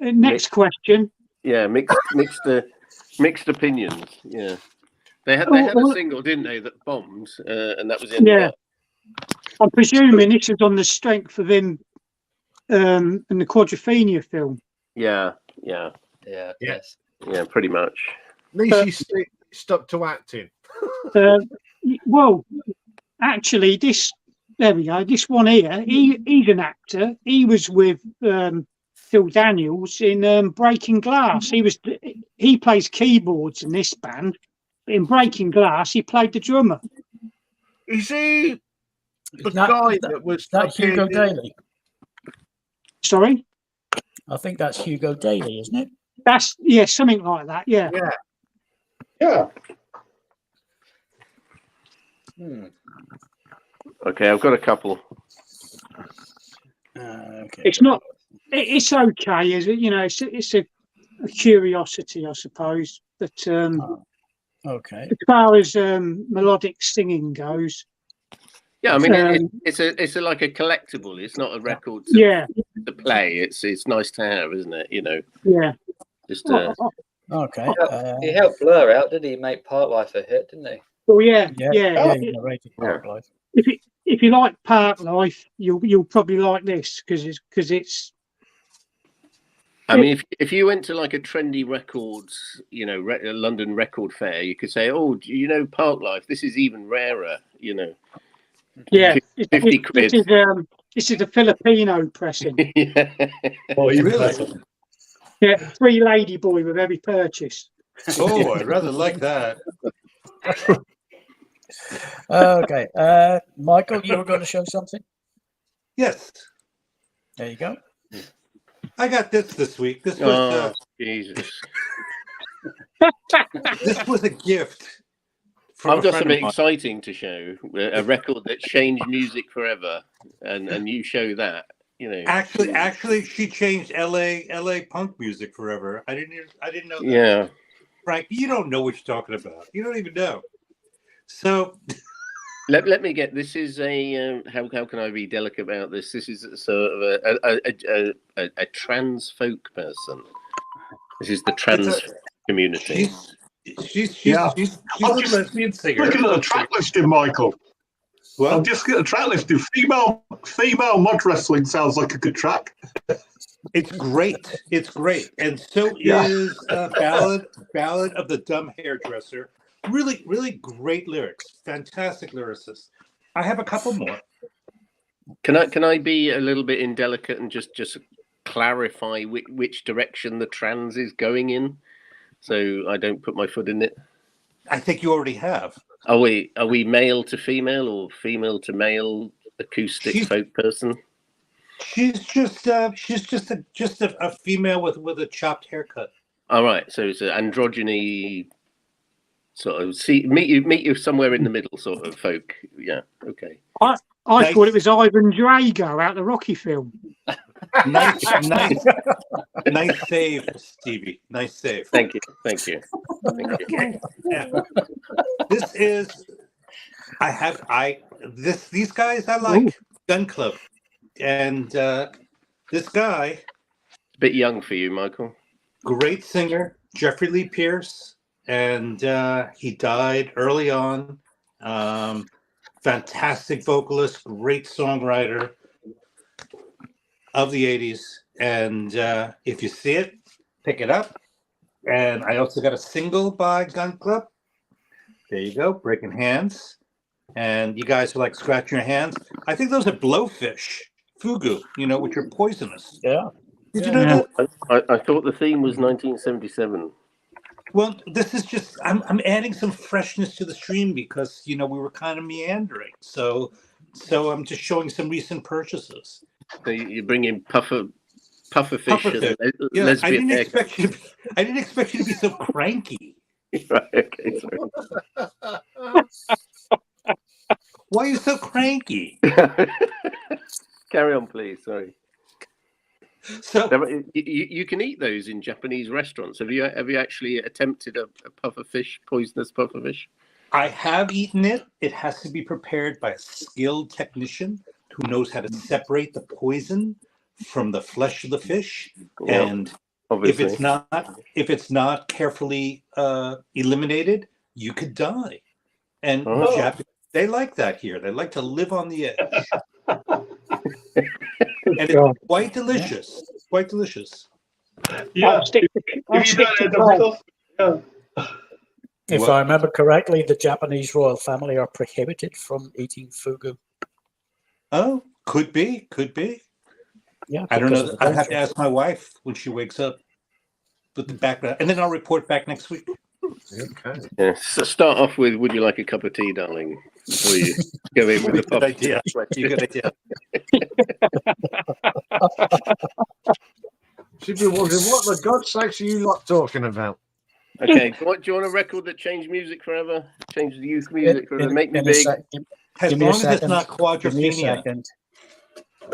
Speaker 5: Next question.
Speaker 8: Yeah, mixed opinions. Yeah, they had a single, didn't they, that bombed, and that was in.
Speaker 5: Yeah, I'm presuming this is on the strength of him in the Quadrophenia film.
Speaker 8: Yeah, pretty much.
Speaker 2: At least he's stuck to acting.
Speaker 5: Well, actually, there we go. This one here, he's an actor. He was with Phil Daniels in Breaking Glass. He plays keyboards in this band. In Breaking Glass, he played the drummer.
Speaker 2: Is he the guy that was
Speaker 1: that Hugo Daly?
Speaker 5: Sorry?
Speaker 1: I think that's Hugo Daly, isn't it?
Speaker 5: That's something like that. Yeah.
Speaker 4: yeah.
Speaker 8: Okay, I've got a couple.
Speaker 1: Okay.
Speaker 5: It's not. It's okay, is it? It's a curiosity, I suppose. But
Speaker 1: okay.
Speaker 5: as far as melodic singing goes,
Speaker 8: yeah, I mean it's like a collectible. It's not a record to play. It's nice to have, isn't it?
Speaker 5: Yeah.
Speaker 8: Just
Speaker 1: Okay.
Speaker 6: He helped Blur out, didn't he? Make Part Life a hit, didn't he?
Speaker 5: Well, yeah. If you like Park Life, you'll probably like this because it's
Speaker 8: I mean, if you went to like a trendy records, you know, a London record fair, you could say, "Oh, do you know Parklife? This is even rarer." You know,
Speaker 5: Yeah,
Speaker 8: 50 quid.
Speaker 5: This is a Filipino pressing.
Speaker 8: Yeah.
Speaker 4: Oh, even
Speaker 7: Really?
Speaker 4: better.
Speaker 5: Yeah, 3 lady boy with every purchase.
Speaker 7: Oh, I'd rather like that.
Speaker 1: Okay. Michael, you were going to show something?
Speaker 7: Yes,
Speaker 1: There you go.
Speaker 7: I got this week. This was
Speaker 8: Oh, Jesus!
Speaker 7: this was a gift from
Speaker 8: I've
Speaker 7: a
Speaker 8: got
Speaker 7: friend
Speaker 8: something
Speaker 7: of mine.
Speaker 8: exciting to show. A record that changed music forever, and you show that. You know.
Speaker 7: Actually, she changed LA punk music forever. I didn't know that.
Speaker 8: Yeah.
Speaker 7: Frank, you don't know what you're talking about. You don't even know. So
Speaker 8: Let me get. This is a how can I be delicate about this? This is sort of a trans folk person. This is the trans community.
Speaker 7: she's
Speaker 4: Yeah.
Speaker 7: a
Speaker 4: just
Speaker 7: lesbian singer.
Speaker 4: Looking at the track listing, Michael.
Speaker 7: Well,
Speaker 4: I'm just getting a track listing. Female mud wrestling sounds like a good track.
Speaker 7: it's great. It's great, and so
Speaker 4: Yeah.
Speaker 7: is Ballad of the Dumb Hairdresser. Really, really great lyrics. Fantastic lyricist. I have a couple more.
Speaker 8: Can I be a little bit indelicate and just clarify which direction the trans is going in, so I don't put my foot in it?
Speaker 7: I think you already have.
Speaker 8: Are we male to female or female to male acoustic folk person?
Speaker 7: She's just a female with a chopped haircut.
Speaker 8: All right, so it's an androgyny sort of meet you somewhere in the middle sort of folk. Yeah, okay.
Speaker 5: I
Speaker 7: Nice.
Speaker 5: thought it was Ivan Drago out the Rocky film.
Speaker 7: Nice save, Stevie. Nice save.
Speaker 8: Thank you.
Speaker 7: Yeah. This is these guys I like.
Speaker 5: Ooh.
Speaker 7: Gun Club, and this guy,
Speaker 8: Bit young for you, Michael.
Speaker 7: great singer, Jeffrey Lee Pierce, and he died early on. Fantastic vocalist, great songwriter of the 80s. And if you see it, pick it up. And I also got a single by Gun Club. There you go, Breaking Hands. And you guys are like scratching your hands. I think those are blowfish, fugu, which are poisonous.
Speaker 1: Yeah.
Speaker 7: Did you know that?
Speaker 8: I thought the theme was 1977.
Speaker 7: Well, this is just I'm adding some freshness to the stream because we were kind of meandering. So I'm just showing some recent purchases.
Speaker 8: So you bring in pufferfish.
Speaker 7: Pufferfish. Yeah,
Speaker 8: Lesbian
Speaker 7: I didn't
Speaker 8: haircut.
Speaker 7: expect you to be so cranky.
Speaker 8: Right, okay, sorry.
Speaker 7: Why are you so cranky?
Speaker 8: Carry on, please. Sorry.
Speaker 7: So
Speaker 8: You can eat those in Japanese restaurants. Have you actually attempted a poisonous pufferfish?
Speaker 7: I have eaten it. It has to be prepared by a skilled technician who knows how to separate the poison from the flesh of the fish.
Speaker 8: Yeah,
Speaker 7: And
Speaker 8: obviously.
Speaker 7: if it's not carefully eliminated, you could die. And
Speaker 8: Oh.
Speaker 7: Japanese, they like that here. They like to live on the edge. And it's quite delicious. Quite delicious.
Speaker 4: Yeah.
Speaker 5: I'll stick to
Speaker 1: If I remember correctly, the Japanese royal family are prohibited from eating fugu.
Speaker 7: Oh, could be.
Speaker 1: Yeah,
Speaker 7: I don't
Speaker 1: because
Speaker 7: know.
Speaker 1: of the
Speaker 7: I'll have to
Speaker 1: danger.
Speaker 7: ask my wife when she wakes up with the background, and then I'll report back next week.
Speaker 2: Okay.
Speaker 8: Yeah. So start off with, would you like a cup of tea, darling? Before you go in with the
Speaker 7: Good
Speaker 8: puff.
Speaker 7: idea. Good idea.
Speaker 2: She'd be wondering what the God's sakes are you lot talking about?
Speaker 8: Okay. Do you want a record that changed music forever? Changed the youth music forever? Make me
Speaker 1: In a
Speaker 8: big.
Speaker 1: sec-
Speaker 7: As
Speaker 1: Give me a
Speaker 7: long as it's
Speaker 1: second.
Speaker 7: not
Speaker 1: Give me a
Speaker 7: quadrophenia
Speaker 1: second.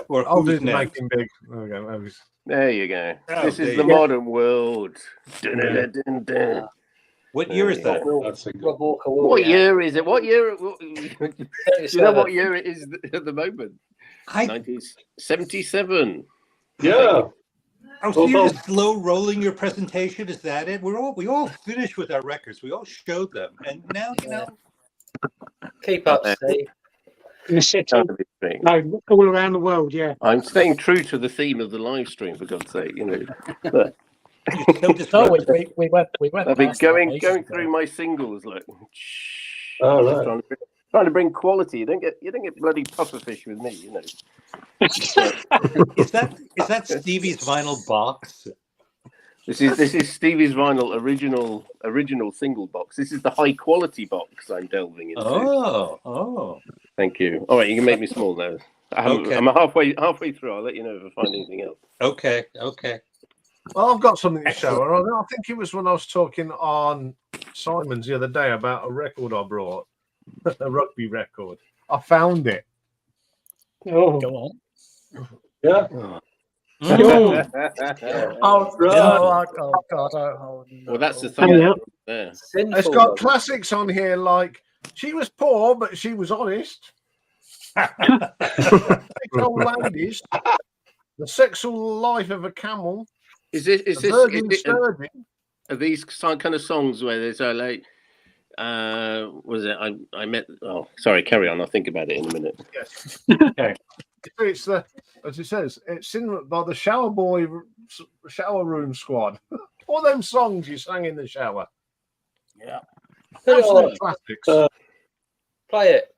Speaker 7: or
Speaker 2: I'll do
Speaker 7: who's
Speaker 2: the
Speaker 7: next.
Speaker 2: making big. There we go.
Speaker 8: There you go.
Speaker 7: Oh,
Speaker 8: This
Speaker 7: there
Speaker 8: is
Speaker 7: you
Speaker 8: the
Speaker 7: go.
Speaker 8: modern world. Dun-dun-dun-dun-dun.
Speaker 7: What year is that?
Speaker 4: That's a good.
Speaker 6: Rob Walker
Speaker 8: What
Speaker 6: Warrior.
Speaker 8: year is it? What year? You know what year it is at the moment?
Speaker 7: I
Speaker 8: 1977.
Speaker 4: Yeah.
Speaker 7: so you're just slow rolling your presentation. Is that it? We all finished with our records. We all showed them, and now
Speaker 6: Keep up, Steve.
Speaker 5: in the city.
Speaker 8: Carnaby Street.
Speaker 5: No, all around the world. Yeah.
Speaker 8: I'm staying true to the theme of the live stream, for God's sake. You know, but
Speaker 7: You're so
Speaker 1: No,
Speaker 7: disruptive.
Speaker 1: we went.
Speaker 8: I've been
Speaker 1: past that
Speaker 8: going
Speaker 1: ages ago.
Speaker 8: through my singles. Look,
Speaker 4: Oh, right.
Speaker 8: trying to bring quality. You don't get bloody pufferfish with me. You know.
Speaker 7: Is that Stevie's vinyl box?
Speaker 8: This is Stevie's vinyl original single box. This is the high quality box I'm delving into.
Speaker 7: Oh.
Speaker 8: Thank you. All right, you can make me small now.
Speaker 7: Okay.
Speaker 8: I'm halfway through. I'll let you know if I find anything else.
Speaker 7: Okay.
Speaker 2: Well, I've got something to show her. I think it was when I was talking on Simon's the other day about a record I brought, a rugby record. I found it.
Speaker 5: Oh.
Speaker 1: Go on.
Speaker 4: Yeah.
Speaker 5: Oh.
Speaker 1: Oh,
Speaker 4: Right.
Speaker 1: oh God. Oh, no.
Speaker 8: Well, that's the
Speaker 5: Hang
Speaker 8: thing.
Speaker 5: on.
Speaker 8: Yeah.
Speaker 6: Sinful.
Speaker 2: It's got classics on here like "She was poor, but she was honest." Outlandish. The sexual life of a camel.
Speaker 8: Is this
Speaker 2: The Virgin Sturgeon.
Speaker 8: are these kind of songs where there's like was it I met sorry, carry on, I'll think about it in a minute.
Speaker 2: Yes. Okay. It's the, as it says, it's in by the Shower Room Squad. All them songs you sang in the shower.
Speaker 1: Yeah.
Speaker 6: Put it on.
Speaker 2: Absolute classics.
Speaker 6: Play it.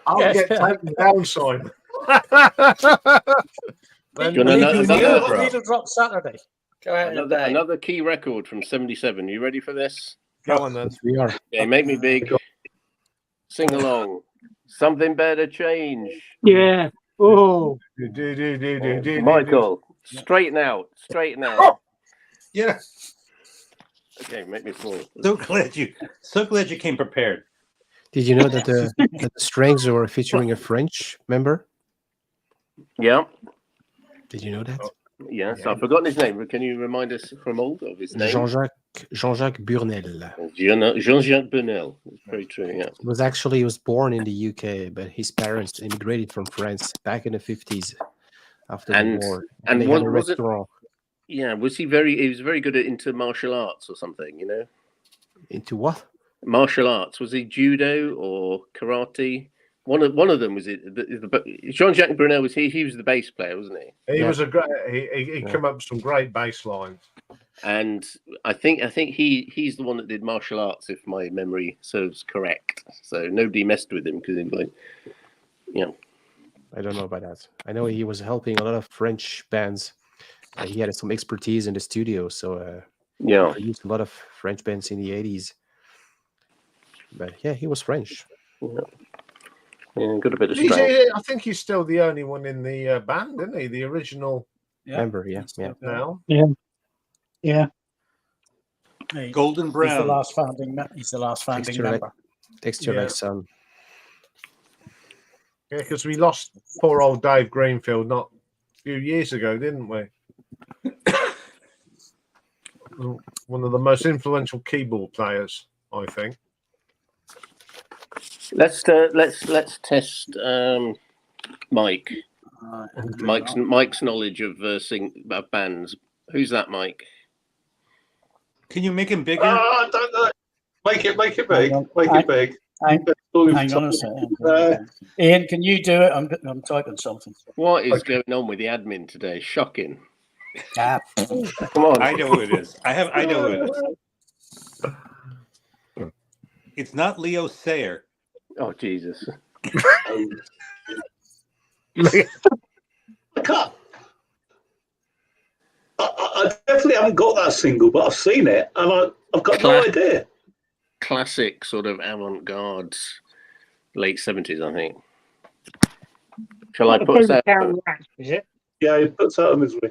Speaker 2: I'll
Speaker 1: Yes.
Speaker 2: get taken down, Simon. Then
Speaker 8: Do you wanna know another-
Speaker 1: Needle Drop Saturday.
Speaker 6: Go ahead and bang.
Speaker 8: Another key record from '77. You ready for this?
Speaker 2: go on then.
Speaker 3: Yes, we are.
Speaker 8: Okay, make me big. Sing along. Something better change.
Speaker 5: Yeah. Oh.
Speaker 8: Michael, straighten out.
Speaker 7: Yeah.
Speaker 8: Okay, make me small.
Speaker 7: So glad you came prepared.
Speaker 3: Did you know that the strings were featuring a French member?
Speaker 8: Yeah.
Speaker 3: Did you know that?
Speaker 8: Yes, I've forgotten his name, but can you remind us from old of his name?
Speaker 3: Jean-Jacques Burnel.
Speaker 8: Jean-Jacques Burnel. It's very true, yeah.
Speaker 3: He was born in the UK, but his parents immigrated from France back in the 50s after
Speaker 8: And-
Speaker 3: the war.
Speaker 8: and
Speaker 3: they had a
Speaker 8: was it-
Speaker 3: restaurant.
Speaker 8: Yeah, he was very good at into martial arts or something, you know?
Speaker 3: Into what?
Speaker 8: Martial arts. Was he judo or karate? One of them was it. Jean-Jacques Brunel was he was the bass player, wasn't he?
Speaker 2: He
Speaker 3: Yeah.
Speaker 2: was a great. He came up with some great bass lines.
Speaker 8: And I think he's the one that did martial arts, if my memory serves correct. So nobody messed with him because he like,
Speaker 3: I don't know about that. I know he was helping a lot of French bands. He had some expertise in the studio, so he produced a lot of French bands in the 80s. But yeah, he was French.
Speaker 8: Yeah, got a bit of strength.
Speaker 2: I think he's still the only one in the band, isn't he? The original
Speaker 3: Member, yeah.
Speaker 2: now.
Speaker 5: Yeah.
Speaker 7: Golden
Speaker 1: He's the
Speaker 7: brown.
Speaker 1: last founding. He's the last founding
Speaker 3: Texture
Speaker 1: member.
Speaker 3: Texture
Speaker 2: Yeah.
Speaker 3: like sun.
Speaker 2: Yeah, because we lost poor old Dave Greenfield not a few years ago, didn't we? One of the most influential keyboard players, I think.
Speaker 8: Let's test Mike. Mike's knowledge of bands. Who's that, Mike?
Speaker 7: Can you make him bigger?
Speaker 4: I don't know. Make it big.
Speaker 1: Hang on.
Speaker 4: Make it big.
Speaker 1: Hang on a second. Ian, can you do it? I'm typing something.
Speaker 8: What is going on with the admin today? Shocking.
Speaker 1: Ah,
Speaker 8: Come on.
Speaker 7: I know who it is. I know who it is. It's not Leo Sayer.
Speaker 8: Oh, Jesus.
Speaker 4: I can't. I definitely haven't got that single, but I've seen it and I've got no idea.
Speaker 8: Classic sort of avant-garde late 70s, I think. Shall I put that?
Speaker 5: Is it?
Speaker 4: Yeah, he puts out a misery.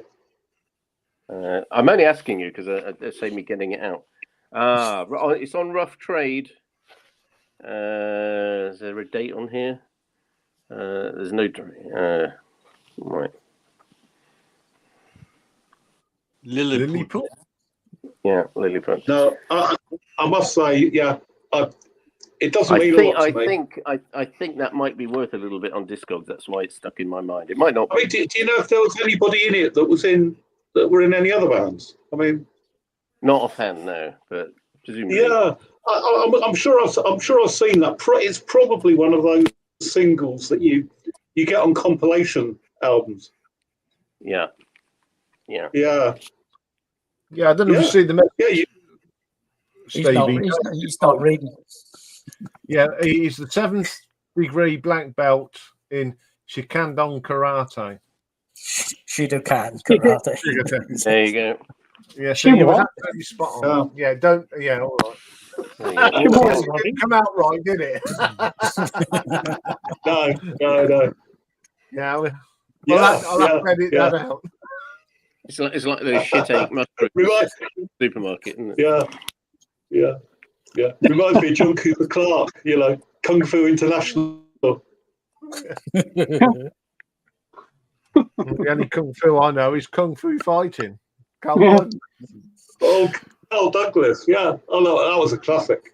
Speaker 8: I'm only asking you because it saved me getting it out. It's on Rough Trade. Is there a date on here? There's no. Right.
Speaker 2: Lilliput.
Speaker 8: Yeah, Lilliput.
Speaker 4: No, I must say, yeah, it doesn't mean a lot to me.
Speaker 8: I think that might be worth a little bit on Discogs. That's why it's stuck in my mind. It might not.
Speaker 4: I mean, do you know if there was anybody in it that were in any other bands? I mean,
Speaker 8: Not offhand, no, but presumably.
Speaker 4: yeah, I'm sure I've seen that. It's probably one of those singles that you get on compilation albums.
Speaker 8: Yeah. Yeah.
Speaker 4: Yeah.
Speaker 2: Yeah, I don't know if you
Speaker 4: Yeah.
Speaker 2: see the message,
Speaker 4: Yeah.
Speaker 2: Stevie.
Speaker 1: He's not reading.
Speaker 2: Yeah, he's the 7th degree black belt in Shikandon Karate.
Speaker 1: Shidokan karate.
Speaker 8: There you go.
Speaker 2: Yeah, so you were
Speaker 5: what?
Speaker 2: absolutely spot on. Yeah, don't. Yeah, all right.
Speaker 8: There you go.
Speaker 5: Come on,
Speaker 2: Yes, it
Speaker 5: Roddy.
Speaker 2: didn't come out right, did it?
Speaker 4: No.
Speaker 2: Yeah. Well,
Speaker 4: Yeah,
Speaker 2: I'll have to edit
Speaker 4: yeah.
Speaker 2: that out.
Speaker 8: It's like those shit egg mushrooms
Speaker 4: Reminds,
Speaker 8: supermarket, isn't it?
Speaker 4: yeah. Reminds me of John Cooper Clarke, Kung Fu International.
Speaker 2: The only kung fu I know is kung fu fighting. Carl Douglas.
Speaker 4: Oh, Carl Douglas, yeah. Oh, no, that was a classic.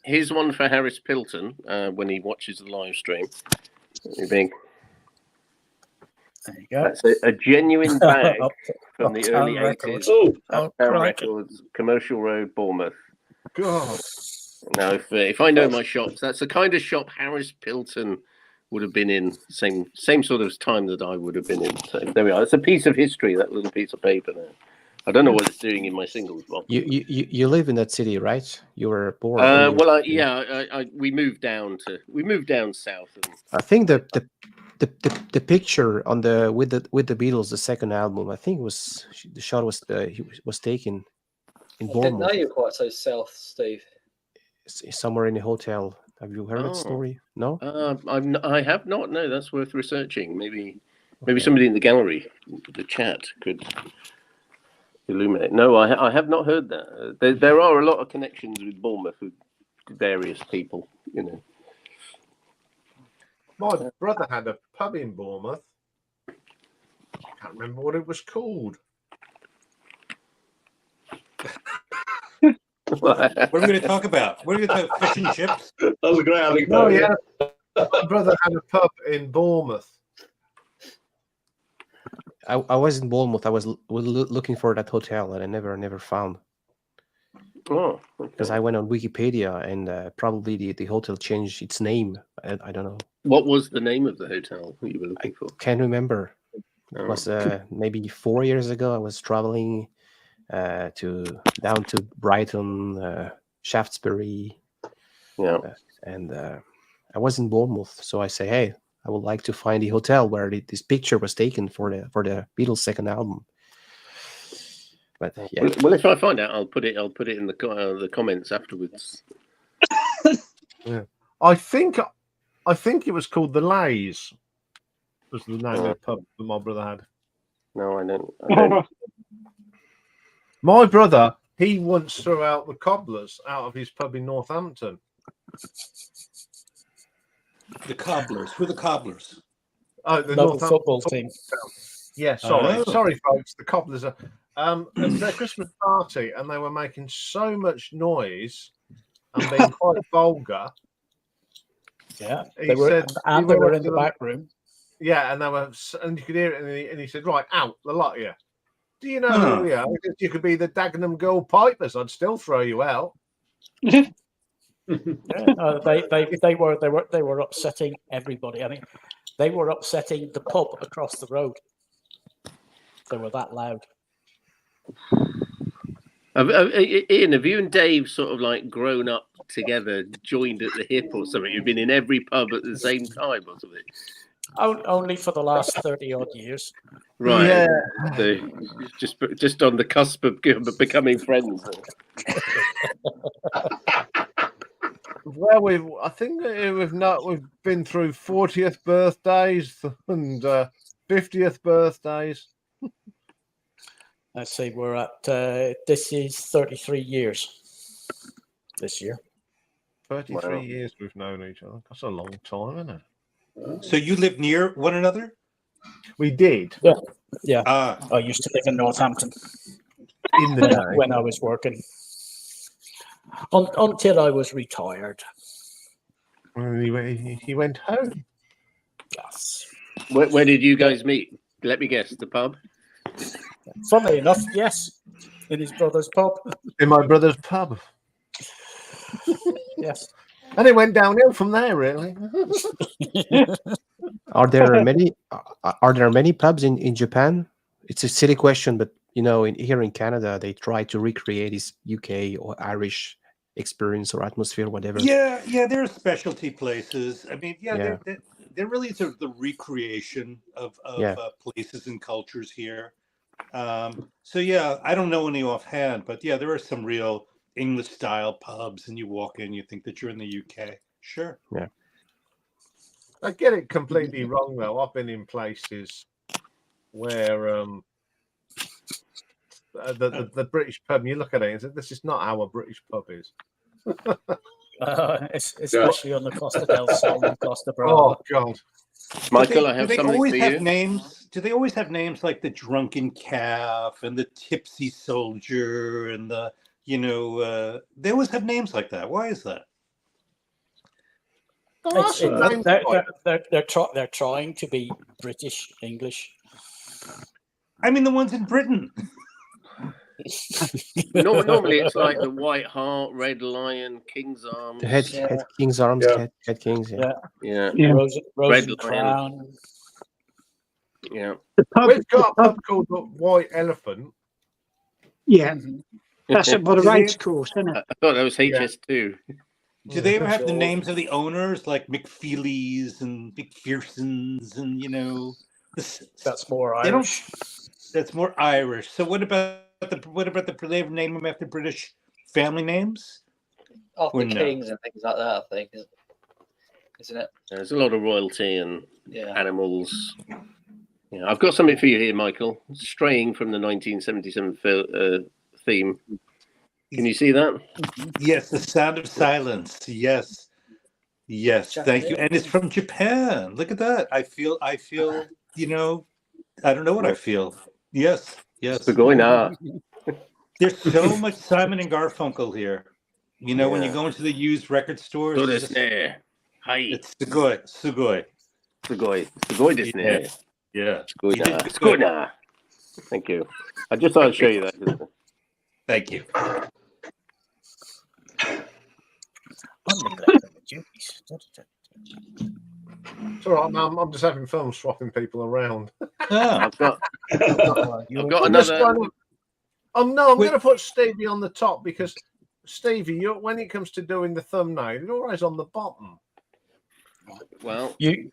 Speaker 8: Here's one for Harris Pilton when he watches the live stream. You think
Speaker 1: There you go.
Speaker 8: that's a genuine bag from the
Speaker 1: Uptown
Speaker 8: early
Speaker 1: Records.
Speaker 8: 80s.
Speaker 1: Oh,
Speaker 8: Uptown
Speaker 1: crikey.
Speaker 8: Records, Commercial Road, Bournemouth.
Speaker 2: God.
Speaker 8: Now, if I know my shops, that's the kind of shop Harris Pilton would have been in. Same sort of time that I would have been in. So there we are. It's a piece of history. That little piece of paper there. I don't know what it's doing in my singles box.
Speaker 3: You live in that city, right? You were born.
Speaker 8: We moved down south. And
Speaker 3: I think the picture on the with the Beatles, the second album, I think was the shot was taken in
Speaker 6: I didn't know
Speaker 3: Bournemouth,
Speaker 6: you were quite so south, Steve.
Speaker 3: somewhere in a hotel. Have you heard that story? No.
Speaker 8: I have not. No, that's worth researching. Maybe
Speaker 3: Okay.
Speaker 8: somebody in the gallery, the chat, could illuminate. No, I have not heard that. There are a lot of connections with Bournemouth with various people.
Speaker 2: My brother had a pub in Bournemouth. I can't remember what it was called.
Speaker 7: What are we going to talk about? What are we going to talk about? Fish and chips?
Speaker 4: That was a great
Speaker 2: No,
Speaker 4: anecdote.
Speaker 2: my brother had a pub in Bournemouth.
Speaker 3: I was in Bournemouth. I was looking for that hotel, and I never found.
Speaker 8: Oh,
Speaker 3: Because I went on Wikipedia, and probably the hotel changed its name. I don't know.
Speaker 8: what was the name of the hotel you were looking for?
Speaker 3: Can't remember. It
Speaker 8: Oh.
Speaker 3: was maybe 4 years ago. I was traveling down to Brighton, Shaftesbury,
Speaker 8: Yeah.
Speaker 3: and I was in Bournemouth. So I say, hey, I would like to find the hotel where this picture was taken for the Beatles' second album. But yeah,
Speaker 8: Well, if I find out, I'll put it in the comments afterwards.
Speaker 2: Yeah. I think it was called the Lays. Was the name of the pub that my brother had.
Speaker 8: No, I don't.
Speaker 2: My brother, he once threw out the cobblers out of his pub in Northampton.
Speaker 7: The cobblers. Who are the cobblers?
Speaker 2: Oh, the
Speaker 1: Local
Speaker 2: Northampton
Speaker 1: football team.
Speaker 2: Yeah, sorry,
Speaker 7: Oh.
Speaker 2: sorry, folks. The cobblers are. It was their Christmas party, and they were making so much noise and being quite vulgar.
Speaker 1: Yeah,
Speaker 2: He
Speaker 1: they were,
Speaker 2: said
Speaker 1: and
Speaker 2: he
Speaker 1: they
Speaker 2: went
Speaker 1: were
Speaker 2: up
Speaker 1: in
Speaker 2: to
Speaker 1: the
Speaker 2: them-
Speaker 1: back room.
Speaker 2: Yeah, and you could hear it, and he said, "Right, out the lot of you. Do you know
Speaker 7: Huh.
Speaker 2: who we are? If you could be the Dagenham Gold Pipers, I'd still throw you out."
Speaker 1: Yeah, they were upsetting everybody. I mean, they were upsetting the pub across the road. They were that loud.
Speaker 8: Ian, have you and Dave sort of like grown up together, joined at the hip or something? You've been in every pub at the same time or something?
Speaker 1: Only for the last 30 odd years.
Speaker 8: Right.
Speaker 2: Yeah.
Speaker 8: So just on the cusp of becoming friends.
Speaker 2: Well, I think we've been through 40th birthdays and 50th birthdays.
Speaker 1: Let's see, we're at this is 33 years this year.
Speaker 2: 33
Speaker 8: Wow.
Speaker 2: years we've known each other. That's a long time, isn't it?
Speaker 7: So you live near one another?
Speaker 2: We did
Speaker 1: Yeah,
Speaker 7: Ah,
Speaker 1: I used to live in Northampton
Speaker 2: in the day.
Speaker 1: when I was working. Until I was retired.
Speaker 2: And he went home.
Speaker 1: Yes.
Speaker 8: Where did you guys meet? Let me guess, the pub?
Speaker 1: Funnily enough, yes. in his brother's pub.
Speaker 2: In my brother's pub.
Speaker 1: Yes.
Speaker 2: And it went downhill from there, really.
Speaker 3: Are there many? Are there many pubs in Japan? It's a silly question, but here in Canada, they try to recreate this UK or Irish experience or atmosphere, whatever.
Speaker 7: Yeah, there are specialty places. I mean,
Speaker 3: Yeah.
Speaker 7: they're really sort of the recreation of
Speaker 3: Yeah.
Speaker 7: places and cultures here. So yeah, I don't know any offhand, but yeah, there are some real English style pubs, and you walk in, you think that you're in the UK. Sure.
Speaker 3: Yeah.
Speaker 2: I get it completely wrong, though. I've been in places where the British pub, and you look at it and say, this is not how a British pub is.
Speaker 1: Especially on the Costa del Sol and Costa Brava.
Speaker 2: Oh, God.
Speaker 8: Michael, I have
Speaker 7: do they
Speaker 8: something
Speaker 7: always
Speaker 8: for
Speaker 7: have
Speaker 8: you.
Speaker 7: names? Do they always have names like the Drunken Calf and the Tipsy Soldier and the they always have names like that? Why is that?
Speaker 1: They're trying to be British English.
Speaker 7: I mean, the ones in Britain.
Speaker 8: Normally, it's like the White Hart, Red Lion, King's Arms.
Speaker 3: The head King's Arms, head Kings. Yeah.
Speaker 1: Rose
Speaker 8: Red
Speaker 1: and
Speaker 8: Lion.
Speaker 1: Crown.
Speaker 8: Yeah.
Speaker 2: We've got a pub called the White Elephant.
Speaker 5: Yeah, that's about a race course, isn't it?
Speaker 8: I thought that was HS2.
Speaker 7: Do they ever have the names of the owners, like McFeely's and McPherson's, and
Speaker 1: That's more
Speaker 7: They don't.
Speaker 1: Irish.
Speaker 7: That's more Irish. So what about they name them after British family names?
Speaker 6: After
Speaker 7: Or no?
Speaker 6: kings and things like that, I think, isn't it?
Speaker 8: There's a lot of royalty and
Speaker 6: Yeah.
Speaker 8: animals. Yeah, I've got something for you here, Michael. Straying from the 1977 theme. Can you see that?
Speaker 7: Yes, The Sound of Silence. Yes, thank you. And it's from Japan. Look at that. I feel. I don't know what I feel. Yes.
Speaker 8: Sugoina.
Speaker 7: There's so much Simon and Garfunkel here. When you go into the used record stores,
Speaker 8: So
Speaker 7: it's
Speaker 8: desu ne. Hi.
Speaker 7: it's sugoi.
Speaker 8: Sugoi. Sugoi desu ne.
Speaker 7: Yeah.
Speaker 8: Sugoina. Sugoina. Thank you. I just thought I'd show you that.
Speaker 7: Thank you.
Speaker 1: I'm neglecting the duties.
Speaker 2: It's all right, man. I'm just having fun swapping people around.
Speaker 7: Ah,
Speaker 8: I've got
Speaker 2: I'm
Speaker 8: another.
Speaker 2: I'm going to put Stevie on the top because Stevie, when it comes to doing the thumbnail, you're always on the bottom.
Speaker 8: Well,
Speaker 1: You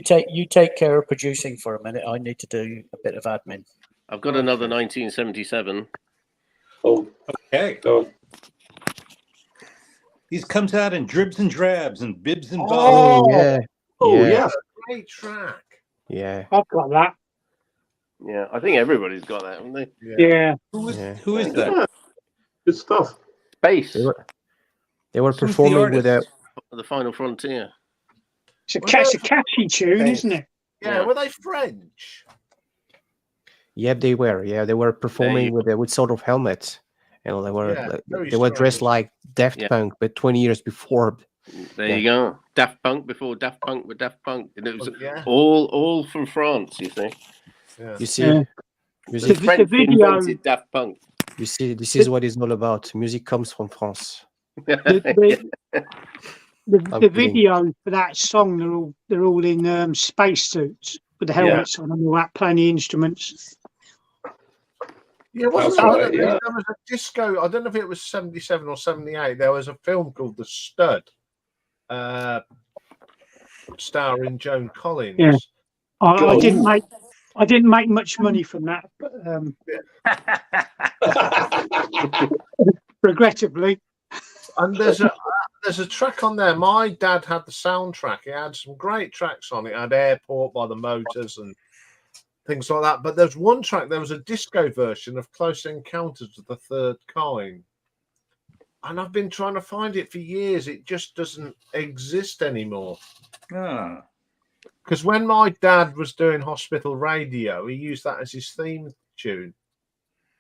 Speaker 1: take care of producing for a minute. I need to do a bit of admin.
Speaker 8: I've got another 1977.
Speaker 4: Oh,
Speaker 7: okay.
Speaker 4: oh,
Speaker 7: These comes out in dribs and drabs and bibs and bobs.
Speaker 3: Oh yeah.
Speaker 2: Yeah, great track.
Speaker 3: Yeah.
Speaker 5: I've got that.
Speaker 8: Yeah, I think everybody's got that, haven't they?
Speaker 5: Yeah.
Speaker 7: Who is
Speaker 8: Yeah.
Speaker 7: that?
Speaker 4: good stuff.
Speaker 8: Space.
Speaker 3: They were
Speaker 7: Who's the
Speaker 3: performing with a.
Speaker 7: artist?
Speaker 8: The Final Frontier.
Speaker 5: It's a catchy tune, isn't it?
Speaker 2: Yeah, were they French?
Speaker 3: Yeah, they were. Yeah, they were performing with sort of helmets, and they were
Speaker 2: very
Speaker 3: they were dressed
Speaker 2: strange.
Speaker 3: like Daft Punk, but 20 years before.
Speaker 8: There you go. Daft Punk before Daft Punk with Daft Punk. And it was
Speaker 2: Yeah.
Speaker 8: all from France, you see.
Speaker 2: Yeah.
Speaker 3: You see,
Speaker 5: Yeah.
Speaker 3: music.
Speaker 8: The French
Speaker 5: video-
Speaker 8: invented Daft Punk.
Speaker 3: You see, this is what it's all about. Music comes from France.
Speaker 5: The
Speaker 3: kidding.
Speaker 5: video for that song, they're all in spacesuits with the helmets on and all that, playing the instruments.
Speaker 2: Yeah, wasn't
Speaker 4: That's
Speaker 2: there,
Speaker 4: right, yeah.
Speaker 2: there was a disco, I don't know if it was 77 or 78, there was a film called The Stud, starring Joan Collins.
Speaker 5: Yeah. I
Speaker 4: God.
Speaker 5: didn't make much money from that, but regrettably.
Speaker 2: And there's a track on there. My dad had the soundtrack. It had some great tracks on it. It had Airport by the Motors and things like that. But there's one track, there was a disco version of Close Encounters of the Third Kind. And I've been trying to find it for years. It just doesn't exist anymore.
Speaker 7: Ah.
Speaker 2: Because when my dad was doing hospital radio, he used that as his theme tune,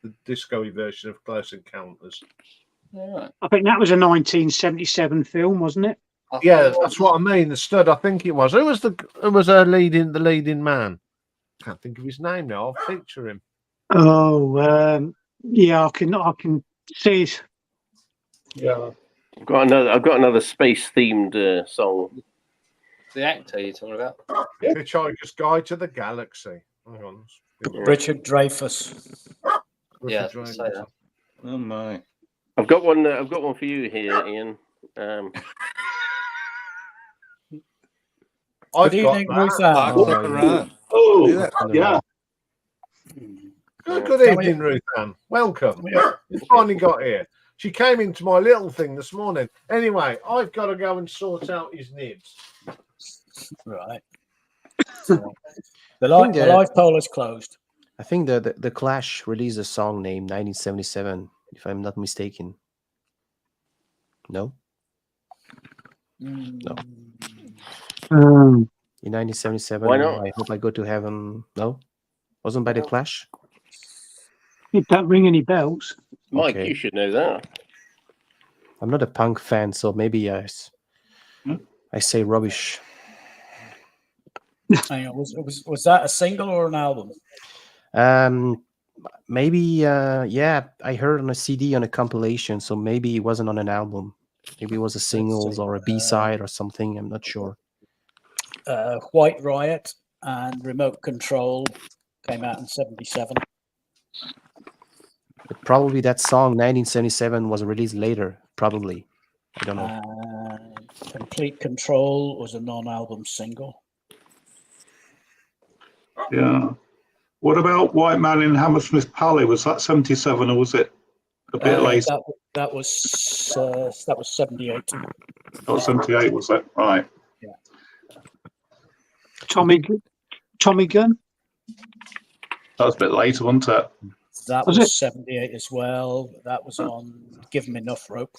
Speaker 2: the disco version of Close Encounters.
Speaker 6: Yeah.
Speaker 5: I think that was a 1977 film, wasn't it?
Speaker 2: Yeah, that's what I mean. The Stud, I think it was. Who was the leading man? Can't think of his name now. I'll feature him.
Speaker 5: Oh, Yeah, I can see it.
Speaker 4: Yeah.
Speaker 8: I've got another space themed song.
Speaker 6: The actor you're talking about?
Speaker 2: Hitchhiker's Guide to the Galaxy. Hang on.
Speaker 1: Richard Dreyfuss.
Speaker 6: Yeah, I
Speaker 2: Richard
Speaker 6: was gonna say
Speaker 2: Dreyfuss.
Speaker 6: that.
Speaker 7: Oh my.
Speaker 8: I've got one. I've got one for you here, Ian.
Speaker 2: I've
Speaker 1: Good
Speaker 2: got
Speaker 1: evening,
Speaker 2: that.
Speaker 1: Ruth Ann.
Speaker 3: Oh,
Speaker 7: Run.
Speaker 4: Oh,
Speaker 7: Look at that.
Speaker 4: yeah.
Speaker 2: Good
Speaker 1: Can we-
Speaker 2: evening, Ruth Ann. Welcome.
Speaker 1: we-
Speaker 2: You finally got here. She came into my little thing this morning. Anyway, I've got to go and sort out his nibs.
Speaker 1: Right. So, the live poll is closed.
Speaker 3: I think the Clash released a song named 1977, if I'm not mistaken. No? No. In 1977,
Speaker 8: Why not?
Speaker 3: I Hope I Go to Heaven. No? Wasn't by the Clash?
Speaker 5: It don't ring any bells.
Speaker 8: Mike,
Speaker 3: Okay.
Speaker 8: you should know that.
Speaker 3: I'm not a punk fan, so maybe I say rubbish.
Speaker 1: Hang on, was that a single or an album?
Speaker 3: Maybe yeah, I heard on a CD on a compilation, so maybe it wasn't on an album. Maybe it was a singles or a B-side or something. I'm not sure.
Speaker 1: White Riot and Remote Control came out in 77.
Speaker 3: But probably that song 1977 was released later. Probably, I don't know.
Speaker 1: Complete Control was a non-album single.
Speaker 4: Yeah. What about White Man in Hammersmith Pally? Was that 77 or was it a bit later?
Speaker 1: That was 78.
Speaker 4: Oh, 78 was it? Right.
Speaker 5: Tommy Gun.
Speaker 4: That was a bit later, wasn't it?
Speaker 1: That
Speaker 5: Was
Speaker 1: was
Speaker 5: it?
Speaker 1: 78 as well. That was on Give 'Em Enough Rope.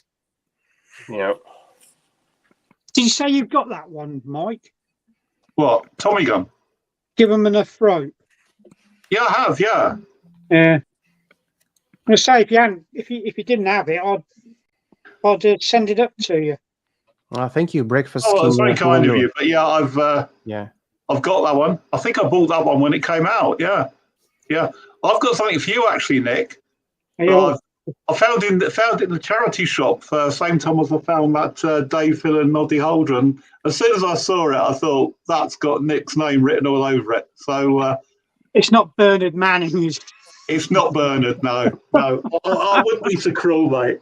Speaker 8: Yeah.
Speaker 5: Did you say you've got that one, Mike?
Speaker 4: What? Tommy Gun?
Speaker 5: Give them enough rope.
Speaker 4: Yeah, I have, yeah.
Speaker 5: Yeah. I'm gonna say if you didn't have it, I'd send it up to you.
Speaker 3: Thank you, Breakfast
Speaker 4: Oh, that's
Speaker 3: King,
Speaker 4: very kind of
Speaker 3: Wonder.
Speaker 4: you. But yeah, I've got that one. I think I bought that one when it came out. Yeah. Yeah. I've got something for you actually, Nick. I found it in the charity shop same time as I found that Dave Hill and Noddy Holdren. As soon as I saw it, I thought that's got Nick's name written all over it. So
Speaker 5: It's not Bernard Manning, is it?
Speaker 4: it's not Bernard, no. I wouldn't be so cruel, mate.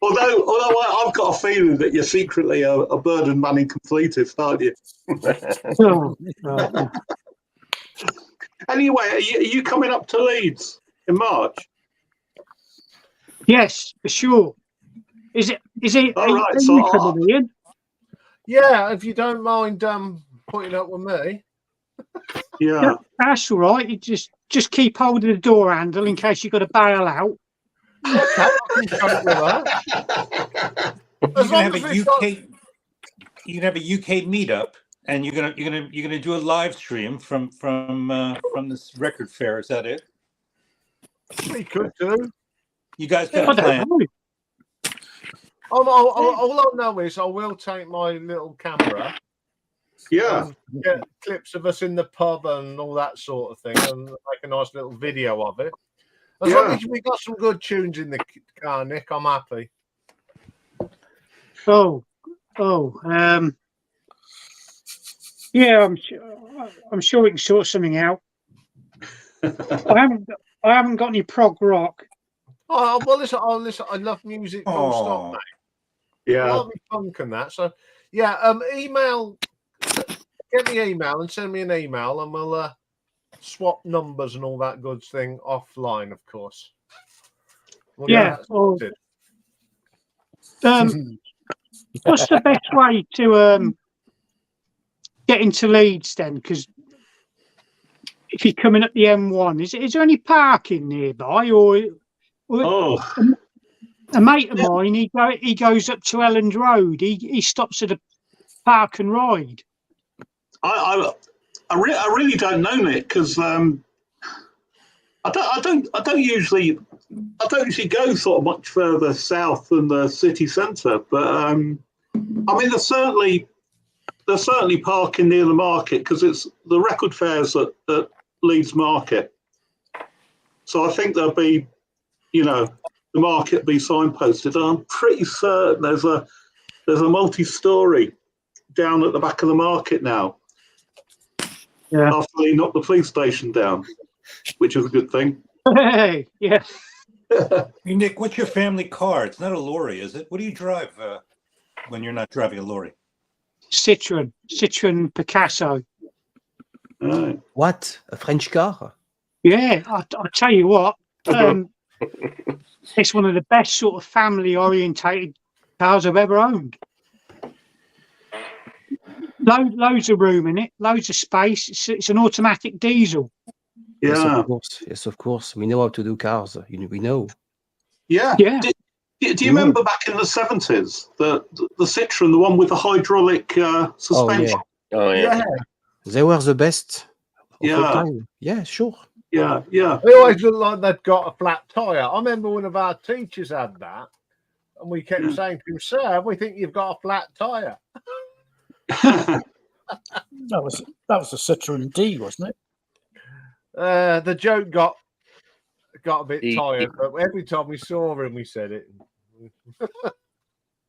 Speaker 4: although I've got a feeling that you're secretly a Bernard Manning completist, aren't you?
Speaker 5: Oh, right.
Speaker 4: Anyway, are you coming up to Leeds in March?
Speaker 5: Yes, for sure. Is it?
Speaker 4: All right,
Speaker 5: are
Speaker 4: so
Speaker 5: you coming in?
Speaker 2: Yeah, if you don't mind putting up with me.
Speaker 4: Yeah.
Speaker 5: That's all right. You just keep hold of the door handle in case you've got to bail out.
Speaker 2: Okay, I can cope with that.
Speaker 7: You're
Speaker 2: As
Speaker 7: gonna
Speaker 2: long
Speaker 7: have
Speaker 2: as
Speaker 7: a
Speaker 2: we've got-
Speaker 7: you can have a UK meetup, and you're gonna do a live stream from this record fair. Is that it?
Speaker 2: We could do.
Speaker 7: You guys
Speaker 5: I
Speaker 7: got a
Speaker 5: don't
Speaker 7: plan?
Speaker 5: know.
Speaker 2: All I know is I will take my little camera
Speaker 4: Yeah.
Speaker 2: and get clips of us in the pub and all that sort of thing and make a nice little video of it. As long as we got some good tunes in the car, Nick, I'm happy.
Speaker 5: Yeah, I'm sure we can sort something out. I haven't got any prog rock.
Speaker 2: Oh, well, listen, I love music non-stop, mate. I
Speaker 4: Yeah.
Speaker 2: love me funk and that. So, yeah, get the email and send me an email and we'll swap numbers and all that good thing offline, of course. We'll
Speaker 5: Yeah.
Speaker 2: get that sorted.
Speaker 5: What's the best way to get into Leeds then? Because if you're coming up the M1, is there any parking nearby, or
Speaker 4: Oh,
Speaker 5: a mate of mine? He goes up to Elland Road. He stops at a park and ride.
Speaker 4: I really don't know, Nick, because I don't usually go sort of much further south than the city centre. But I mean, there's certainly parking near the market because it's the record fairs at Leeds Market. So I think there'll be, the market be signposted. And I'm pretty certain there's a multi-story down at the back of the market now.
Speaker 5: Yeah.
Speaker 4: After they knocked the police station down, which is a good thing.
Speaker 5: Hey, yeah.
Speaker 7: Hey, Nick, what's your family car? It's not a lorry, is it? What do you drive when you're not driving a lorry?
Speaker 5: Citroen Picasso.
Speaker 4: Right.
Speaker 3: What? A French car?
Speaker 5: Yeah, I'll tell you what. It's one of the best sort of family-orientated cars I've ever owned. Loads of room in it, loads of space. It's an automatic diesel.
Speaker 3: Yes,
Speaker 4: Yeah.
Speaker 3: of course. Yes, of course. We know how to do cars. We know.
Speaker 4: Yeah.
Speaker 5: Yeah.
Speaker 4: Do you remember back in the 70s, the Citroen, the one with the hydraulic suspension?
Speaker 8: Oh yeah.
Speaker 3: They were the best of all
Speaker 4: Yeah.
Speaker 3: time. Yeah, sure.
Speaker 4: Yeah.
Speaker 2: They always look like they've got a flat tyre. I remember one of our teachers had that, and we kept saying to him, "Sir, we think you've got a flat tyre."
Speaker 1: That was a Citroen D, wasn't it?
Speaker 2: The joke got a bit
Speaker 8: He-
Speaker 2: tired, but every time we saw him, we said it.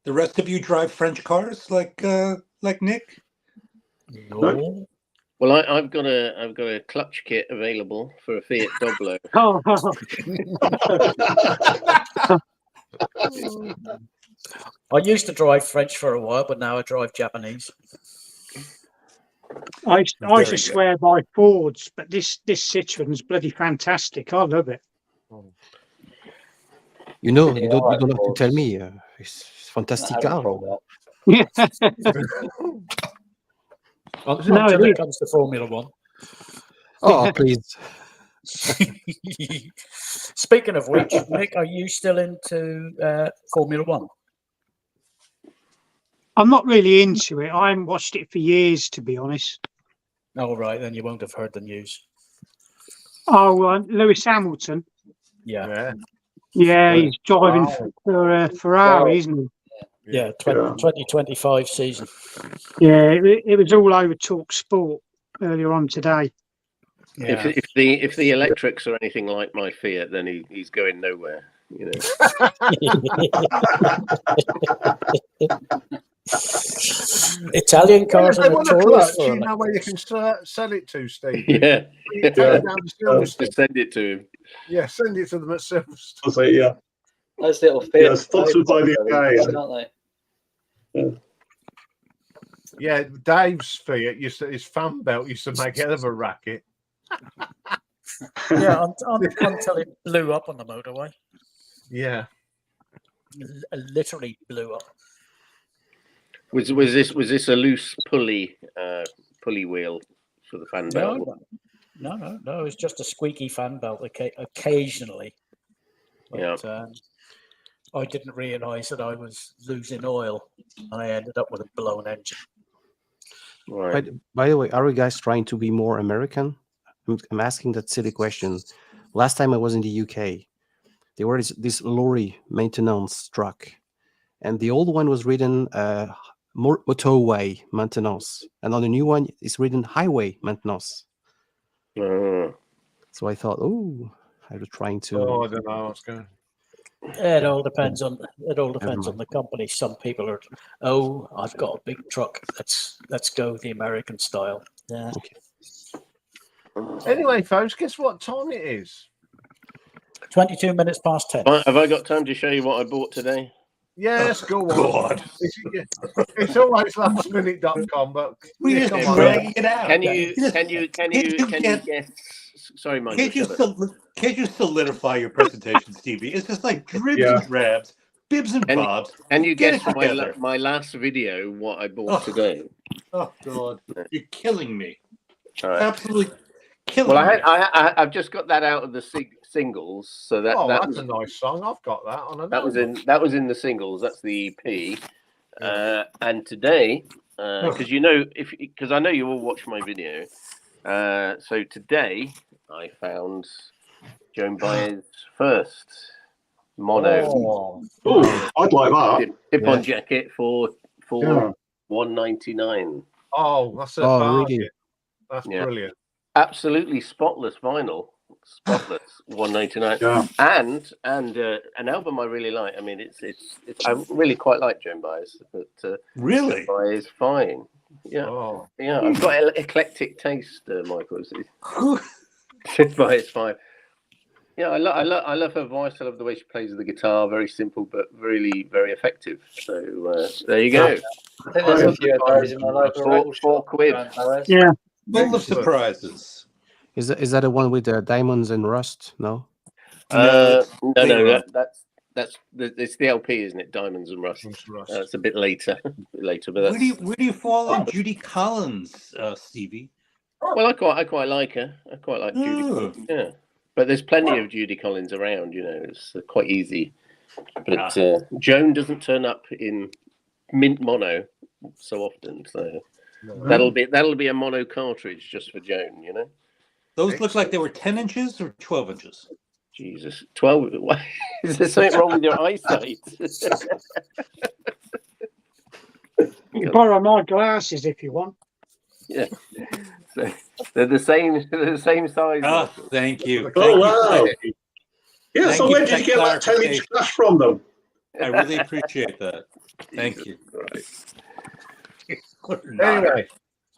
Speaker 7: The rest of you drive French cars like Nick?
Speaker 1: No.
Speaker 8: Well, I've got a clutch kit available for a Fiat Doblo.
Speaker 5: Oh,
Speaker 1: I used to drive French for a while, but now I drive Japanese.
Speaker 5: I used
Speaker 7: Very
Speaker 5: to
Speaker 7: good.
Speaker 5: swear by Fords, but this Citroen's bloody fantastic. I love it.
Speaker 3: You know,
Speaker 6: Yeah,
Speaker 3: you don't
Speaker 6: I
Speaker 3: have to
Speaker 6: like
Speaker 3: tell
Speaker 6: Fords.
Speaker 3: me. It's fantastic
Speaker 6: I haven't
Speaker 3: car.
Speaker 6: thought
Speaker 5: Yeah.
Speaker 1: Until
Speaker 5: No, it
Speaker 1: it
Speaker 5: is.
Speaker 1: comes to Formula One.
Speaker 3: Oh, please.
Speaker 1: Speaking of which, Nick, are you still into Formula One?
Speaker 5: I'm not really into it. I haven't watched it for years, to be honest.
Speaker 1: Oh, right, then you won't have heard the news.
Speaker 5: Oh, Lewis Hamilton.
Speaker 1: Yeah,
Speaker 2: Yeah.
Speaker 5: Yeah, he's driving
Speaker 2: Wow.
Speaker 5: for Ferrari, isn't he?
Speaker 1: yeah, 2025 season.
Speaker 5: Yeah, it was all over Talk Sport earlier on today.
Speaker 1: Yeah.
Speaker 8: If the electrics are anything like my Fiat, then he's going nowhere.
Speaker 1: Italian cars
Speaker 2: If they
Speaker 1: are
Speaker 2: want a
Speaker 1: notorious
Speaker 2: clutch,
Speaker 1: for
Speaker 2: you know where you can sell it to, Steve.
Speaker 8: Yeah,
Speaker 2: You take it down to Silverstone.
Speaker 8: just send it to him.
Speaker 2: Yeah, send it to them at Silverstone.
Speaker 4: I'll say, yeah.
Speaker 6: those little
Speaker 4: Yeah,
Speaker 6: Fiat,
Speaker 4: sponsored by the UK.
Speaker 6: aren't they?
Speaker 2: Yeah, Dave's Fiat his fan belt used to make hell of a racket.
Speaker 1: Yeah, until it blew up on the motorway.
Speaker 2: Yeah.
Speaker 1: Literally blew up.
Speaker 8: Was this a loose pulley wheel for the fan belt?
Speaker 1: No. It's just a squeaky fan belt occasionally. But, I didn't realise that I was losing oil, and I ended up with a blown engine.
Speaker 8: Right.
Speaker 3: By the way, are you guys trying to be more American? I'm asking that silly question. Last time I was in the UK, there was this lorry maintenance truck, and the old one was written motorway maintenance, and on the new one it's written highway maintenance. So I thought, I was trying to.
Speaker 2: Oh, I don't know what's going.
Speaker 1: It all depends on the company. Some people are, I've got a big truck. Let's go the American style. Yeah.
Speaker 2: Anyway, folks, guess what time it is?
Speaker 1: 22 minutes past 10.
Speaker 8: Have I got time to show you what I bought today?
Speaker 2: Yes, go on.
Speaker 7: God.
Speaker 2: It's always lastminute.com, but
Speaker 7: We
Speaker 2: yeah,
Speaker 7: just
Speaker 2: come on.
Speaker 7: drag it out.
Speaker 8: Can you guess? Sorry, Mike.
Speaker 7: Can't you solidify your presentation, Stevie? It's just like dribs and drabs, bibs and bobs.
Speaker 8: Can you
Speaker 7: Get
Speaker 8: guess
Speaker 7: it
Speaker 8: from
Speaker 7: together.
Speaker 8: my last video what I bought today?
Speaker 7: Oh God, you're killing me.
Speaker 8: All right.
Speaker 7: Absolutely killing
Speaker 8: Well,
Speaker 7: me.
Speaker 8: I've just got that out of the singles, so that
Speaker 2: That's
Speaker 8: was
Speaker 2: a nice song. I've got that on a
Speaker 8: that was in the singles. That's the EP. And today, because I know you all watch my video. So today I found Joan Baez's first mono
Speaker 4: Oh, I'd like that.
Speaker 8: tip-on jacket for $199.
Speaker 2: Oh, that's a
Speaker 3: Oh,
Speaker 2: bargain.
Speaker 3: really?
Speaker 2: That's
Speaker 8: Yeah.
Speaker 2: brilliant.
Speaker 8: Absolutely spotless vinyl. spotless, 199.
Speaker 4: Yeah.
Speaker 8: And an album I really like. I mean, it's I really quite like Joan Baez, but
Speaker 7: Really?
Speaker 8: Joan Baez is fine. Yeah,
Speaker 2: Oh,
Speaker 8: yeah. I've got eclectic taste, Michael. Joan Baez is fine. Yeah, I love her voice. I love the way she plays the guitar. Very simple, but really very effective. So there you go.
Speaker 6: I think there's a few of those in my local record
Speaker 8: Four
Speaker 6: shop.
Speaker 8: quid.
Speaker 6: Joan Baez.
Speaker 5: Yeah.
Speaker 7: Full of surprises.
Speaker 3: Is that the one with the diamonds and rust? No.
Speaker 8: No,
Speaker 7: later on.
Speaker 8: it's the LP, isn't it? Diamonds and Rust. It's a bit later, but that's...
Speaker 7: Where do you fall on Judy Collins, Stevie?
Speaker 8: Well, I quite like her. I quite like Judy Collins. Yeah, but there's plenty of Judy Collins around. You know, it's quite easy. But Joan doesn't turn up in mint mono so often, so that'll be a mono cartridge just for Joan. You know,
Speaker 7: Those look like they were 10 inches or 12 inches.
Speaker 8: Jesus, 12. Is there something wrong with your eyesight?
Speaker 5: You can borrow my glasses if you want.
Speaker 8: Yeah, so they're the same. They're the same size.
Speaker 7: Oh, thank you.
Speaker 4: Oh, wow. Yeah,
Speaker 7: Thank
Speaker 4: so
Speaker 7: you
Speaker 4: where
Speaker 7: for
Speaker 4: did you get that
Speaker 7: that
Speaker 4: 10-inch flash from them?
Speaker 7: I really appreciate that. Thank you.
Speaker 2: anyway,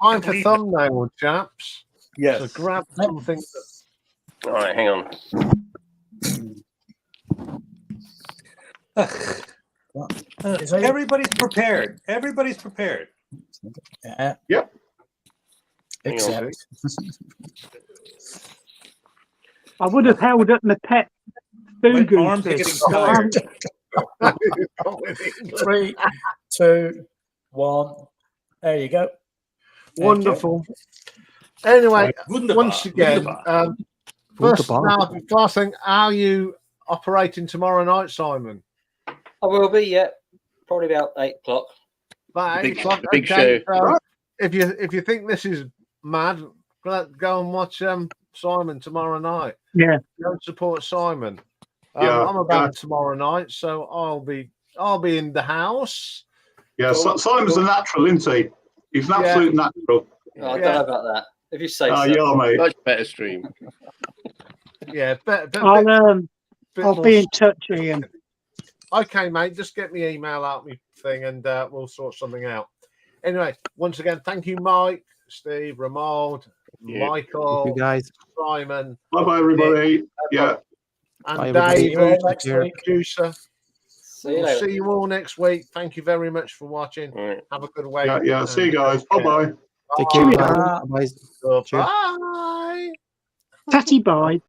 Speaker 2: time for thumbnail, chaps.
Speaker 7: Yes.
Speaker 2: So grab something.
Speaker 8: All right, hang on.
Speaker 7: Everybody's prepared. Everybody's prepared.
Speaker 1: Yeah.
Speaker 4: Yep.
Speaker 8: Hang on.
Speaker 1: Except
Speaker 5: I would have held up my pet
Speaker 7: My
Speaker 5: boo
Speaker 7: arms are getting tired.
Speaker 1: 3, 2, 1. There you go.
Speaker 2: Wonderful. Anyway,
Speaker 7: Wunderbar.
Speaker 2: once again,
Speaker 7: Wunderbar.
Speaker 2: first thing, how are you operating tomorrow night, Simon?
Speaker 6: I will be, yeah. Probably about 8 o'clock.
Speaker 2: About 8 o'clock.
Speaker 8: The big
Speaker 2: Okay,
Speaker 8: show.
Speaker 2: If you think this is mad, go and watch Simon tomorrow night.
Speaker 5: Yeah.
Speaker 2: Go and support Simon.
Speaker 4: Yeah,
Speaker 2: I'm about tomorrow night, so I'll be in the house.
Speaker 4: Yeah, Simon's a natural, isn't he? He's an absolute natural.
Speaker 6: Oh, I don't know about that. If you say so.
Speaker 4: Yeah, mate.
Speaker 8: Much better stream.
Speaker 2: Yeah,
Speaker 5: I'll be in touch, Ian.
Speaker 2: Okay, mate. Just get me email out me thing, and we'll sort something out. Anyway, once again, thank you, Mike, Steve, Ramald, Michael,
Speaker 3: You guys.
Speaker 2: Simon,
Speaker 4: Bye-bye, everybody. Yeah.
Speaker 2: and
Speaker 3: Bye, everybody.
Speaker 2: Dave,
Speaker 1: See you all
Speaker 2: who's
Speaker 1: next
Speaker 2: the
Speaker 1: week.
Speaker 2: producer.
Speaker 6: See you
Speaker 2: We'll
Speaker 6: later.
Speaker 2: see you all next week. Thank you very much for watching.
Speaker 8: All right.
Speaker 2: Have a good week.
Speaker 4: Yeah. See you guys. Bye-bye.
Speaker 3: Take care.
Speaker 1: Bye.
Speaker 3: Bye.
Speaker 2: Bye.
Speaker 3: Cheers.
Speaker 2: Bye.
Speaker 5: Tatty bye.